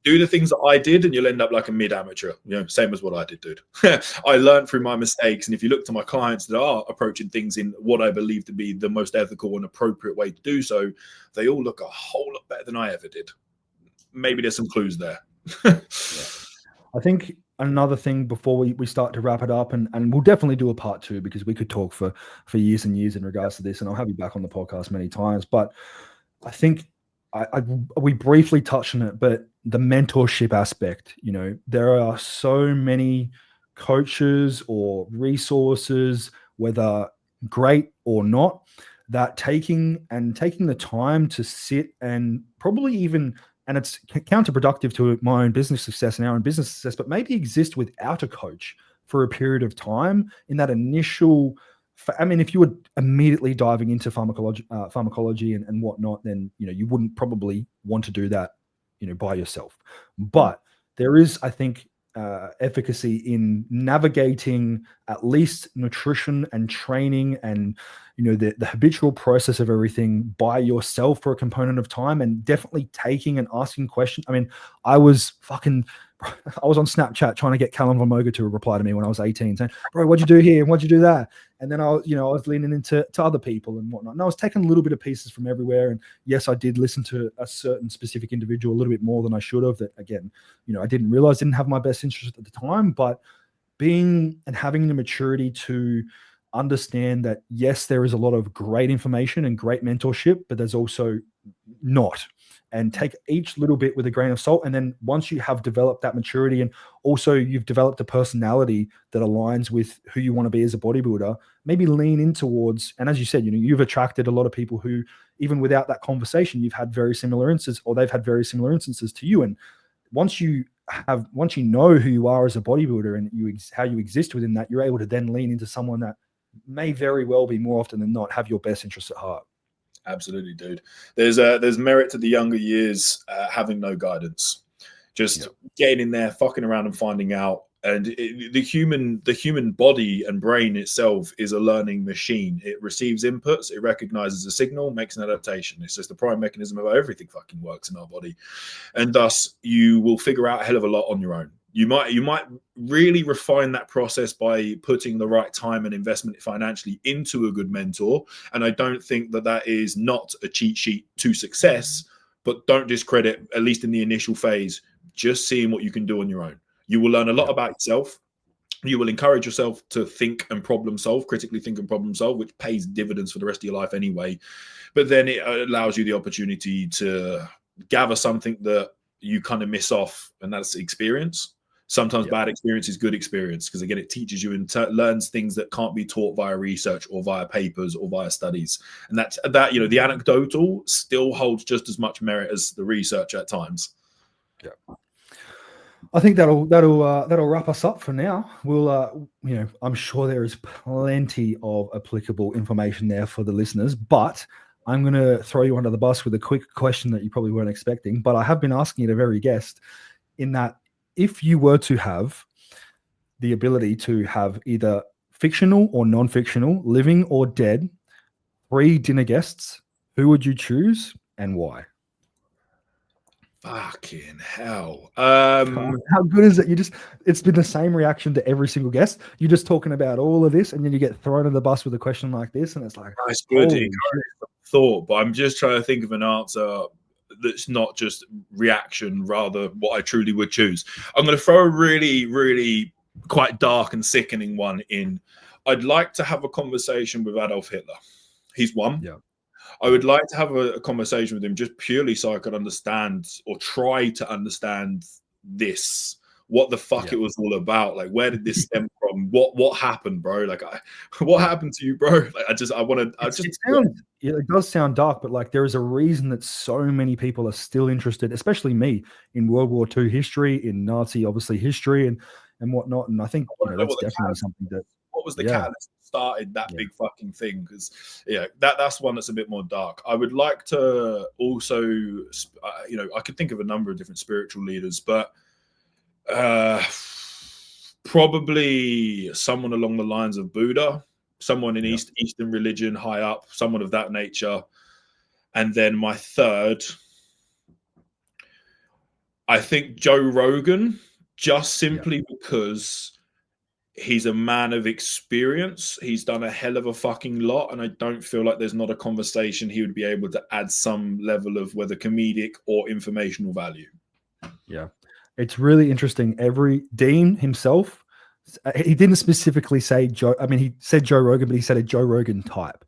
do the things that I did and you'll end up like a mid-amateur, same as what I did, dude. I learned through my mistakes. And if you look to my clients that are approaching things in what I believe to be the most ethical and appropriate way to do so, they all look a whole lot better than I ever did. Maybe there's some clues there. Yeah. I think another thing before we start to wrap it up, and we'll definitely do a part 2 because we could talk for years and years in regards to this, and I'll have you back on the podcast many times, but I think we briefly touched on it, but the mentorship aspect, there are so many coaches or resources, whether great or not, that taking the time to sit and probably even, and it's counterproductive to my own business success and our own business success, but maybe exist without a coach for a period of time in that initial, if you were immediately diving into pharmacology and whatnot, then you wouldn't probably want to do that by yourself. But there is, I think, efficacy in navigating at least nutrition and training and the habitual process of everything by yourself for a component of time, and definitely taking and asking questions. I was fucking I was on Snapchat trying to get Callum Von Moga to reply to me when I was 18, saying, "Bro, what'd you do here and what'd you do that?" And then I was leaning into other people and whatnot. And I was taking a little bit of pieces from everywhere. And yes, I did listen to a certain specific individual a little bit more than I should have. That again, I didn't realize didn't have my best interest at the time, but being and having the maturity to understand that yes, there is a lot of great information and great mentorship, but there's also not. And take each little bit with a grain of salt. And then once you have developed that maturity and also you've developed a personality that aligns with who you want to be as a bodybuilder, maybe lean in towards, and as you said, you've attracted a lot of people who, even without that conversation, you've had very similar instances, or they've had very similar instances to you. And once you know who you are as a bodybuilder and how you exist within that, you're able to then lean into someone that may very well be, more often than not, have your best interests at heart. Absolutely, dude. There's merit to the younger years having no guidance, just getting in there, fucking around, and finding out. And the human body and brain itself is a learning machine. It receives inputs, it recognizes a signal, makes an adaptation. It's just the prime mechanism of how everything fucking works in our body, and thus you will figure out a hell of a lot on your own. You might really refine that process by putting the right time and investment financially into a good mentor. And I don't think that is not a cheat sheet to success, but don't discredit, at least in the initial phase, just seeing what you can do on your own. You will learn a lot about yourself. You will encourage yourself to think and problem solve, critically think and problem solve, which pays dividends for the rest of your life anyway. But then it allows you the opportunity to gather something that you kind of miss off, and that's experience. Sometimes bad experience is good experience, because again, it teaches you and learns things that can't be taught via research or via papers or via studies. And that the anecdotal still holds just as much merit as the research at times. Yeah, I think that'll wrap us up for now. We'll I'm sure there is plenty of applicable information there for the listeners, but I'm going to throw you under the bus with a quick question that you probably weren't expecting, but I have been asking it of every guest, in that if you were to have the ability to have either fictional or non-fictional, living or dead, 3 dinner guests, who would you choose and why? Fucking hell. How good is it? It's been the same reaction to every single guest. You're just talking about all of this, and then you get thrown in the bus with a question like this, and it's like, that's good thought, but I'm just trying to think of an answer that's not just reaction, rather what I truly would choose. I'm going to throw a really, really quite dark and sickening one in. I'd like to have a conversation with Adolf Hitler. He's one. Yeah. I would like to have a conversation with him, just purely so I could understand, or try to understand, what the fuck it was all about. Like, where did this stem from? What happened, bro? Like, what happened to you, bro? Like, it does sound dark, but like, there is a reason that so many people are still interested, especially me, in World War II history, in Nazi, obviously, history and whatnot. And I think that's definitely something that. What was the catalyst that started that big fucking thing? Because that's one that's a bit more dark. I would like to also, I could think of a number of different spiritual leaders, but probably someone along the lines of Buddha, someone in Eastern religion, high up, someone of that nature. And then my third, I think Joe Rogan, just simply because he's a man of experience. He's done a hell of a fucking lot, and I don't feel like there's not a conversation he would be able to add some level of whether comedic or informational value. Yeah, it's really interesting. Dean himself, he didn't specifically say Joe. I mean, he said Joe Rogan, but he said a Joe Rogan type.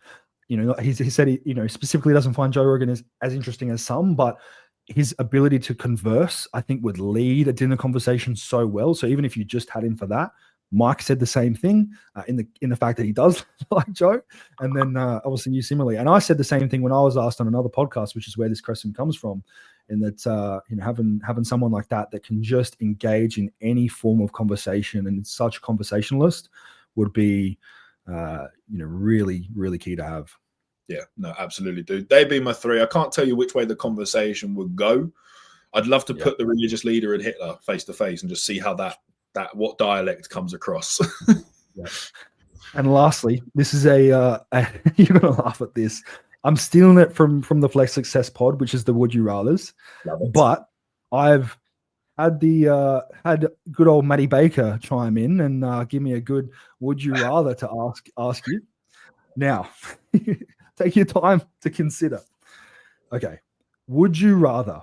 He said he specifically doesn't find Joe Rogan as interesting as some, but his ability to converse, I think, would lead a dinner conversation so well. So even if you just had him for that, Mike said the same thing in the fact that he does like Joe, and then obviously you similarly. And I said the same thing when I was asked on another podcast, which is where this question comes from, in that having someone like that can just engage in any form of conversation and such a conversationalist would be really, really key to have. Yeah, no, absolutely, dude. They'd be my 3. I can't tell you which way the conversation would go. I'd love to put the religious leader and Hitler face to face and just see how what dialect comes across. And lastly, this is you're gonna laugh at this. I'm stealing it from the Flex Success Pod, which is the Would You Rathers. But I've had good old Matty Baker chime in and give me a good would you rather to ask you. Now, take your time to consider. Okay, would you rather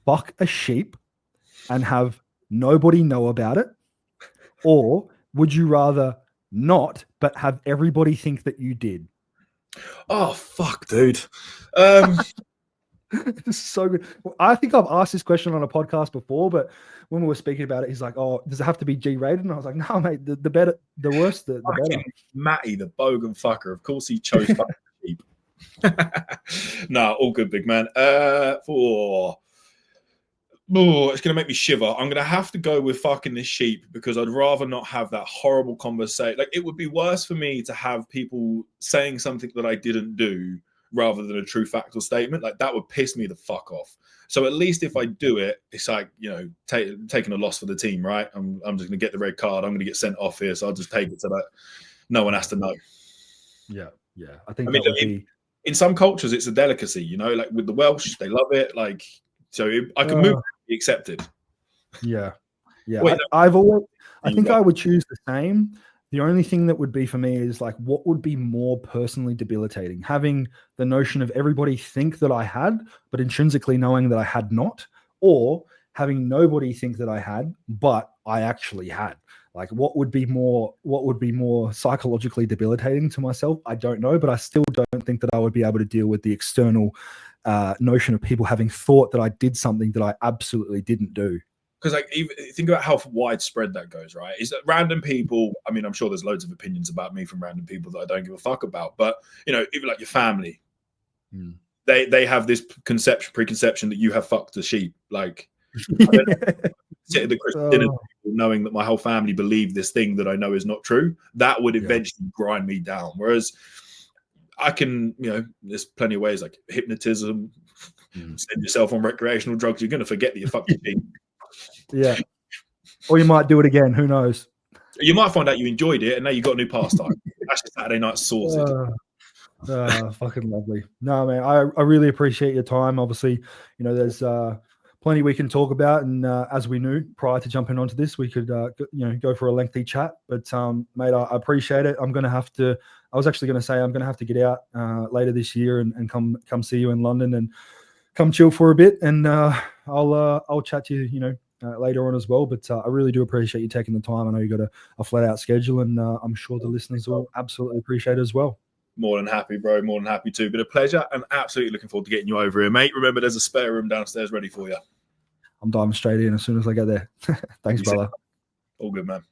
fuck a sheep and have nobody know about it, or would you rather not but have everybody think that you did? Oh fuck, dude. This is so good. I think I've asked this question on a podcast before, but when we were speaking about it, he's like, "Oh, does it have to be G-rated?" And I was like, "No, mate. The better, the worse, the better." Matty, the bogan fucker. Of course, he chose fucking sheep. No, all good, big man. It's gonna make me shiver. I'm gonna have to go with fucking this sheep because I'd rather not have that horrible conversation. Like, it would be worse for me to have people saying something that I didn't do rather than a true factual statement. Like, that would piss me the fuck off. So at least if I do it, it's like, you know, taking a loss for the team, right? I'm just gonna get the red card. I'm gonna get sent off here, so I'll just take it so that no one has to know. Yeah. I think that would be. In some cultures, it's a delicacy, you know, like with the Welsh, they love it. Like, so I can move to be accepted. Yeah. Wait, I think I would choose the same. The only thing that would be for me is like, what would be more personally debilitating? Having the notion of everybody think that I had, but intrinsically knowing that I had not, or having nobody think that I had, but I actually had. Like, what would be more psychologically debilitating to myself? I don't know, but I still don't think that I would be able to deal with the external notion of people having thought that I did something that I absolutely didn't do. Because, like, even think about how widespread that goes, right? Is that random people? I mean, I'm sure there's loads of opinions about me from random people that I don't give a fuck about. But, you know, even like your family, they have this preconception that you have fucked a sheep. Like, sit at the Christmas dinner knowing that my whole family believe this thing that I know is not true. That would eventually grind me down. Whereas I can, you know, there's plenty of ways like hypnotism. Send yourself on recreational drugs. You're going to forget that you fucked a sheep. Yeah. Or you might do it again. Who knows? You might find out you enjoyed it and now you've got a new pastime. That's just Saturday night sorted. Fucking lovely. No, man, I really appreciate your time. Obviously, you know, there's plenty we can talk about. And as we knew prior to jumping onto this, we could, go for a lengthy chat. But, mate, I appreciate it. I was actually going to say I'm going to have to get out later this year and come see you in London and come chill for a bit. And I'll chat to you, later on as well. But I really do appreciate you taking the time. I know you got a flat out schedule, and I'm sure the listeners will absolutely appreciate it as well. More than happy, bro. More than happy to. Been a pleasure, and absolutely looking forward to getting you over here, mate. Remember, there's a spare room downstairs ready for you. I'm diving straight in as soon as I get there. Thanks, brother. All good, man.